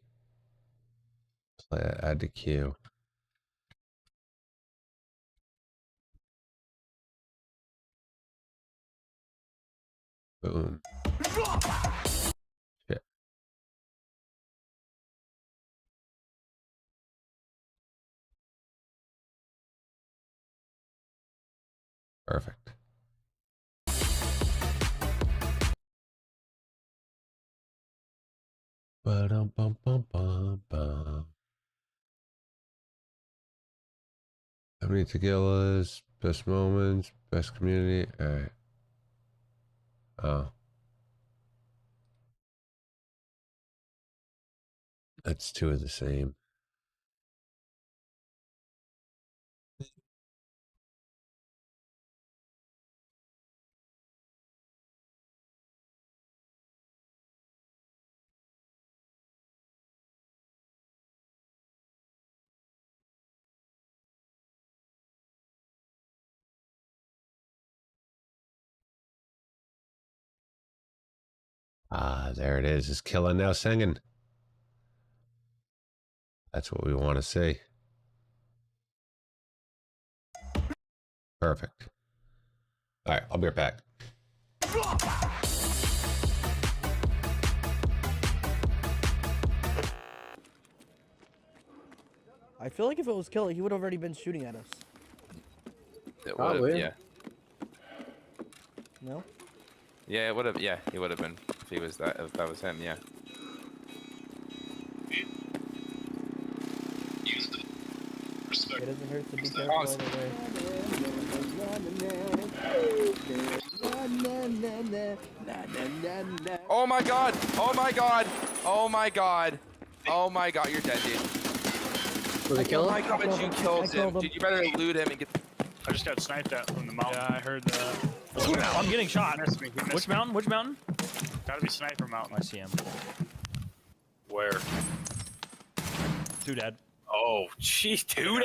add to queue. Boom. Shit. Perfect. Ba-dum-bum-bum-bum-bum. How many Tagillas? Best moments? Best community? Alright. Oh. That's 2 of the same. Ah, there it is. Is Killa now singing? That's what we want to see. Perfect. All right, I'll be right back. I feel like if it was Killa, he would have already been shooting at us. It Probably. yeah. No? Yeah, it would have. Yeah, he would have been if he was that. If that was him, yeah. It doesn't hurt to be careful either way. Oh my god! Oh my god! Oh my god! Oh my god! You're dead, dude. Was it kill him? How about you killed him? killed him. Dude, you better loot him and get. I just got sniped at from the mountain. Yeah, I heard that. I'm getting shot. He missed me. He missed Which me. mountain? Which mountain? Gotta be sniper mountain. I see him. Where? 2 dead. Oh, jeez, dude.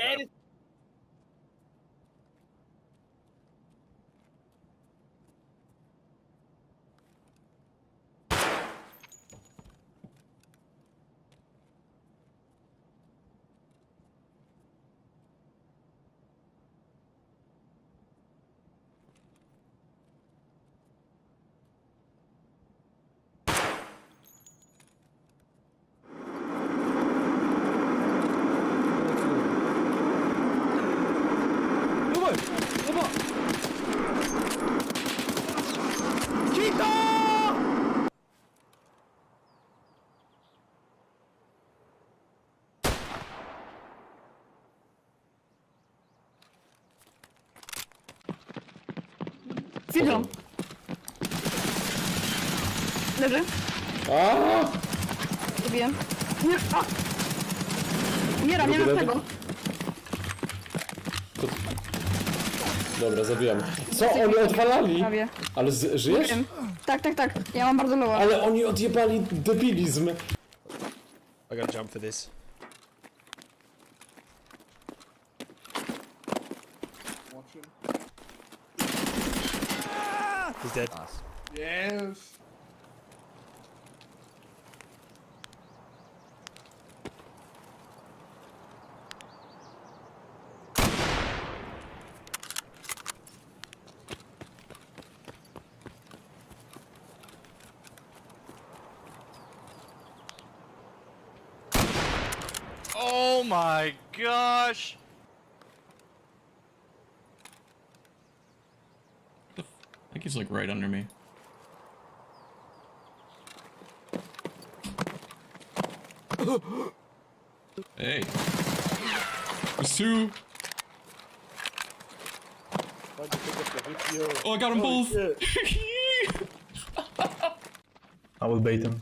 Widzą. Leży. Zabiję. Nie, umieram, nie mam tego. Dobra, zabijam. Co? Oni odwalali? Prawie. Ale żyjesz? Wiem. Tak, tak, tak. Ja mam bardzo lowa. Ale oni odjebali debilizm. I gotta jump for this. He's dead. Yes. Oh my gosh! I think he's like right under me. Hey. There's 2. Oh, I got them both. I will bait him.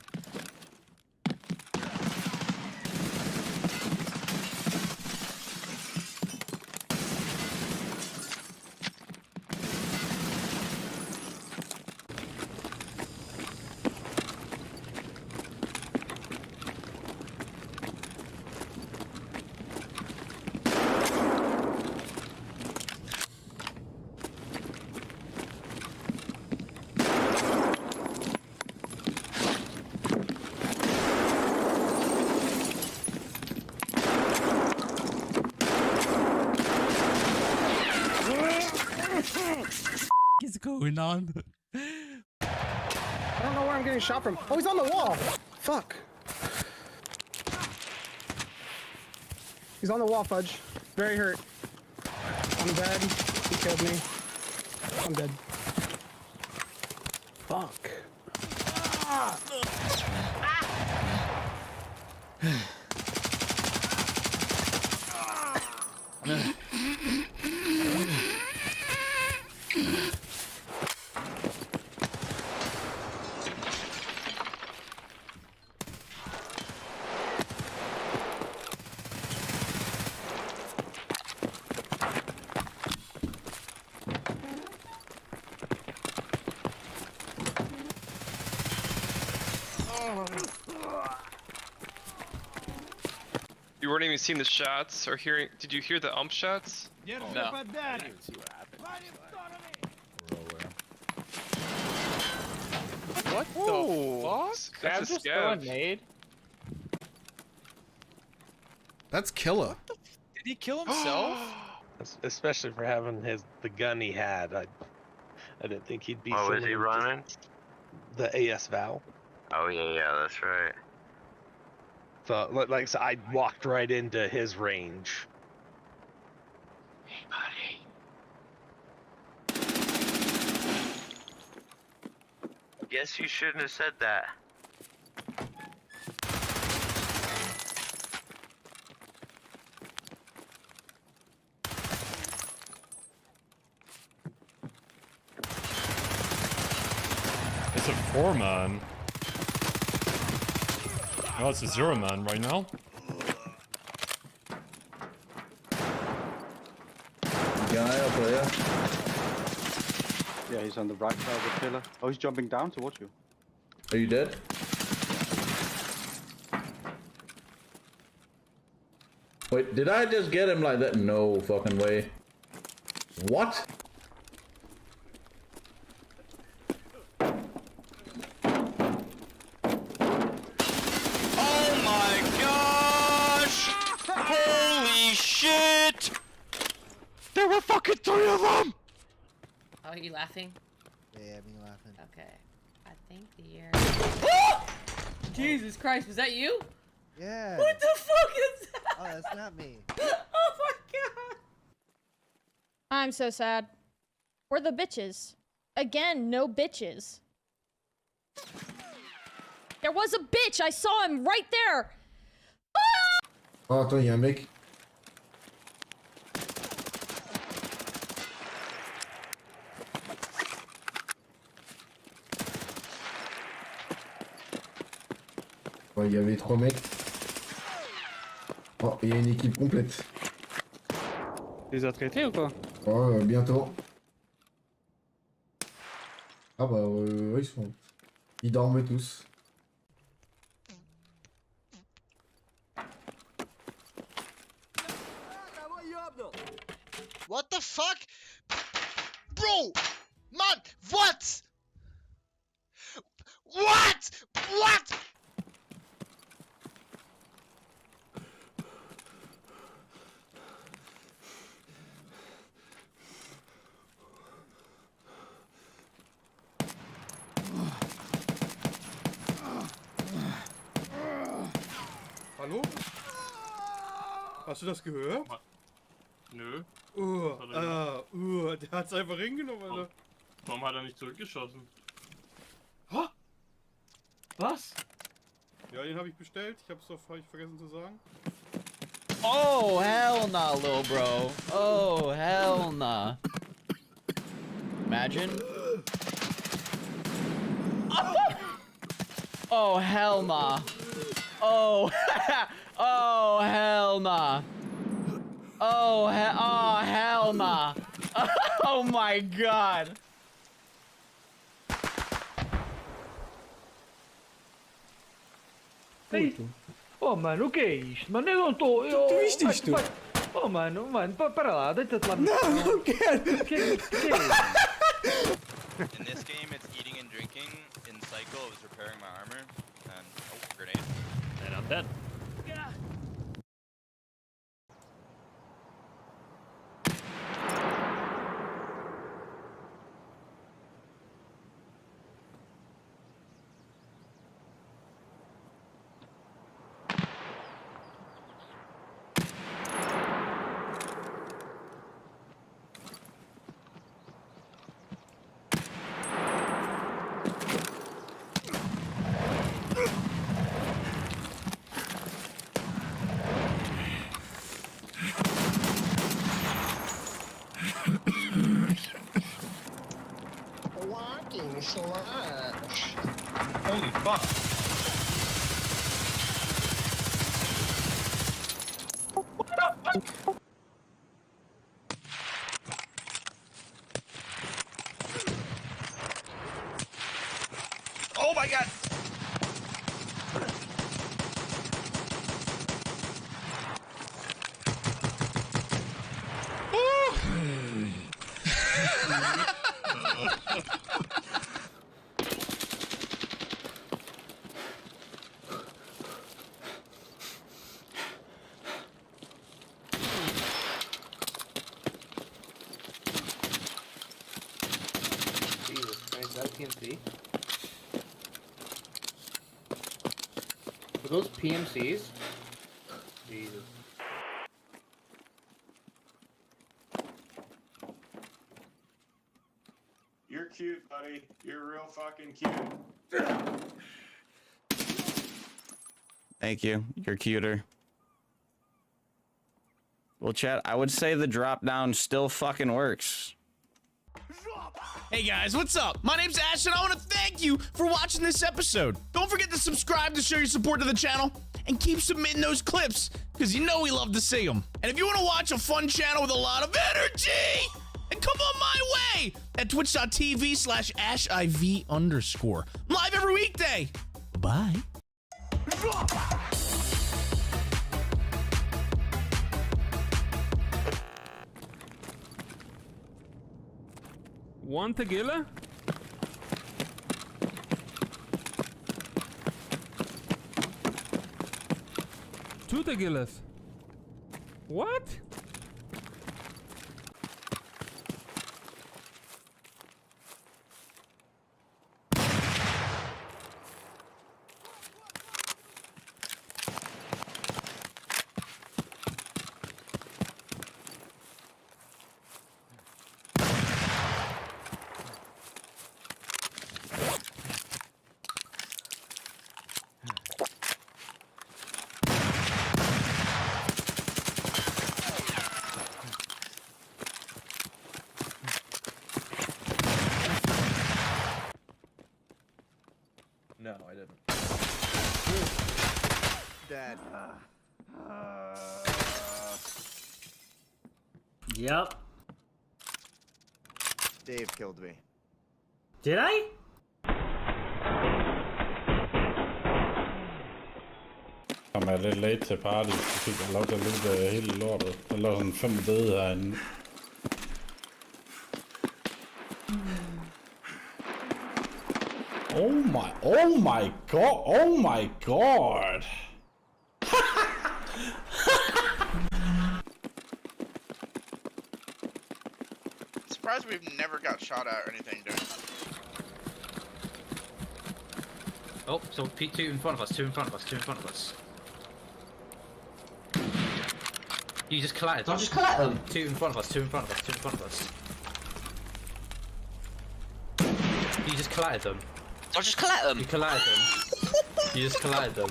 What's going on? I don't know where I'm getting shot from. Oh, he's on the wall. Fuck. He's on the wall, Fudge. Very hurt. I'm dead. He killed me. I'm dead. Fuck. You weren't even seeing the shots or hearing. Did you hear the ump shots? No. No. I didn't even see what happened. What the fuck? That's a scav. Grenade? That's killer. Did he kill himself? Especially for having the gun he had. I didn't think he'd be. Oh, is he running? The AS Val. Oh yeah, that's right. So, like I said, I walked right into his range. Hey, buddy. Guess you shouldn't have said that. It's a 4-man. Oh, it's a 0-man right now. Yeah, he's on the right side of the pillar. Oh, he's jumping down towards you. Are you dead? Wait, did I just get him like that? No fucking way. What? Oh my gosh! Holy shit! There were fucking 3 of them! Oh, are you laughing? Yeah, me laughing. Okay. I think the year. Jesus Christ, was that you? Yeah. What the fuck is that? Oh, that's not me. Oh my god. I'm so sad. We're the bitches. Again, no bitches. There was a bitch! I saw him right there! Oh, attends, il y a un mec. Ouais, il y avait 3 mecs. Oh, il y a une équipe complète. Tu les as traités ou quoi? Oh, bientôt. Ah bah, ouais, ils sont... Ils dorment tous. What the fuck? Bro! Man! What? What? What? Hallo? Hast du das gehört? Nö. Der hat's einfach hingenommen, Alter. Warum hat er nicht zurückgeschossen? Ha? Was? Ja, den habe ich bestellt. Hab ich vergessen zu sagen. Oh, hell nah, little bro. Oh, hell nah. Imagine. Oh, hell nah. Oh, oh, hell nah. Oh, hell nah. Oh my god. Oh mano, o que é isto? Mano, eu não tô. Tu viste isto? Oh mano, para lá, deita-te lá. Não quero! Que é isto? In this game, it's eating and drinking. In Psycho, it was repairing my armor. And, oh, grenade. And I'm dead. Walking slash. Holy fuck. Oh my god! Jesus Christ, is that PMC? Were those PMCs? Jesus. You're cute, buddy. You're real fucking cute. Thank you. You're cuter. Well, chat, I would say the drop down still fucking works. Hey guys, what's up? My name's Ash and I want to thank you for watching this episode. Don't forget to subscribe to show your support to the channel and keep submitting those clips because you know we love to see them. And if you want to watch a fun channel with a lot of energy and come on my way at twitch.tv/ashiv_. I'm live every weekday. Bye. One tequila? Two tequilas. What? No, I didn't. Dad. Yep. Dave killed me. Did I? Jeg er lidt late til party, så fik jeg lov til at løbe hele lortet. Der lå sådan 5 døde herinde. Oh my god. Surprised we've never got shot at or anything, dude. Oh, so two in front of us, two in front of us, two in front of us. You just collided. I'll just collect them. Two in front of us, two in front of us, two in front of us. You just collided them. I'll just collect them. You collided them. You just collided them.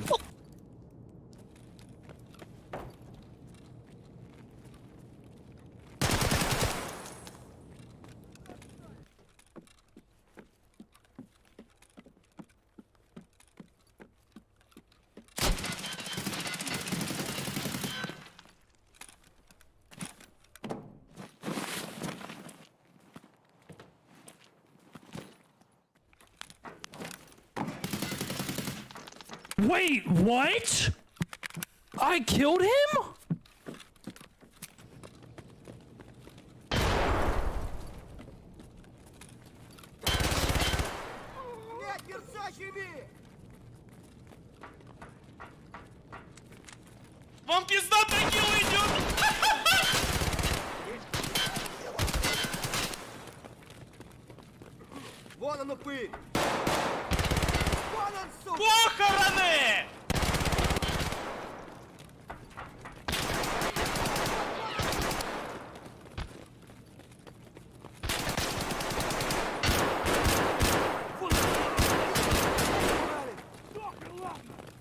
Wait, what? I killed him? Вам пизда текила идет! Вон он упырь! Вон он, сука! Похороны!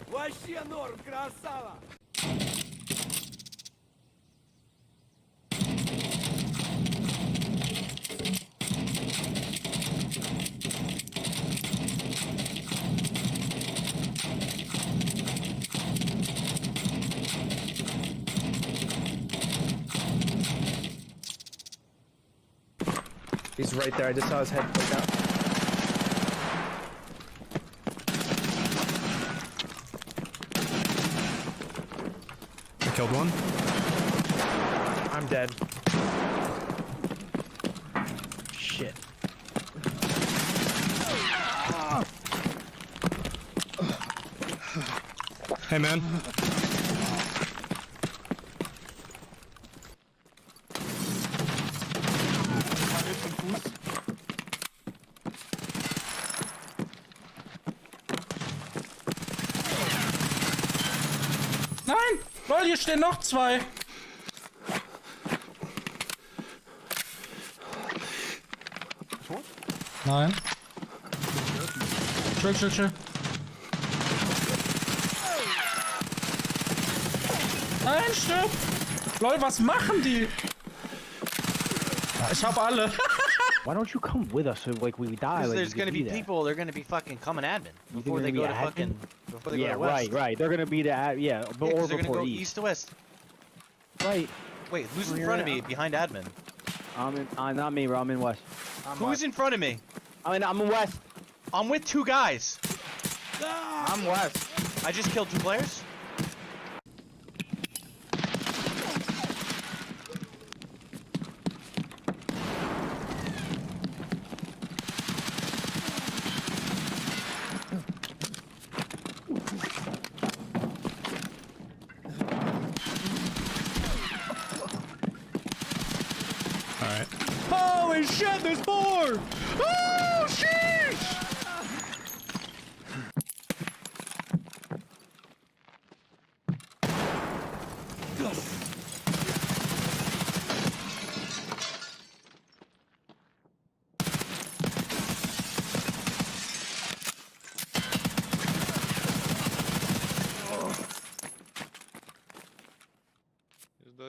Вообще норм, красава! He's right there. I just saw his head poke out. I killed one. I'm dead. Shit. Hey, man. Nein! Leute, hier stehen noch zwei! Nein. Chill. Nein, stirb! Leute, was machen die? Ich hab alle. Why don't you come with us so like we die? Because there's gonna be people. They're gonna be fucking coming admin before they go to fucking. Before they go to west. right. They're gonna be the Yeah, or they're gonna before go east to west. Right. Wait, who's in front of me behind admin? I'm in. Not me, bro. I'm in west. Who's in front of me? I'm in west. I'm with 2 guys. I'm west. I just killed 2 players. Alright. Holy shit, there's more! Oh, sheesh!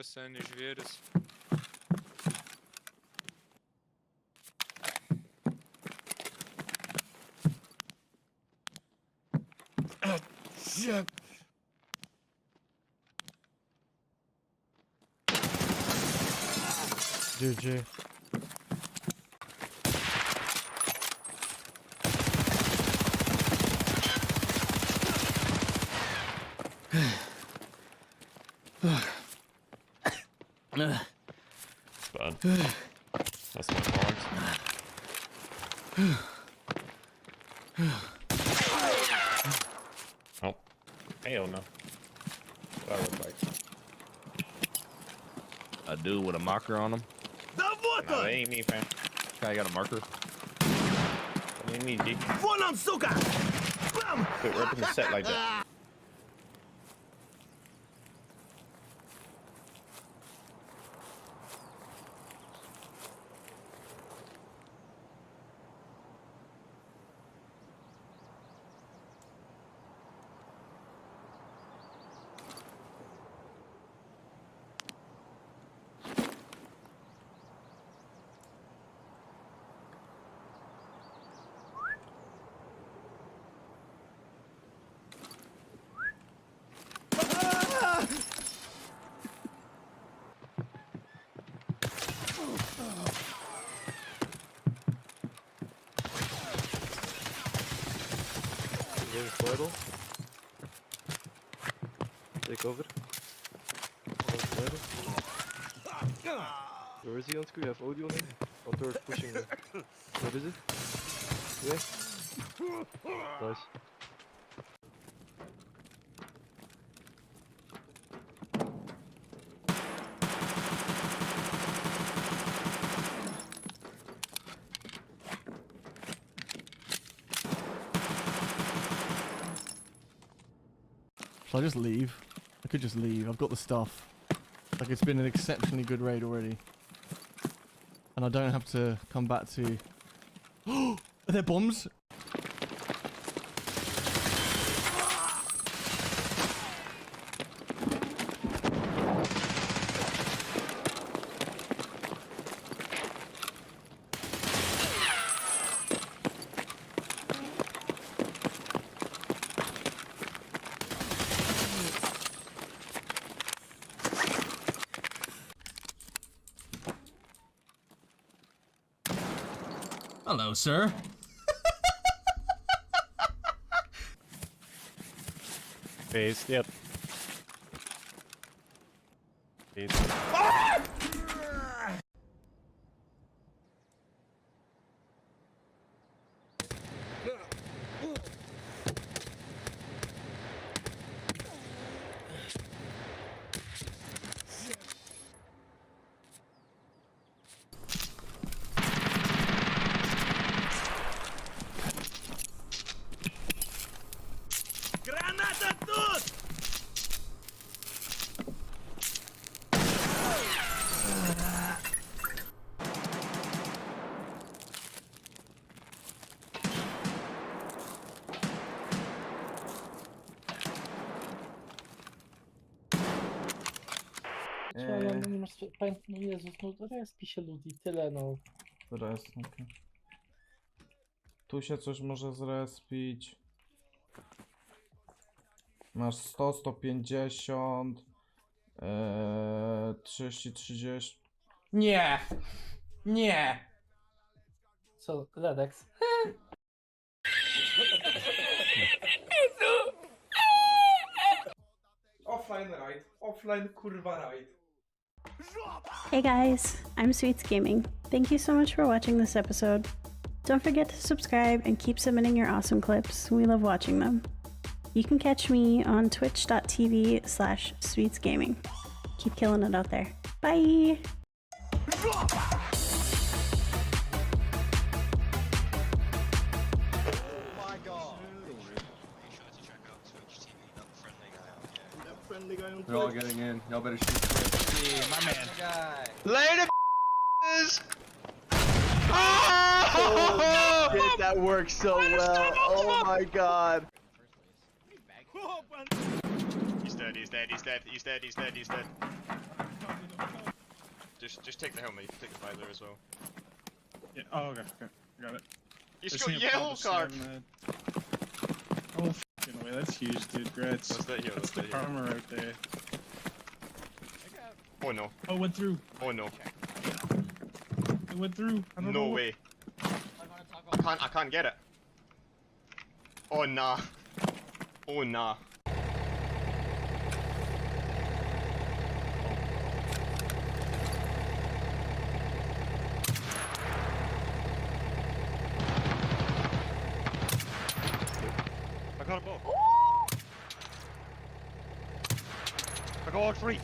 Seni žvėris. Shit. GG. Bad. That's my fault. Oh. Hell no. What I look like. A dude with a marker on him. No, that ain't me, fam. Guy got a marker. That ain't me, G. Bam! Quit ripping the set like that. Take over. Where is he on screen? You have audio on him? Outdoors pushing him. What is it? Yeah? Nice. Shall I just leave? I could just leave. I've got the stuff. Like, it's been an exceptionally good raid already. And I don't have to come back to... Are there bombs? Hello, sir. Face, yep. Face. Nie masz pamięć, no Jezus, no respi się ludzi, tyle no. Res, okej. Tu się coś może zrespić. Masz 100, 150, 30, 30. Nie. Nie. Co, Ledex? Offline ride. Offline kurwa ride. Hey guys, I'm Sweets Gaming. Thank you so much for watching this episode. Don't forget to subscribe and keep submitting your awesome clips. We love watching them. You can catch me on twitch.tv/sweetsgaming. Keep killing it out there. Bye! They're all getting in. Y'all better shoot quick. My man. Later, Oh, shit, that works so well. Oh my god. He's dead, he's dead, he's dead, he's dead, he's dead, he's dead. Just take the helmet, you can take the filer as well. Yeah. Oh, okay. Got it. He's Just got need a yellow purple card! stab in the head. Oh, f***ing way. That's huge, dude. Grats. What's that here? That's the karma right there. Oh no. Oh, it went through. Oh no. It went through. I don't know No what- way. I can't get it. Oh nah. Oh nah. I got a bow. I got all three.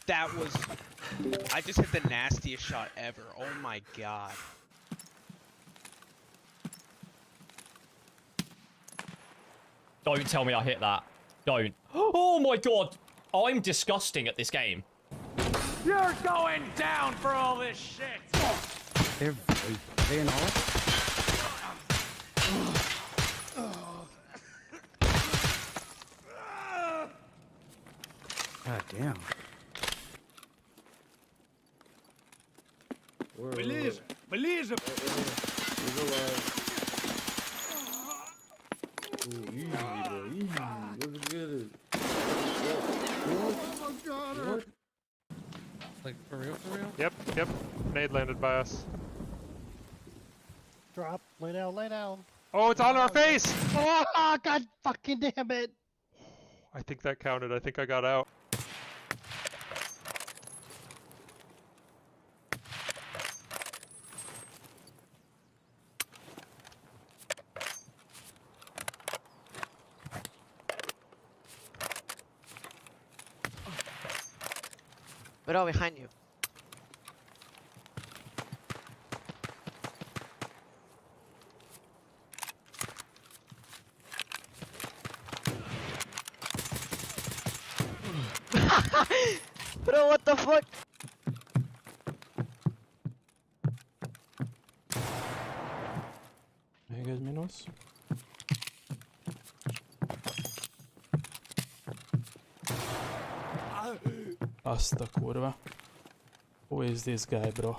That was... I just hit the nastiest shot ever. Oh my god. Don't tell me I hit that. Don't. Oh my god! I'm disgusting at this game. You're going down for all this shit! They're in all? God damn. Beleza, beleza. Like, for real, for real? Yep. Nade landed by us. Drop. Lay down, lay down. Oh, it's on our face! Oh, god fucking damn it. I think that counted. I think I got out. But all behind you. Bro, what the fuck? Mega minus. Asta kurwa. Who is this guy, bro?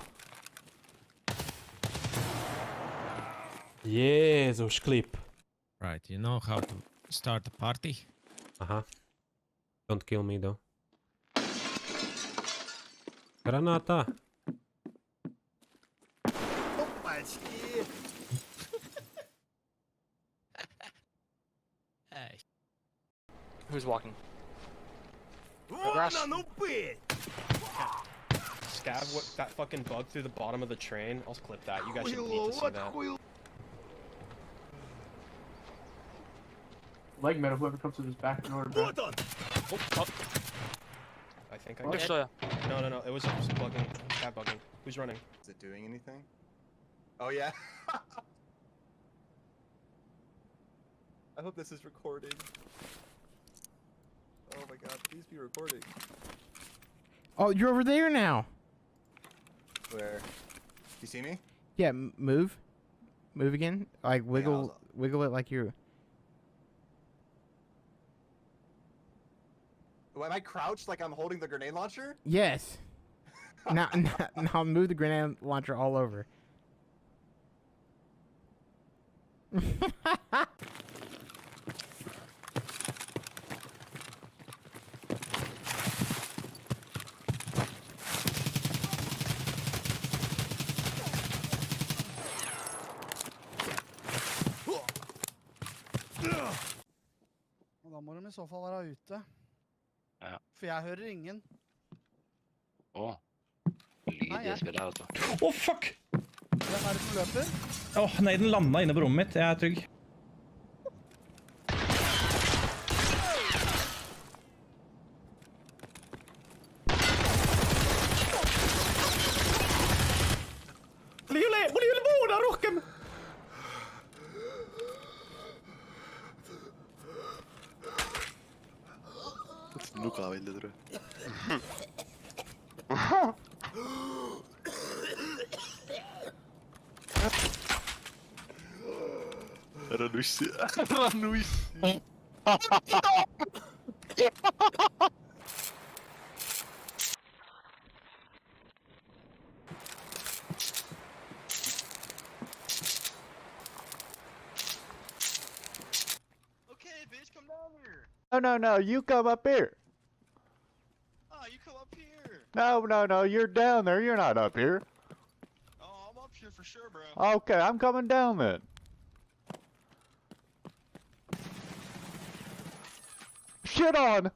Jezus, clip. Right, you know how to start a party? Aha. Don't kill me though. Granata. Hey. Who's walking? Scav, what that fucking bug through the bottom of the train? I'll clip that. You guys should need to see that. Leg metal, whoever comes to this back in order. Oh, I think I got it. No, it was just bugging. Cat bugging. Who's running? Is it doing anything? Oh yeah. I hope this is recording. Oh my god, please be recording. Oh, you're over there now. Where? You see me? Yeah, move. Move again. Like wiggle, wiggle it like you're. Am I crouched like I'm holding the grenade launcher? Yes. now move the grenade launcher all over. Da må de i så fall være ute. Ja. For jeg hører ingen. Å. Lydspillet her, altså. Å, fuck! Hvem er det som løper? Åh, nei, den landa inne på rommet mitt. Jeg er trygg. Luka veldig, tror jeg. Ranussi. Ranussi. Okay, bitch, come down here. No, you come up here. Oh, you come up here. No, you're down there. You're not up here. Oh, I'm up here for sure, bro. Okay, I'm coming down then. Shit on!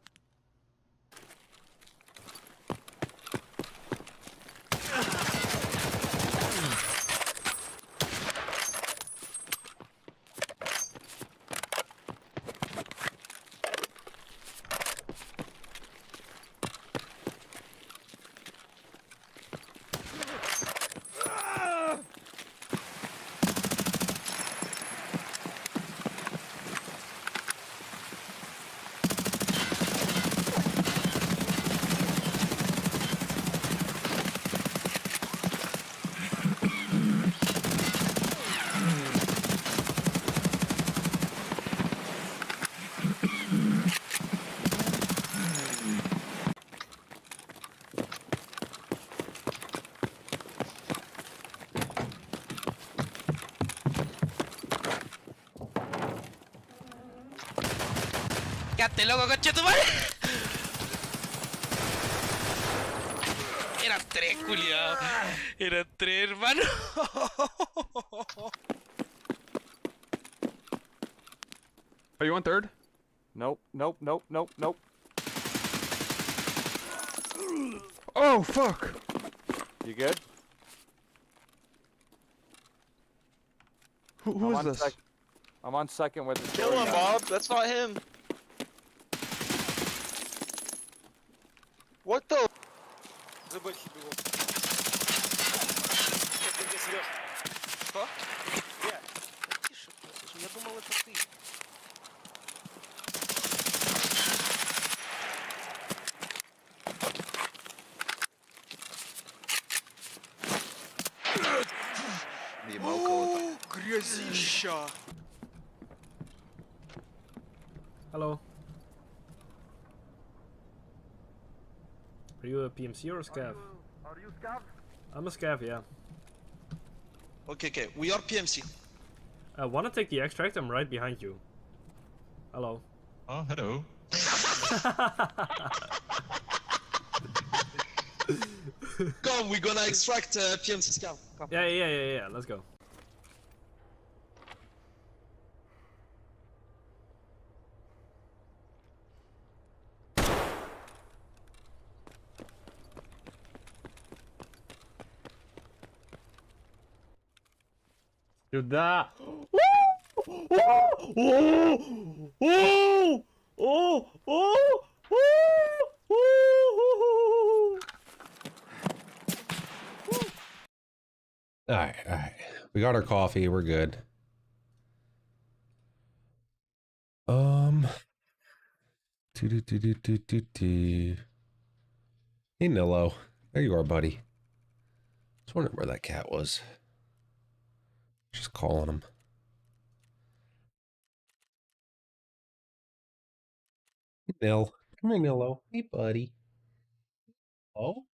¡Quédate loco, conchetumare! Eran tres, culiao. Eran tres, hermano. Are you on third? Nope. Oh, fuck! You good? Who is this? I'm on second with the Kill him, Bob. That's not him. What the? Что? Тише, слушай, я думал, это ты. О, грязища! Hello. Are you a PMC or a scav? Are you scav? I'm a scav, yeah. Okay, we are PMC. Wanna take the extract? I'm right behind you. Hello. Oh, hello. Come, we're gonna extract PMC scav. Come. Yeah, let's go. Сюда! Alright. We got our coffee, we're good. Hey Nillo. There you are, buddy. Just wondering where that cat was. Just calling him. Hey Nil. Come here, Nillo. Hey buddy. Oh?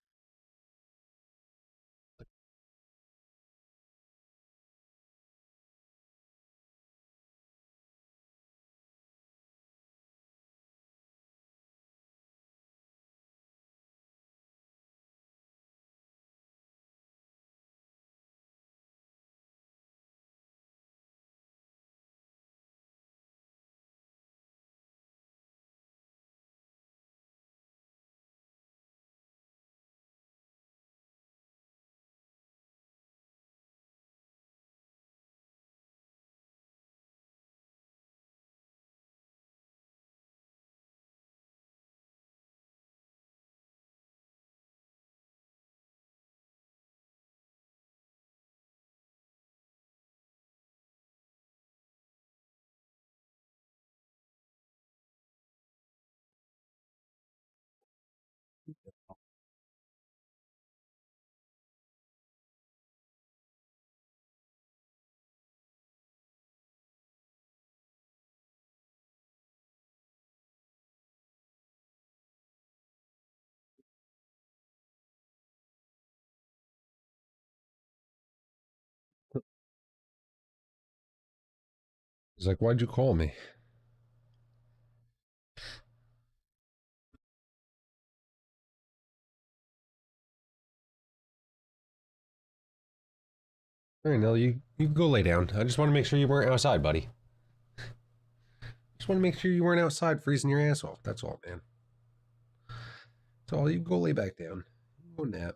He's like, why'd you call me? All right, Nell, you can go lay down. I just want to make sure you weren't outside, buddy. Just want to make sure you weren't outside freezing your ass off. That's all, man. That's all. You can go lay back down. Go nap.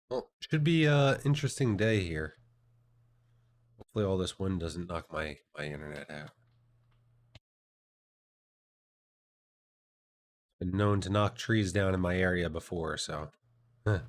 Well, should be a interesting day here. Hopefully all this wind doesn't knock my internet out. Been known to knock trees down in my area before, so. Huh.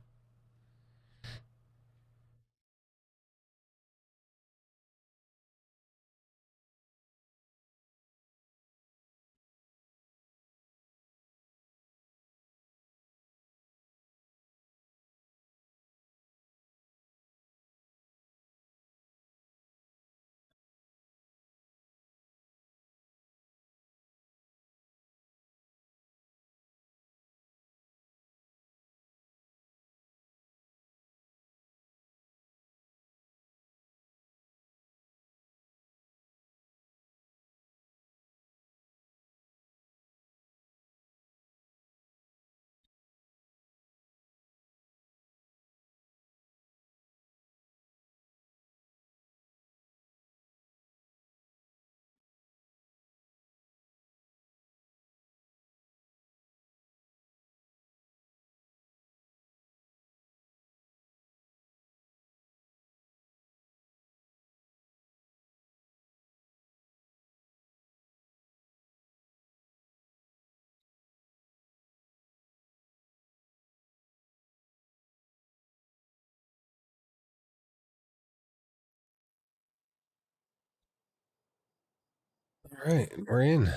All right, we're in.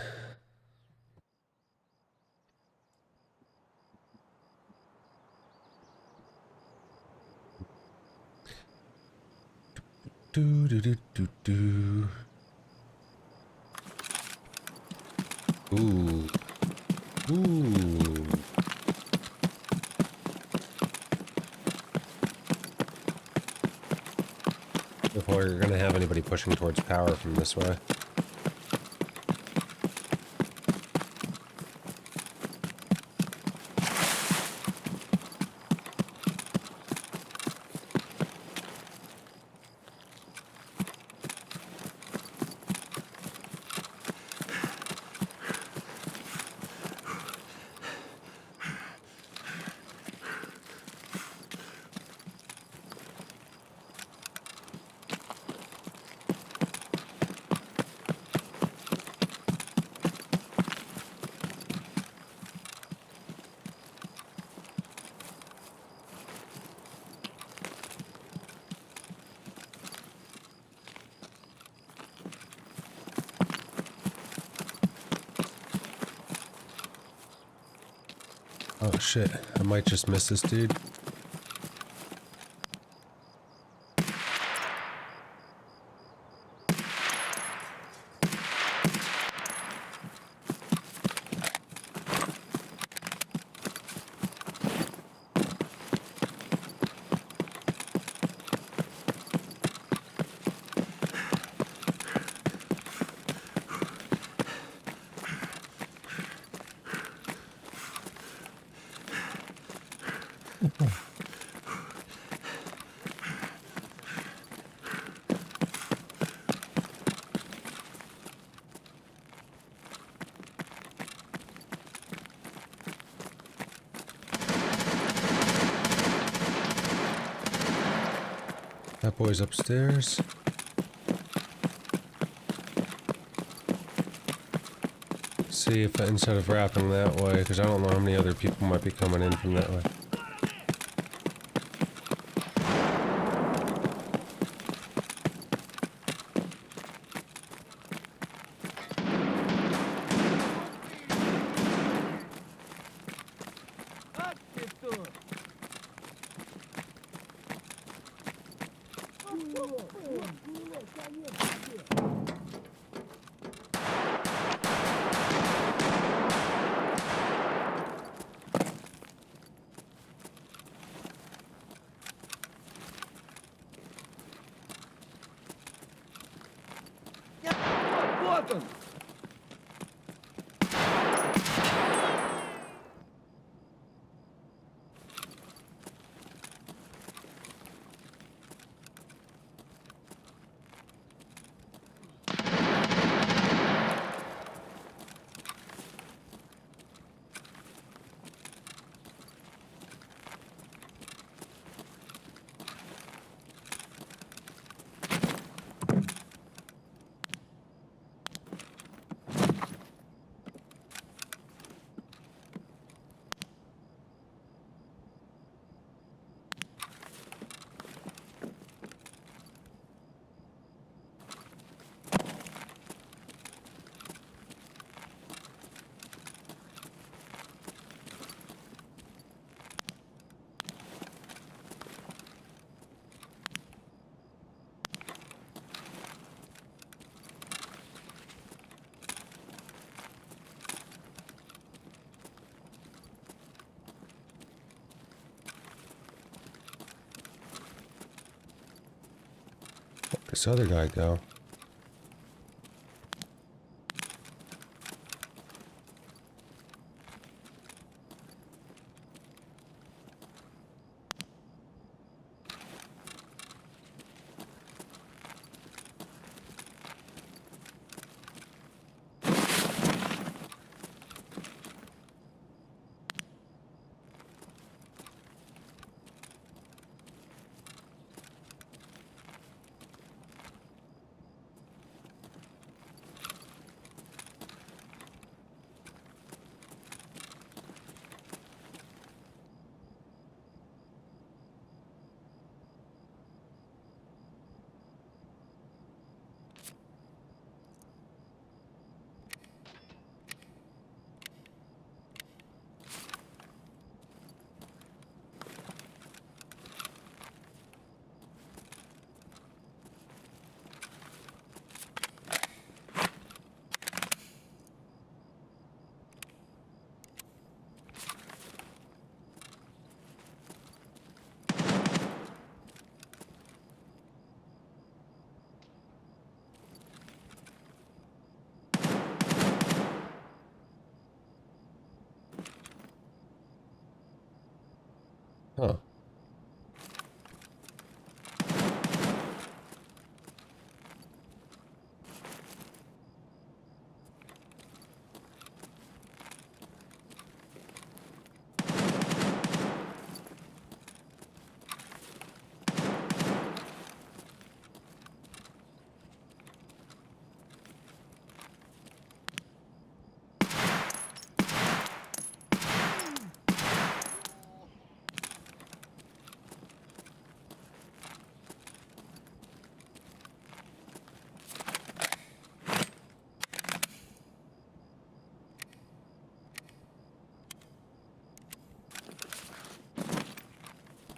Do do do do do. Ooh. Ooh. Before you're gonna have anybody pushing towards power from this way. Oh shit, I might just miss this dude. That boy's upstairs. See if instead of wrapping that way, because I don't know how many other people might be coming in from that way. Where'd this other guy go? Huh.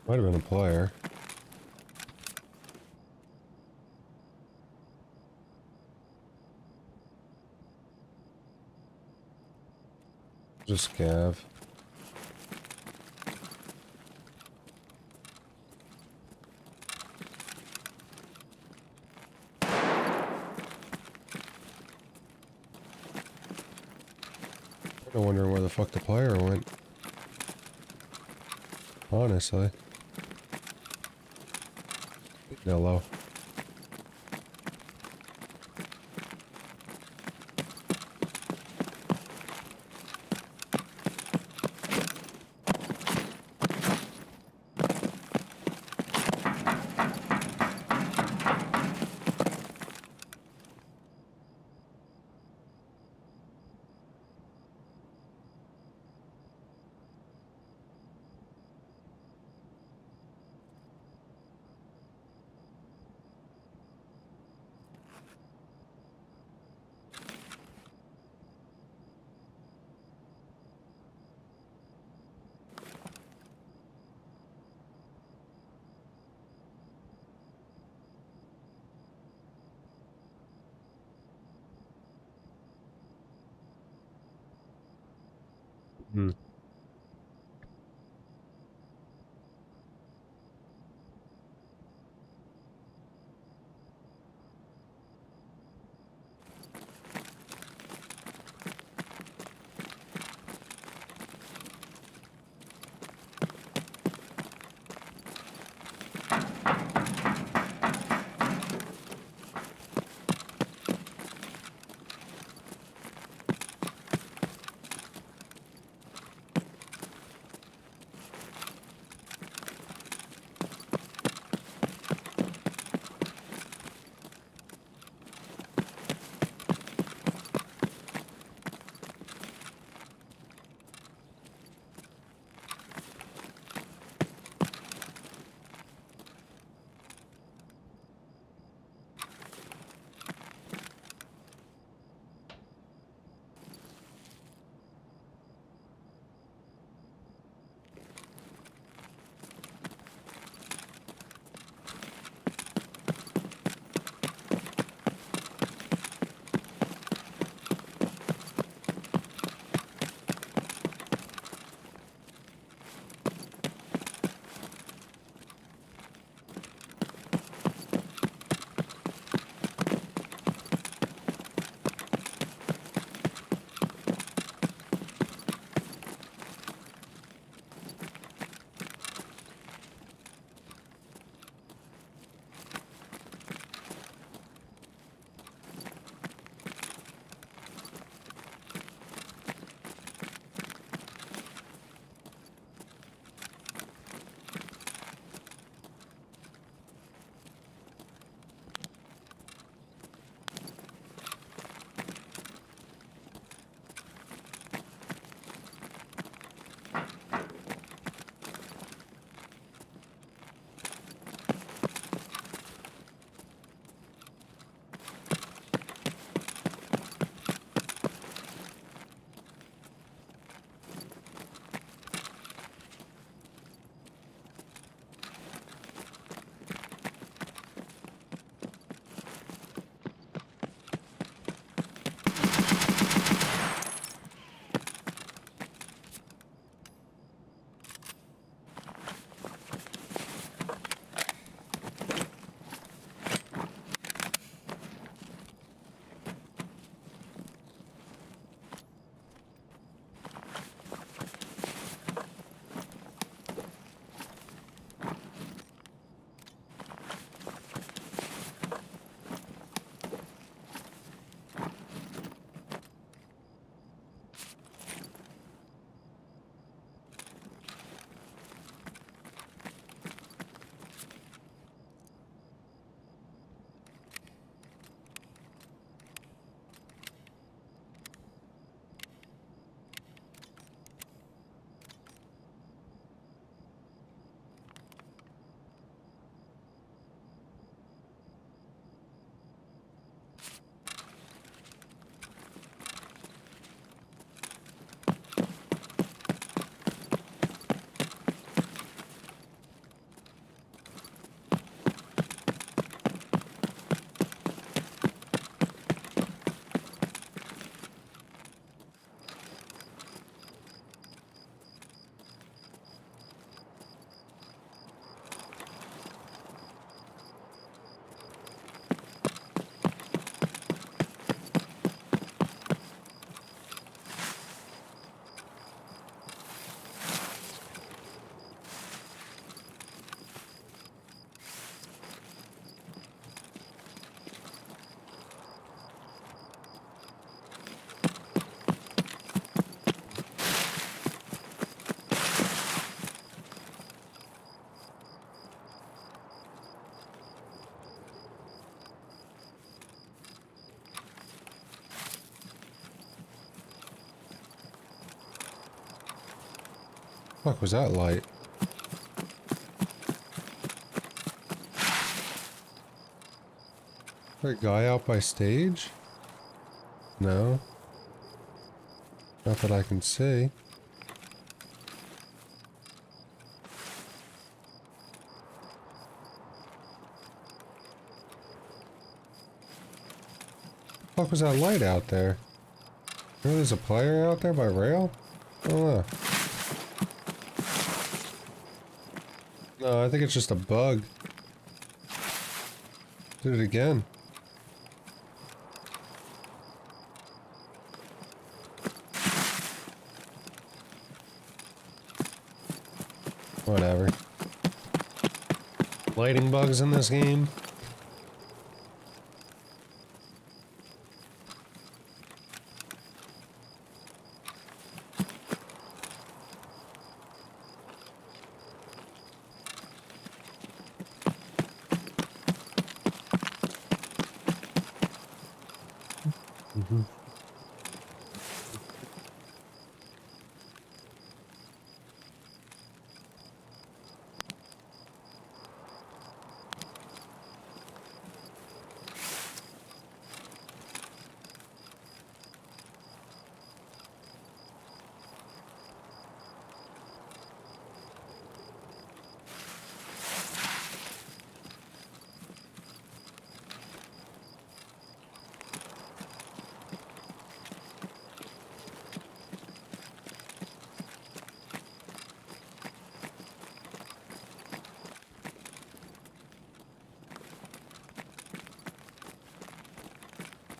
Might have been a player. Just scav. I'm wondering where the fuck the player went. Honestly. Hello. Hmm. Fuck was that light? Is there a guy out by stage? No. Not that I can see. Fuck was that light out there? There's a player out there by rail? Oh. No, I think it's just a bug. Did it again. Whatever. Lighting bugs in this game.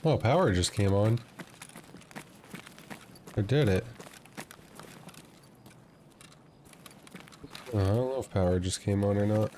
Oh, power just came on. I did it. I don't know if power just came on or not.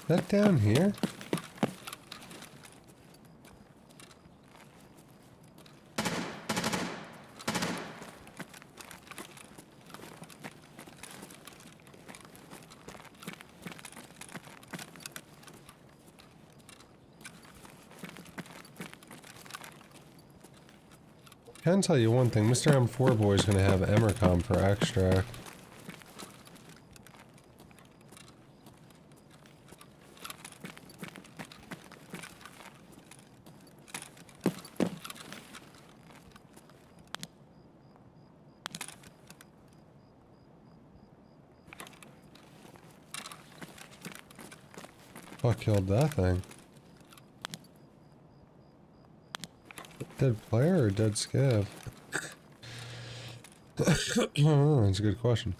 Is that down here? I can tell you one thing, Mr. M4 Boy is going to have Emercom for extract. Fuck killed that thing? Dead player or dead scav? Oh, that's a good question.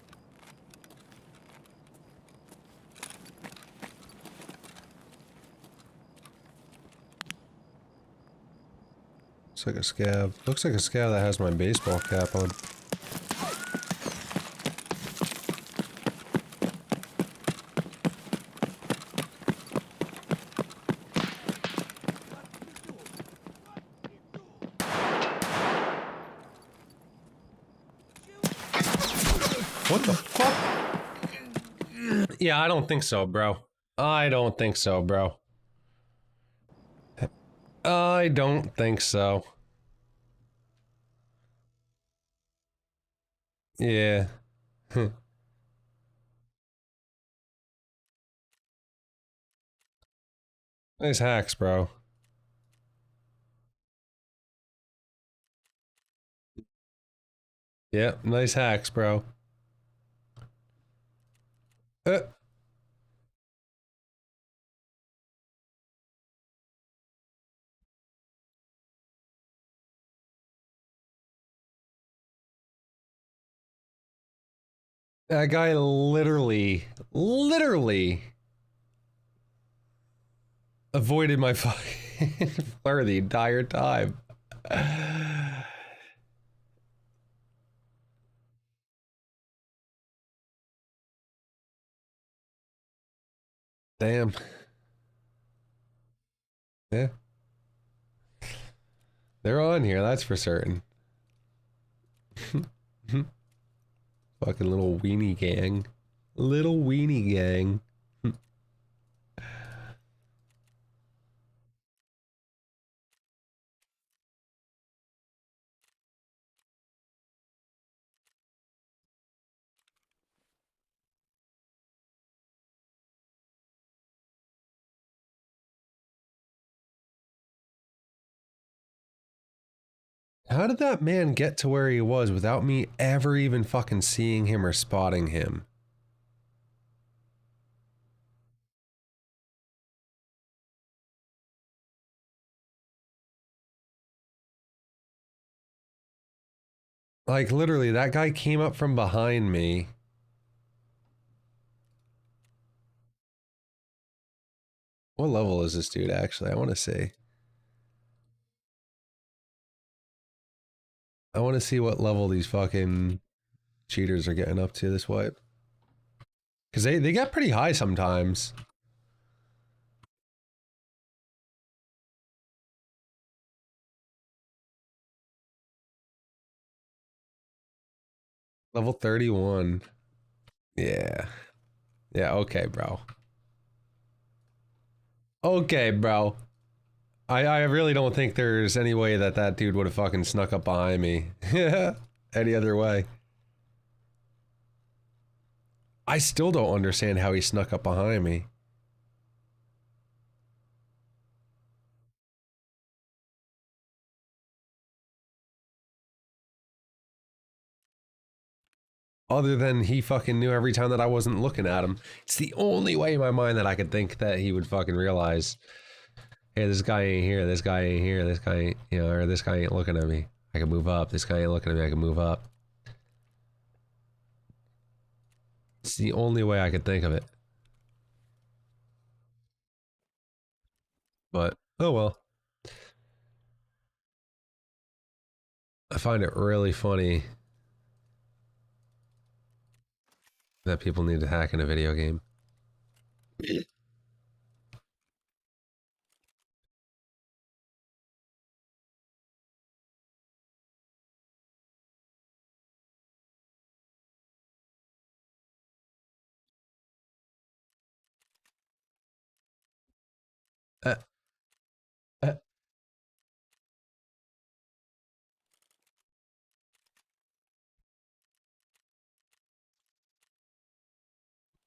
Looks like a scav. Looks like a scav that has my baseball cap on. What the fuck? Yeah, I don't think so, bro. I don't think so, bro. I don't think so. Yeah. Nice hacks, bro. Yeah, nice hacks, bro. That guy literally avoided my fucking flare the entire time. Damn. Yeah. They're on here, that's for certain. Fucking little weenie gang. Little weenie gang. How did that man get to where he was without me ever even fucking seeing him or spotting him? Like, literally, that guy came up from behind me. What level is this dude, actually? I want to see. I want to see what level these fucking cheaters are getting up to this wipe. Because they get pretty high sometimes. Level 31. Yeah. Yeah, okay, bro. Okay, bro. I really don't think there's any way that that dude would have fucking snuck up behind me. Any other way. I still don't understand how he snuck up behind me. Other than he fucking knew every time that I wasn't looking at him. It's the only way in my mind that I could think that he would fucking realize, hey, this guy ain't here, this guy ain't here, this guy ain't, you know, or this guy ain't looking at me. I can move up. This guy ain't looking at me, I can move up. It's the only way I could think of it. But, oh well. I find it really funny that people need to hack in a video game.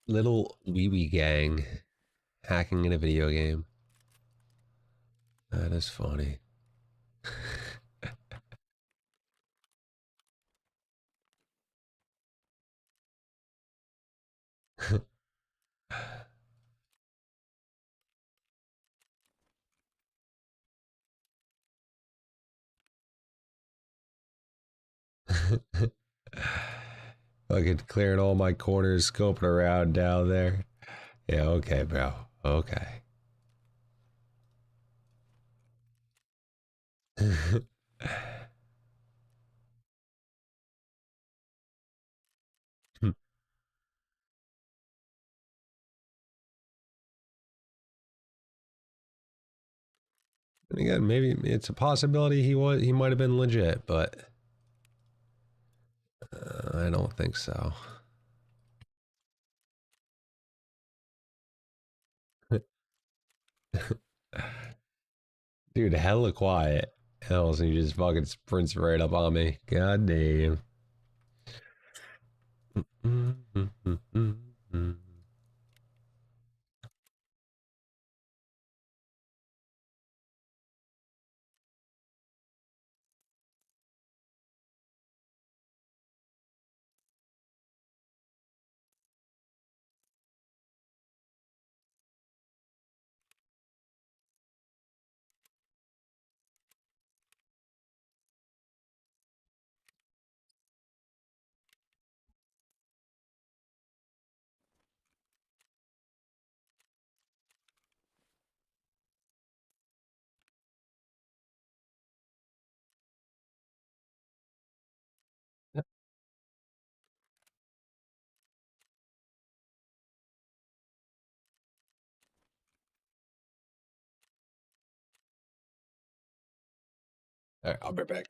Little wee wee gang hacking in a video game. That is funny. Fucking clearing all my corners, scoping around down there. Yeah, okay, bro. Okay. And again, maybe it's a possibility he might have been legit, but I don't think so. Dude, hella quiet. Else he just fucking sprints right up on me. God damn. Alright, I'll be back.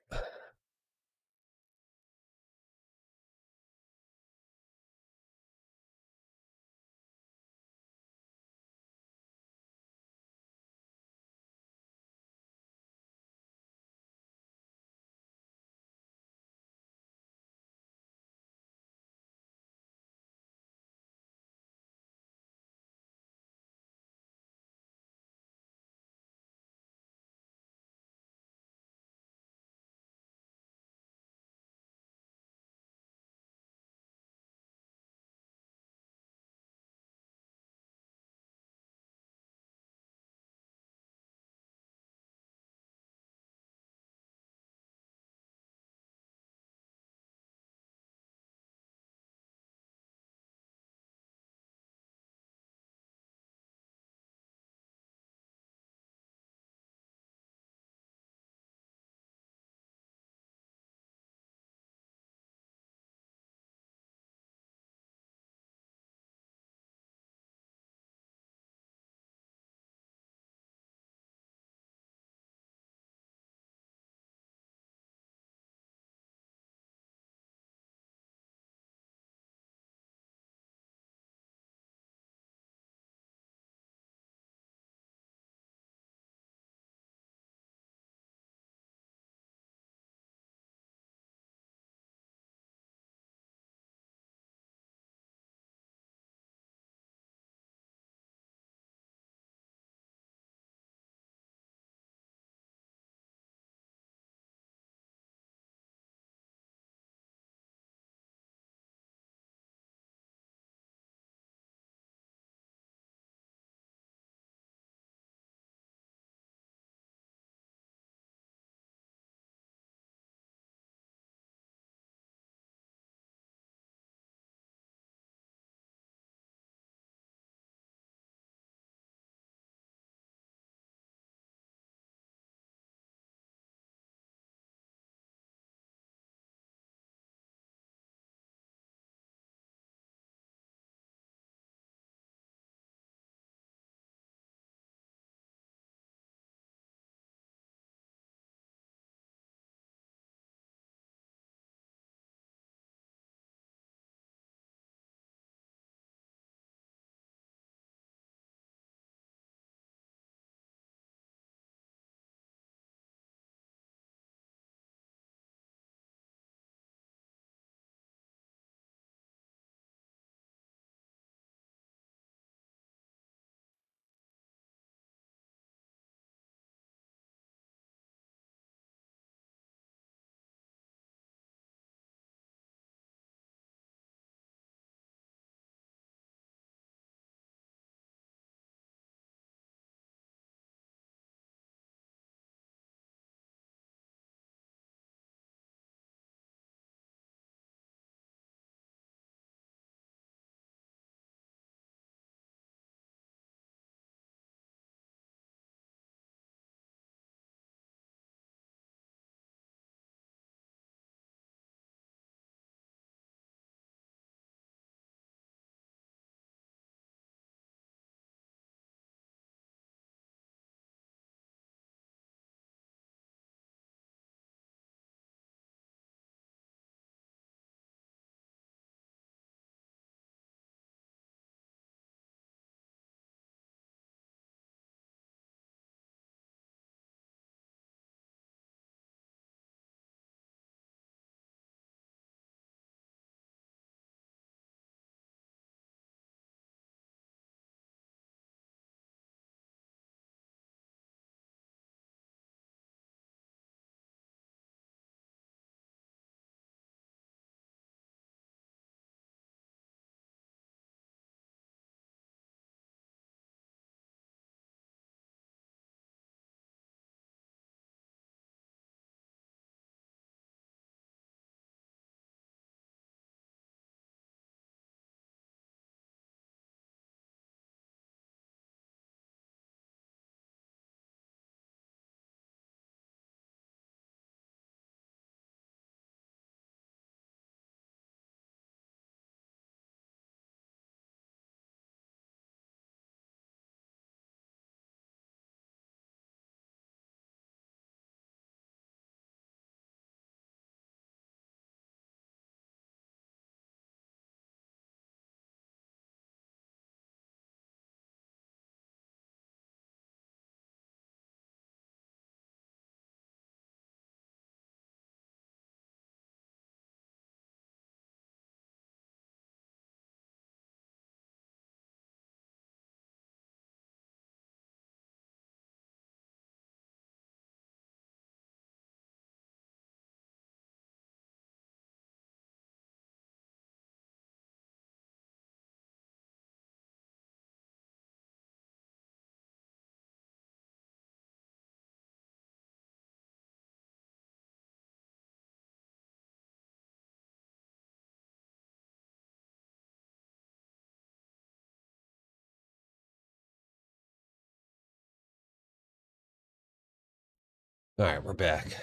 All right, we're back.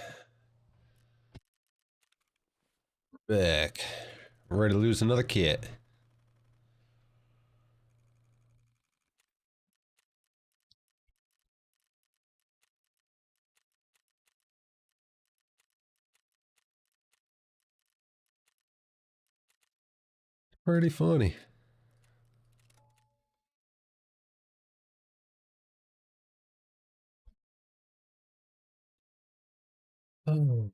Back. We're ready to lose another kit. Pretty funny. Oh.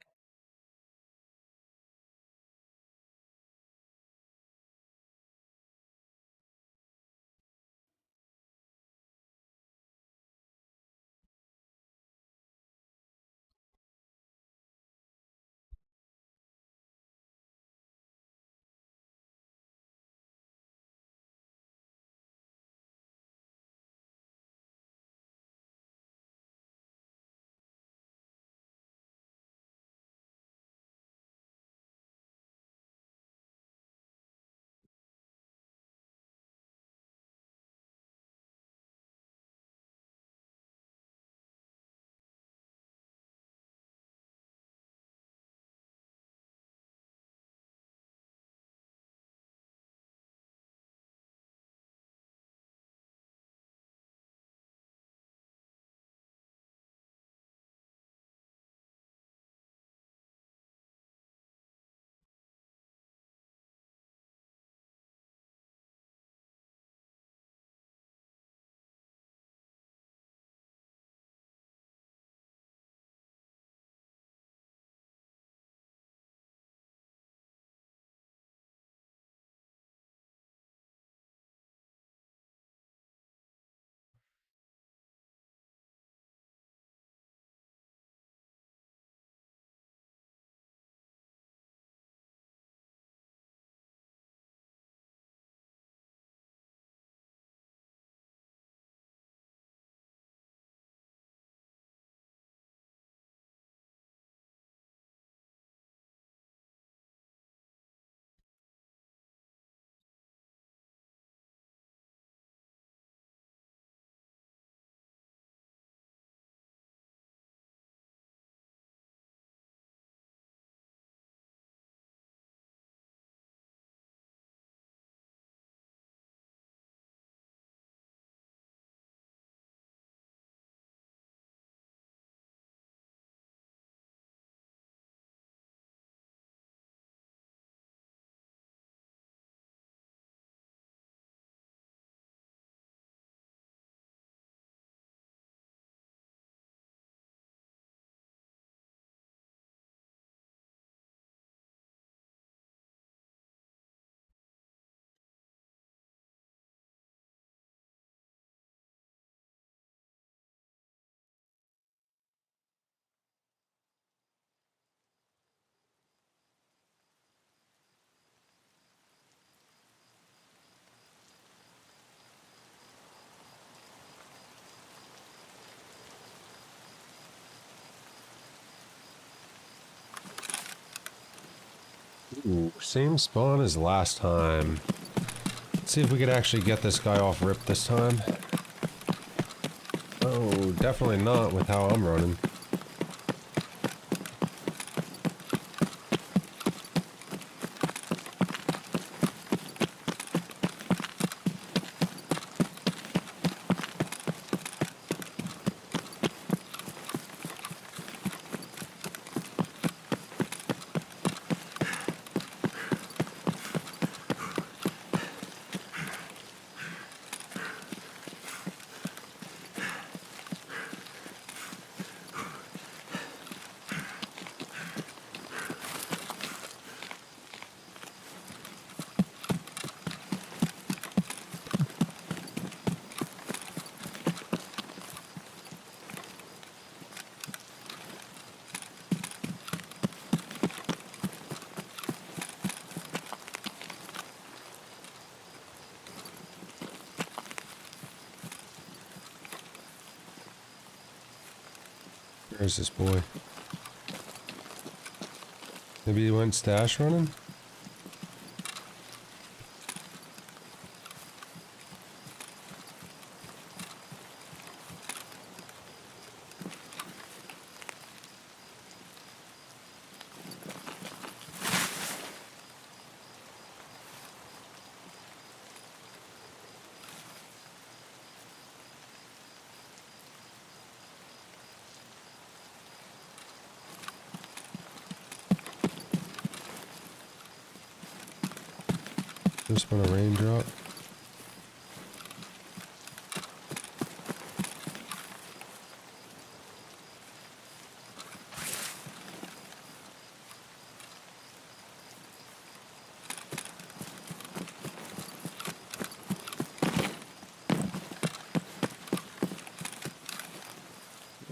Ooh, same spawn as last time. Let's see if we could actually get this guy off rip this time. Oh, definitely not with how I'm running. Where's this boy? Maybe he went stash running? Just been a raindrop.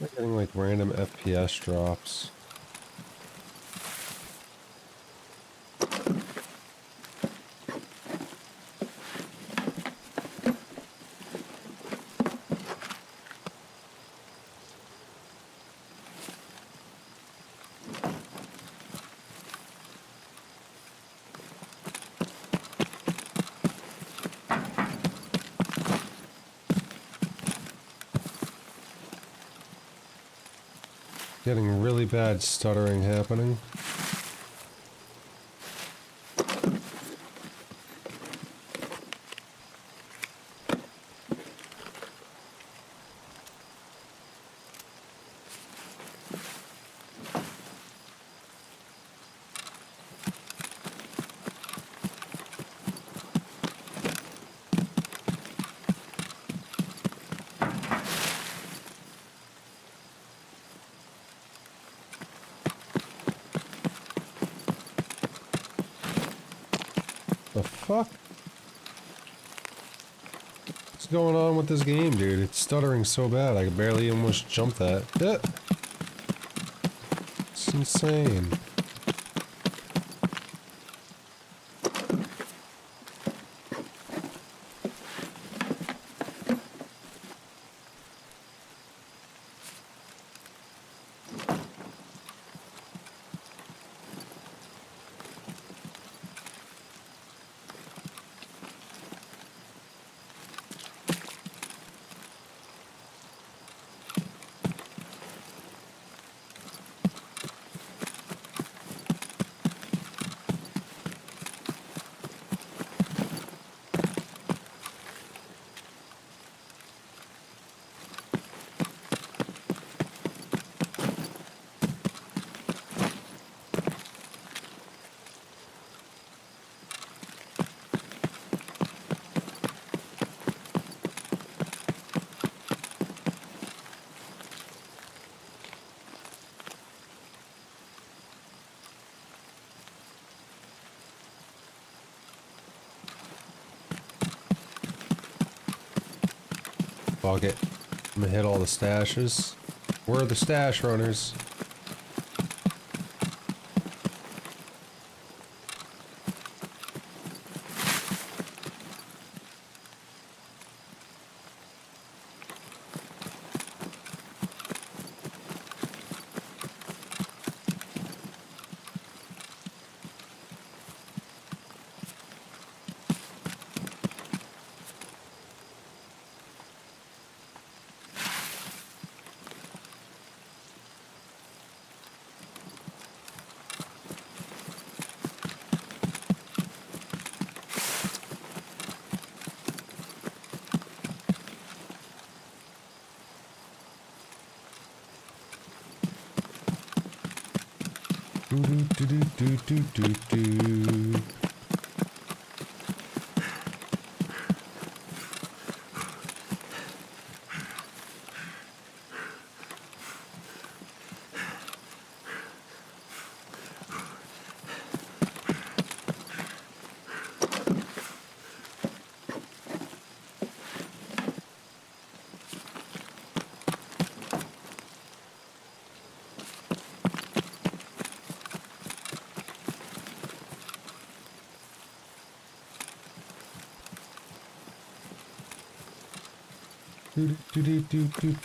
I'm getting like random FPS drops. Getting really bad stuttering happening. The fuck? What's going on with this game, dude? It's stuttering so bad, I could barely almost jump that. It's insane. Fuck it. I'm gonna hit all the stashes. Where are the stash runners?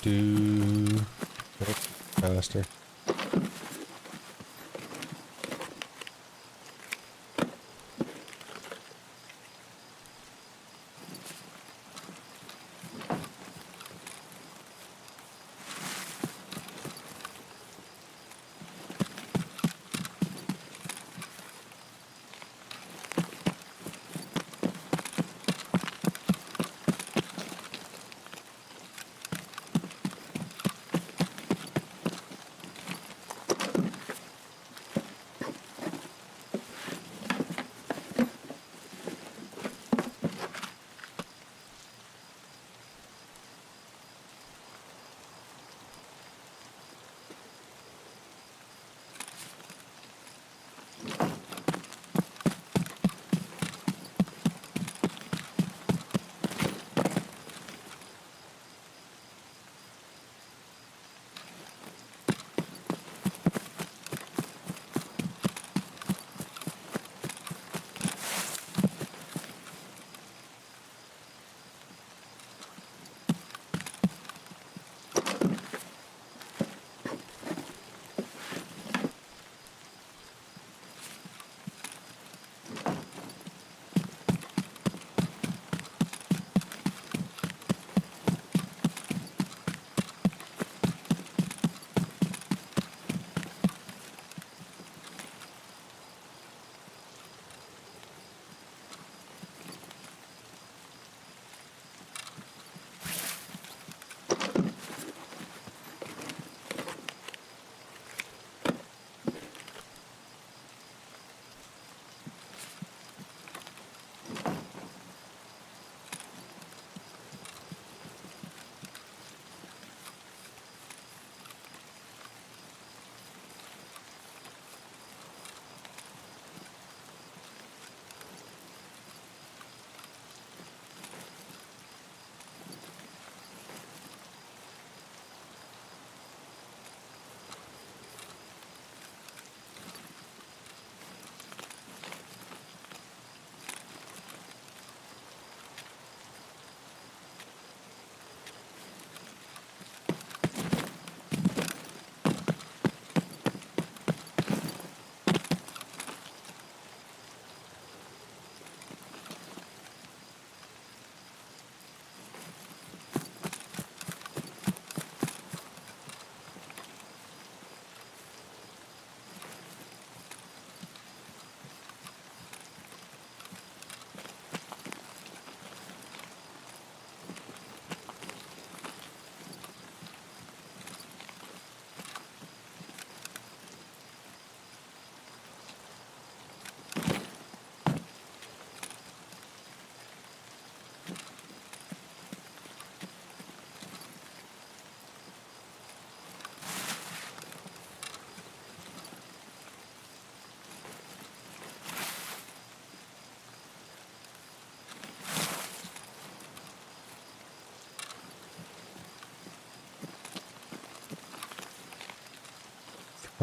Do. Faster.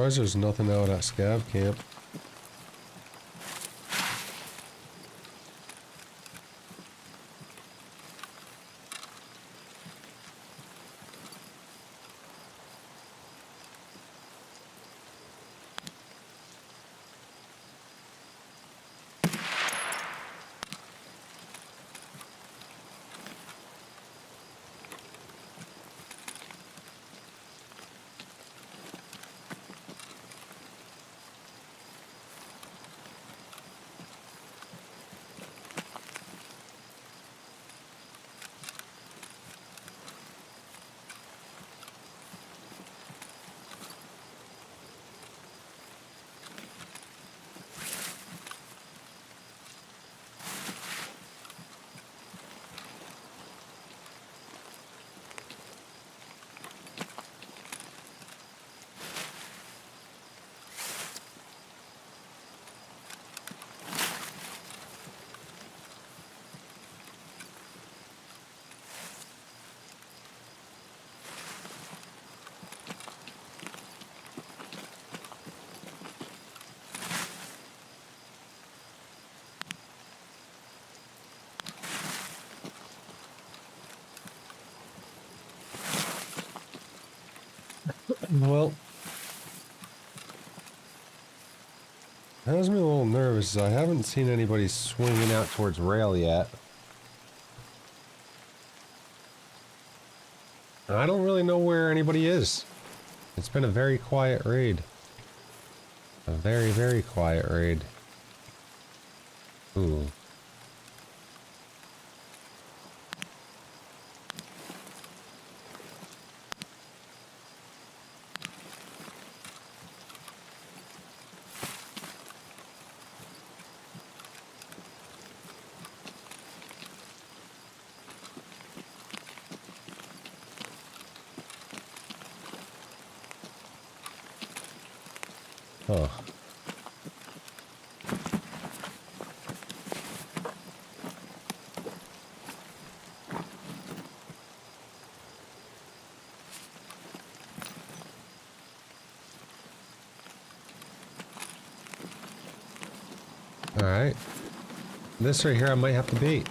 surprised there's nothing out at Scav Camp. Well, that has me a little nervous. I haven't seen anybody swinging out towards rail yet. And I don't really know where anybody is. It's been a very quiet raid. A very, very quiet raid. Ooh. Huh. Alright. This right here I might have to beat.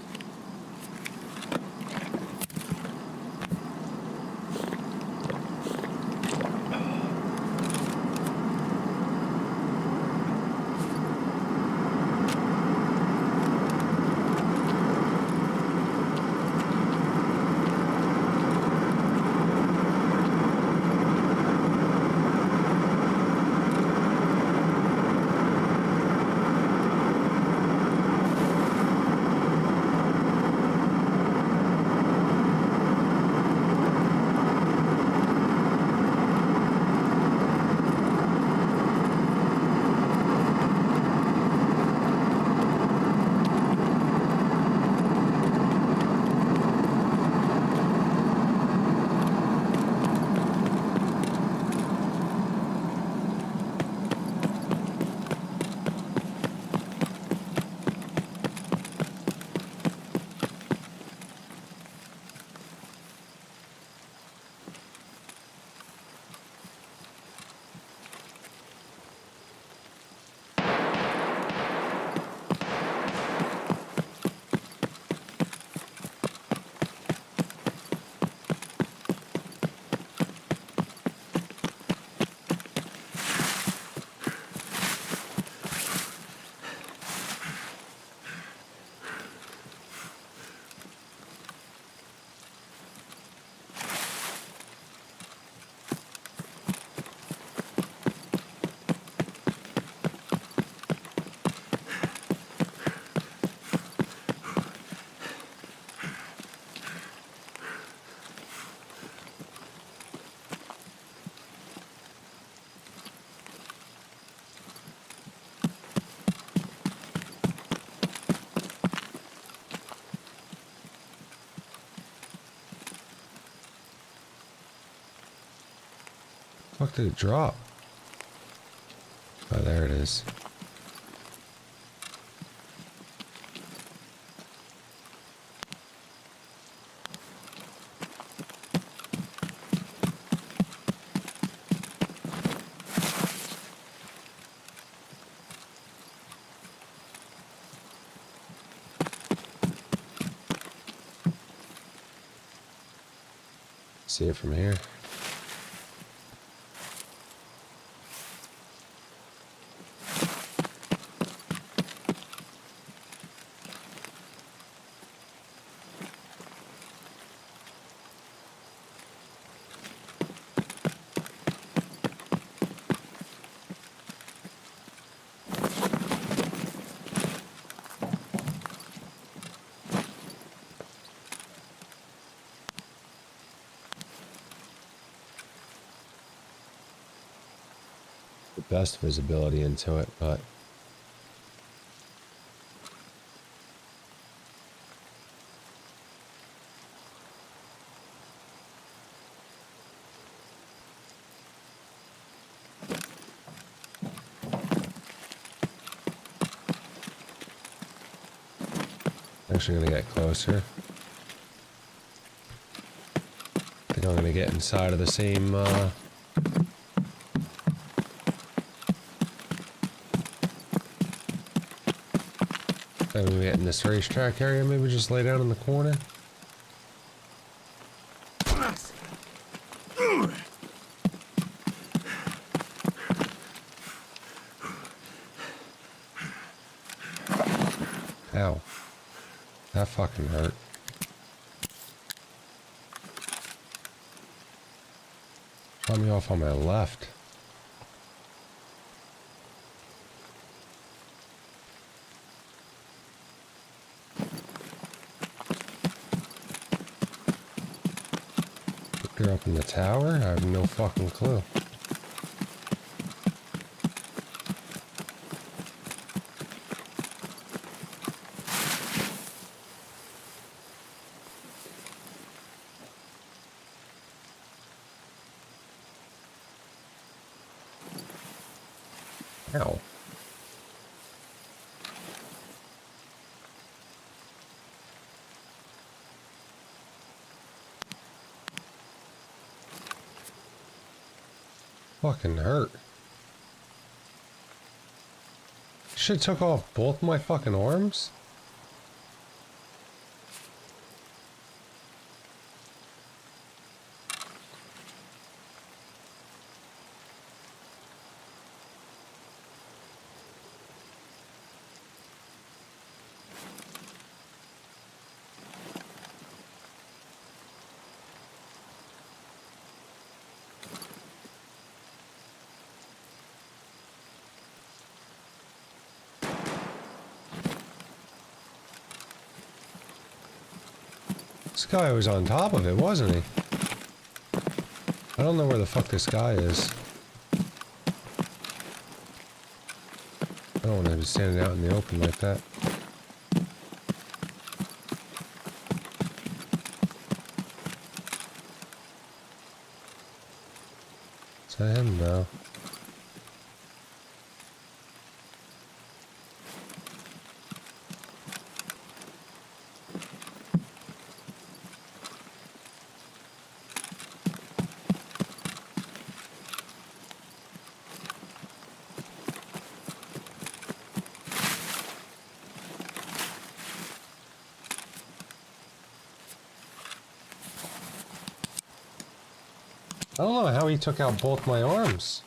Fuck did it drop? Oh, there it is. See it from here. Best visibility into it, but actually gonna get closer. I think I'm gonna get inside of the same maybe we get in this racetrack area, maybe just lay down in the corner. Ow. That fucking hurt. Shot me off on my left. They're up in the tower? I have no fucking clue. Ow. Fucking hurt. Shit took off both my fucking arms? This guy was on top of it, wasn't he? I don't know where the fuck this guy is. I don't want to be standing out in the open like that. Is that him now? I don't know how he took out both my arms.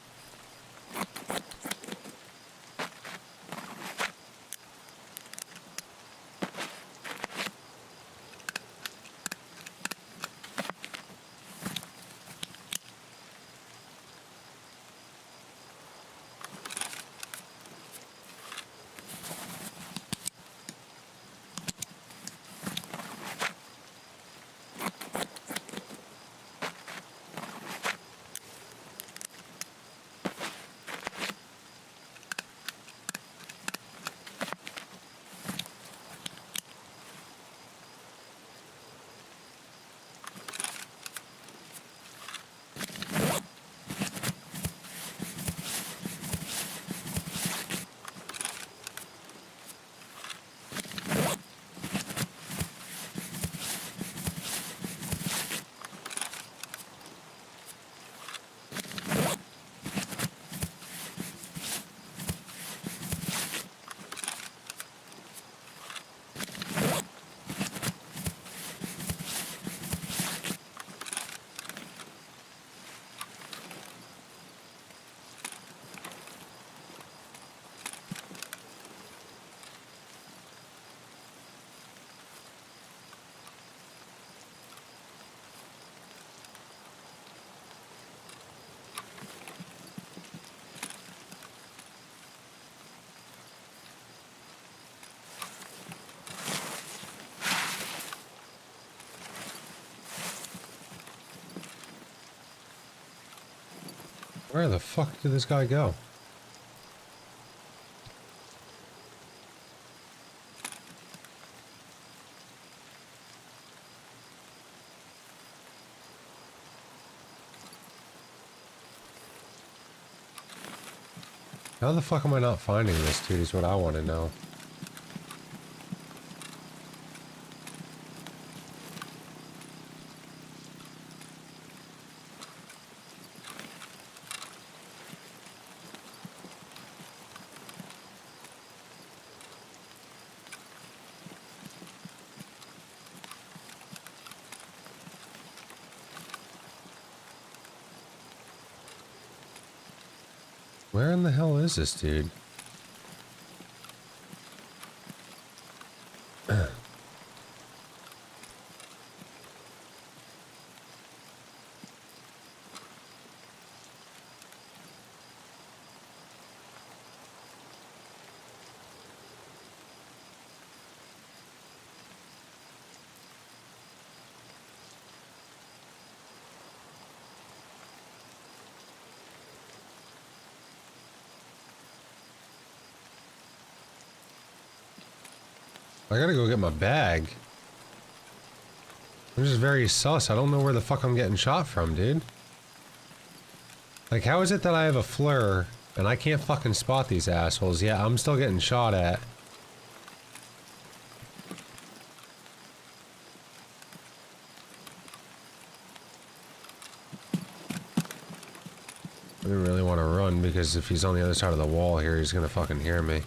Where the fuck did this guy go? How the fuck am I not finding this dude is what I want to know. Where in the hell is this dude? I gotta go get my bag. I'm just very sus. I don't know where the fuck I'm getting shot from, dude. Like, how is it that I have a flare and I can't fucking spot these assholes? Yeah, I'm still getting shot at. I didn't really want to run because if he's on the other side of the wall here, he's gonna fucking hear me.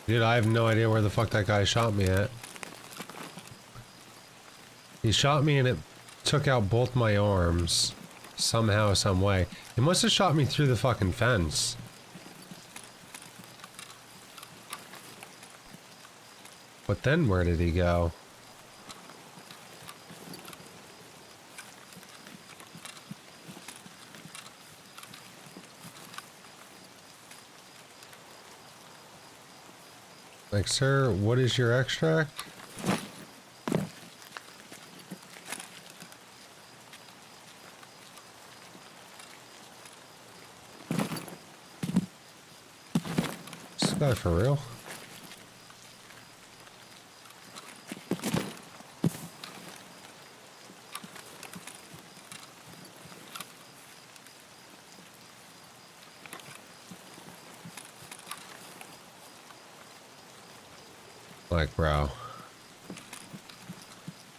Dude, I have no idea where the fuck that guy shot me at. He shot me and it took out both my arms. Somehow, some way. He must have shot me through the fucking fence. But then where did he go? Like, sir, what is your extract? Is this guy for real? Like, bro.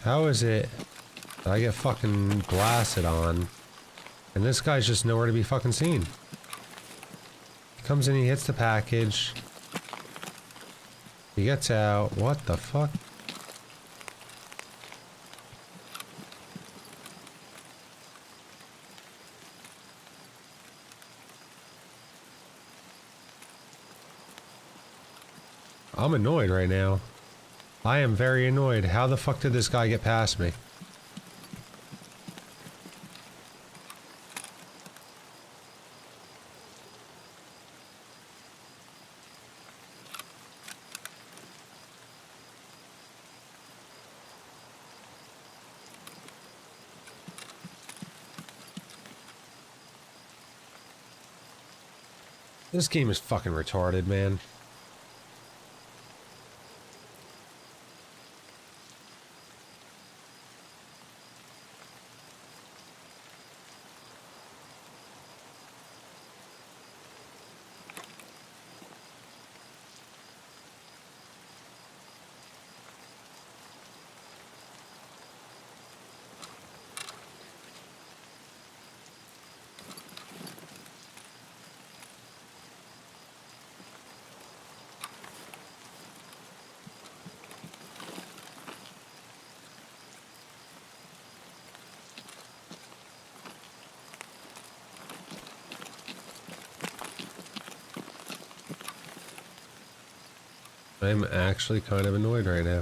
How is it that I get fucking blasted on and this guy's just nowhere to be fucking seen? He comes in, he hits the package. He gets out. What the fuck? I'm annoyed right now. I am very annoyed. How the fuck did this guy get past me? This game is fucking retarded, man. I'm actually kind of annoyed right now.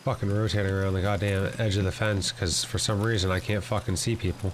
fucking rotating around the goddamn edge of the fence because for some reason I can't fucking see people.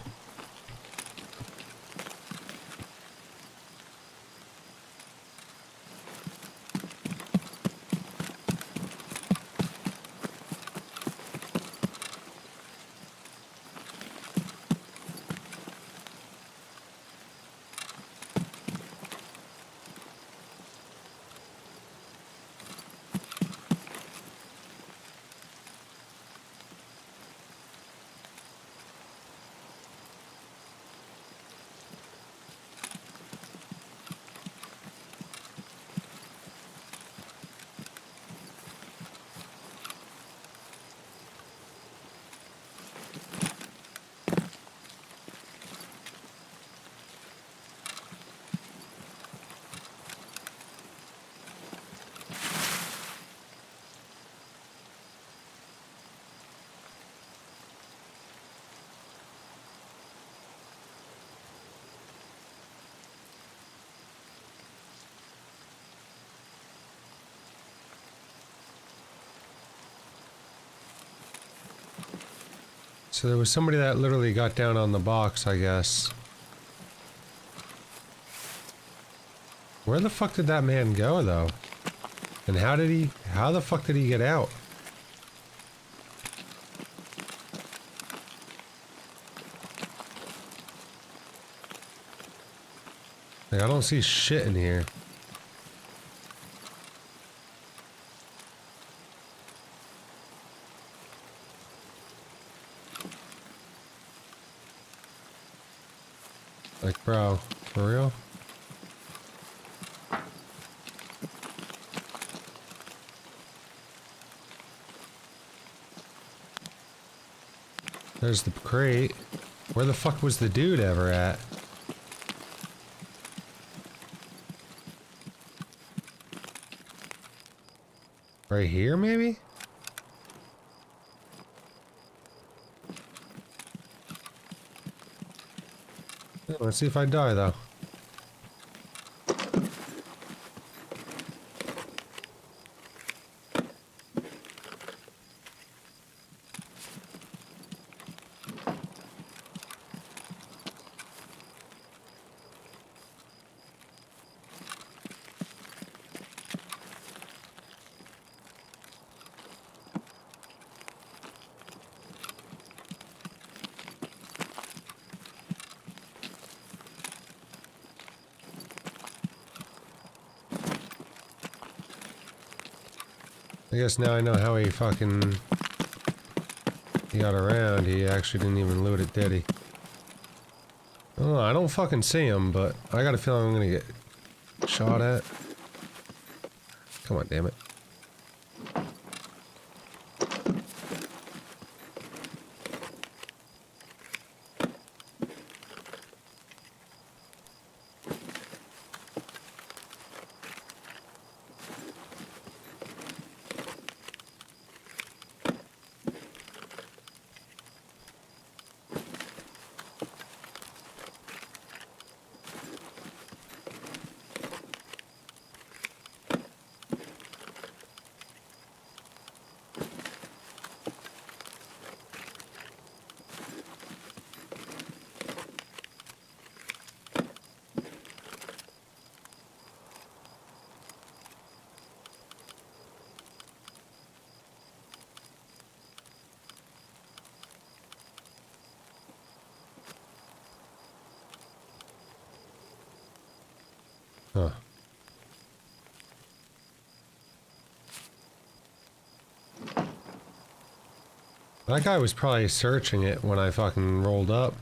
So there was somebody that literally got down on the box, I guess. Where the fuck did that man go, though? And how the fuck did he get out? Like, I don't see shit in here. Like, bro, for real? There's the crate. Where the fuck was the dude ever at? Right here, maybe? Let's see if I die, though. I guess now I know how he got around. He actually didn't even loot it, did he? I don't know, I don't fucking see him, but I got a feeling I'm gonna get shot at. Come on, damn it. Huh. That guy was probably searching it when I fucking rolled up.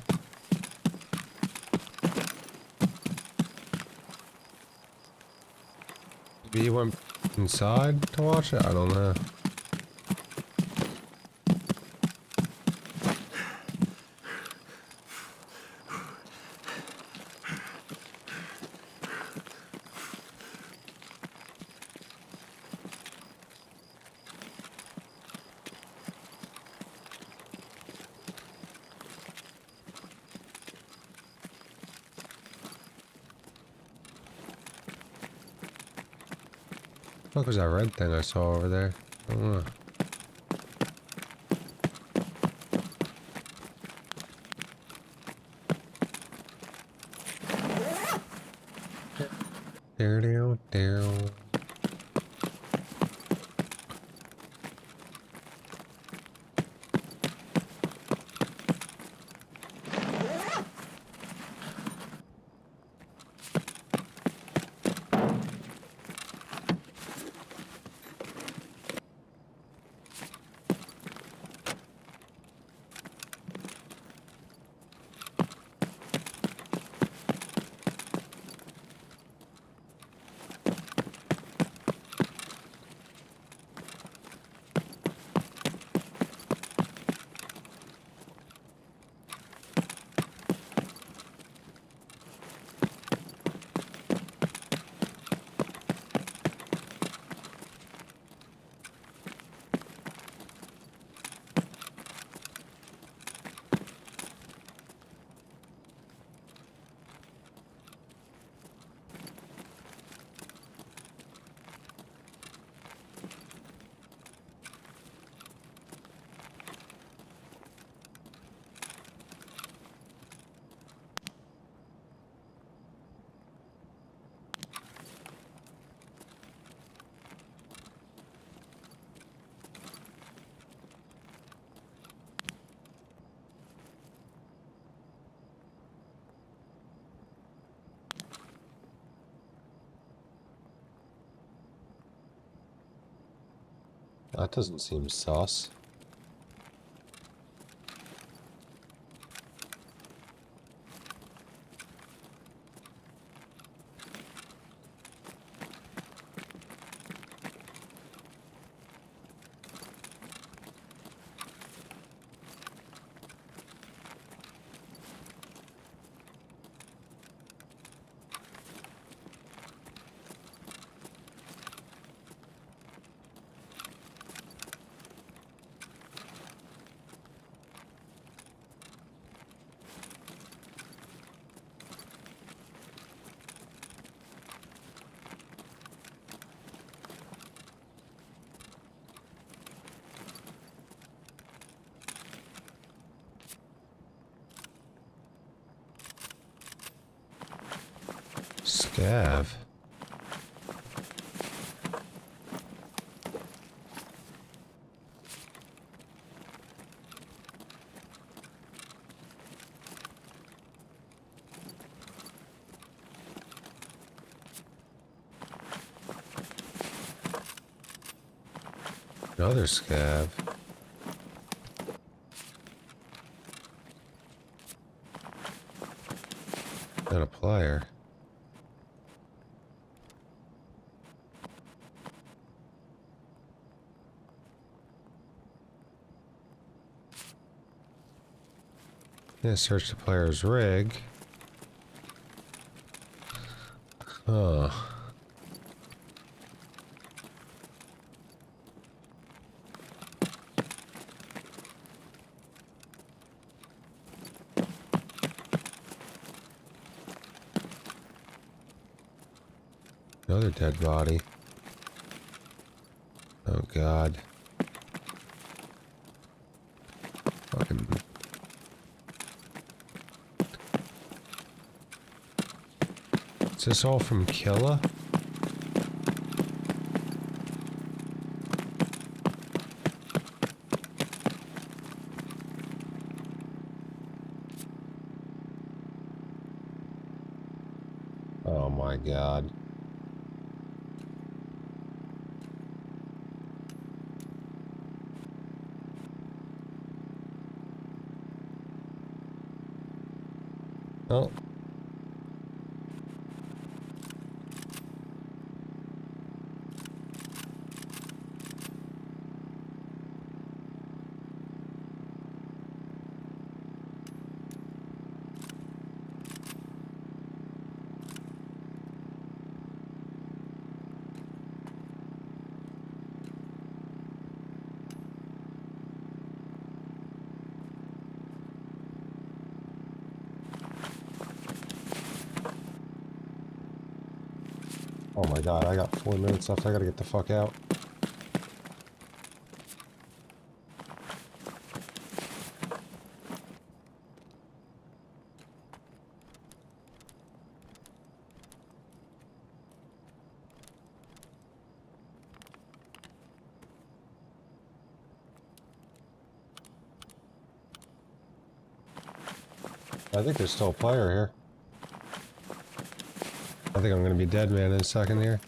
Maybe he went inside to watch it? I don't know. What was that red thing I saw over there? I don't know. Down, down. That doesn't seem sus. Scav. Another scav. And a plier. Yeah, search the player's rig. Huh. Another dead body. Oh God. Fucking. Is this all from Killa? Oh my God. Oh. Oh my God, I got 4 minutes left. I gotta get the fuck out. I think there's still a player here. I think I'm gonna be dead man in a second here.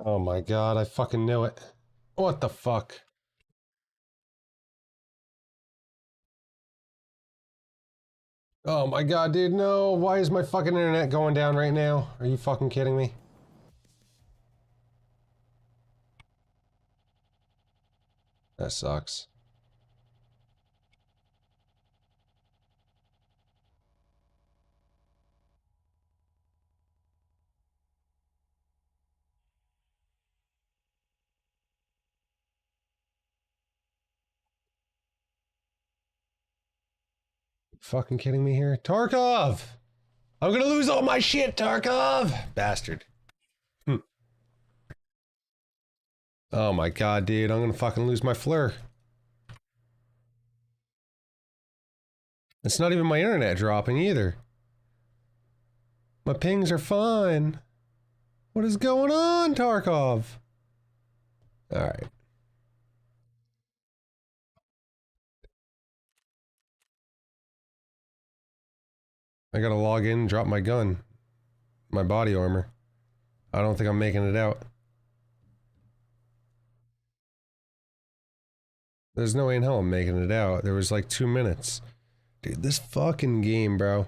Oh my god, I fucking knew it. What the fuck? Oh my god, dude, no. Why is my fucking internet going down right now? Are you fucking kidding me? That sucks. Fucking kidding me here? Tarkov! I'm gonna lose all my shit, Tarkov! Bastard. Oh my god, dude, I'm gonna fucking lose my flare. It's not even my internet dropping either. My pings are fine. What is going on, Tarkov? Alright. I gotta log in and drop my gun. My body armor. I don't think I'm making it out. There's no way in hell I'm making it out. There was like 2 minutes. Dude, this fucking game, bro.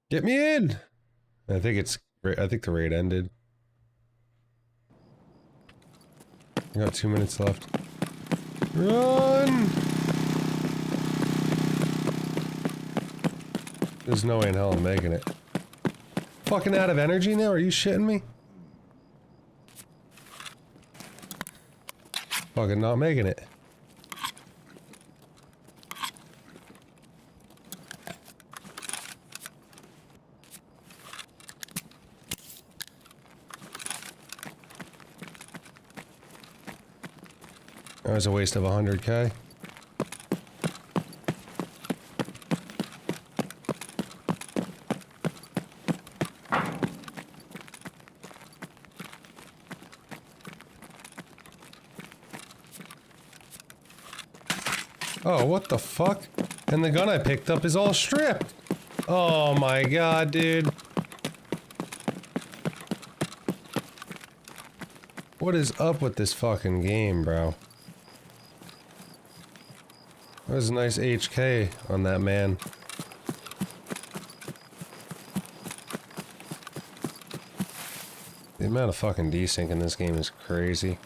Get me in! I think the raid ended. I got 2 minutes left. Run! There's no way in hell I'm making it. Fucking out of energy now? Are you shitting me? Fucking not making it. That was a waste of 100K. Oh, what the fuck? And the gun I picked up is all stripped. Oh my god, dude. What is up with this fucking game, bro? That was a nice HK on that man. The amount of fucking desync in this game is crazy.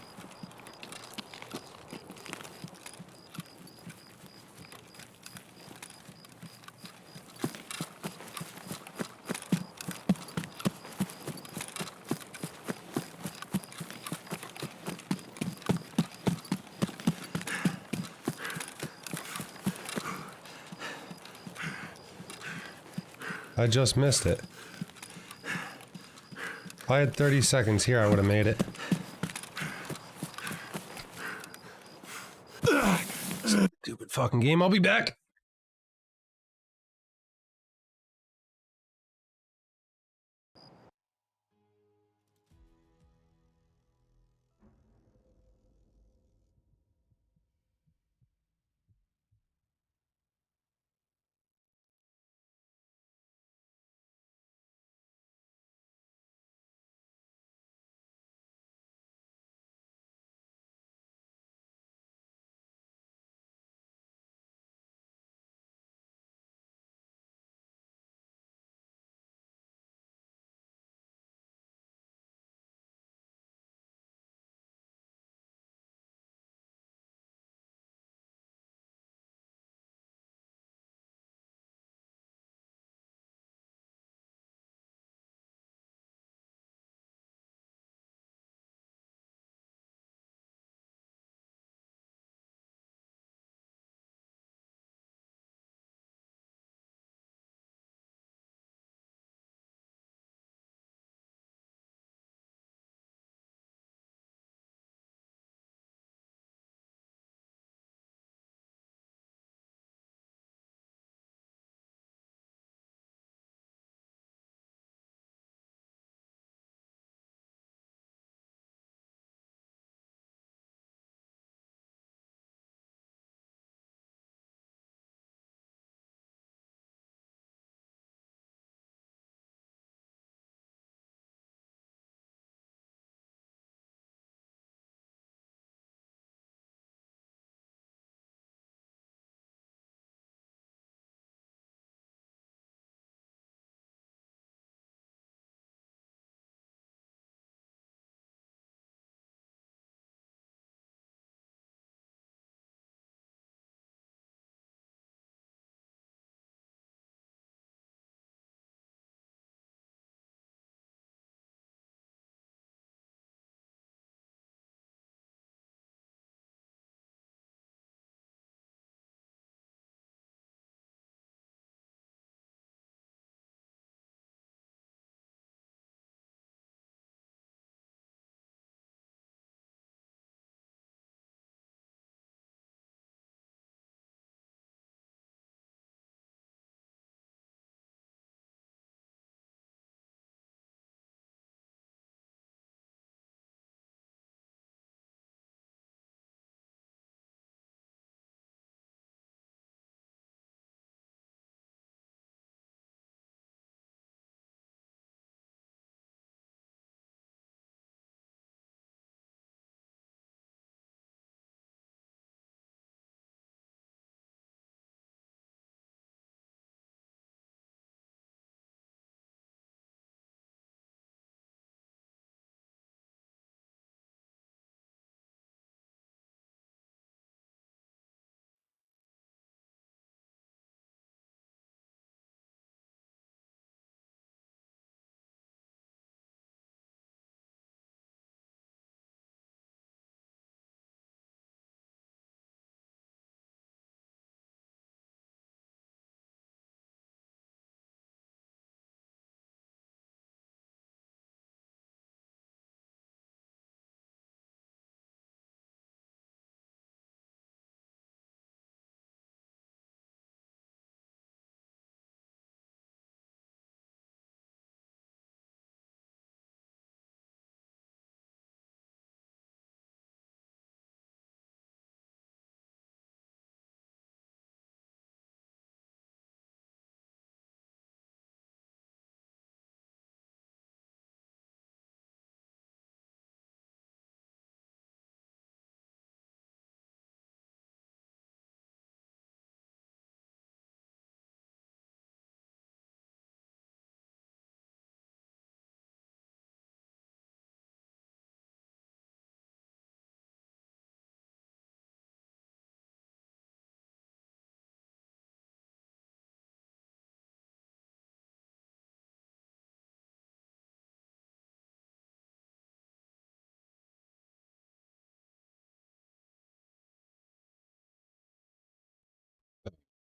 I just missed it. If I had 30 seconds here, I would have made it. Stupid fucking game. I'll be back.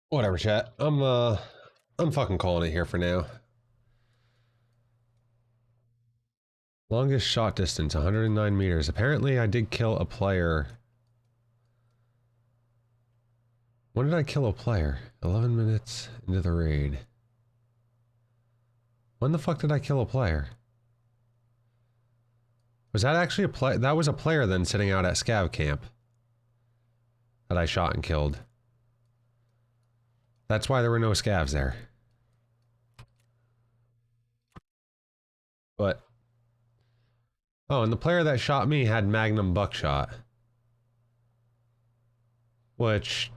Whatever, chat. I'm fucking calling it here for now. Longest shot distance, 109 meters. Apparently, I did kill a player. When did I kill a player? 11 minutes into the raid. When the fuck did I kill a player? Was that actually a play? That was a player then sitting out at Scav Camp that I shot and killed. That's why there were no scavs there. But... oh, and the player that shot me had Magnum buckshot. Which...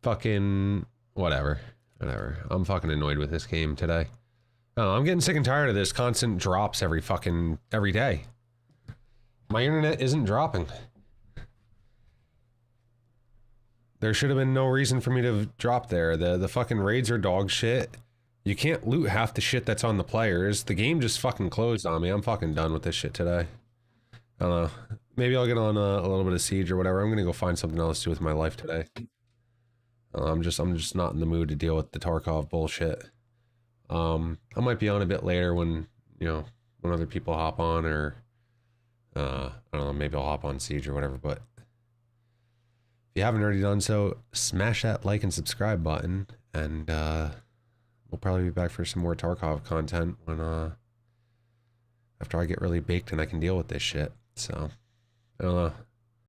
fucking... whatever. Whatever. I'm fucking annoyed with this game today. Oh, I'm getting sick and tired of this constant drops every day. My internet isn't dropping. There should have been no reason for me to drop there. The fucking raids are dog shit. You can't loot half the shit that's on the players. The game just fucking closed on me. I'm fucking done with this shit today. I don't know. Maybe I'll get on a little bit of Siege or whatever. I'm gonna go find something else to do with my life today. I'm just not in the mood to deal with the Tarkov bullshit. I might be on a bit later when, you know, when other people hop on, or I don't know, maybe I'll hop on Siege or whatever. But if you haven't already done so, smash that like and subscribe button, and we'll probably be back for some more Tarkov content when after I get really baked and I can deal with this shit. So I don't know.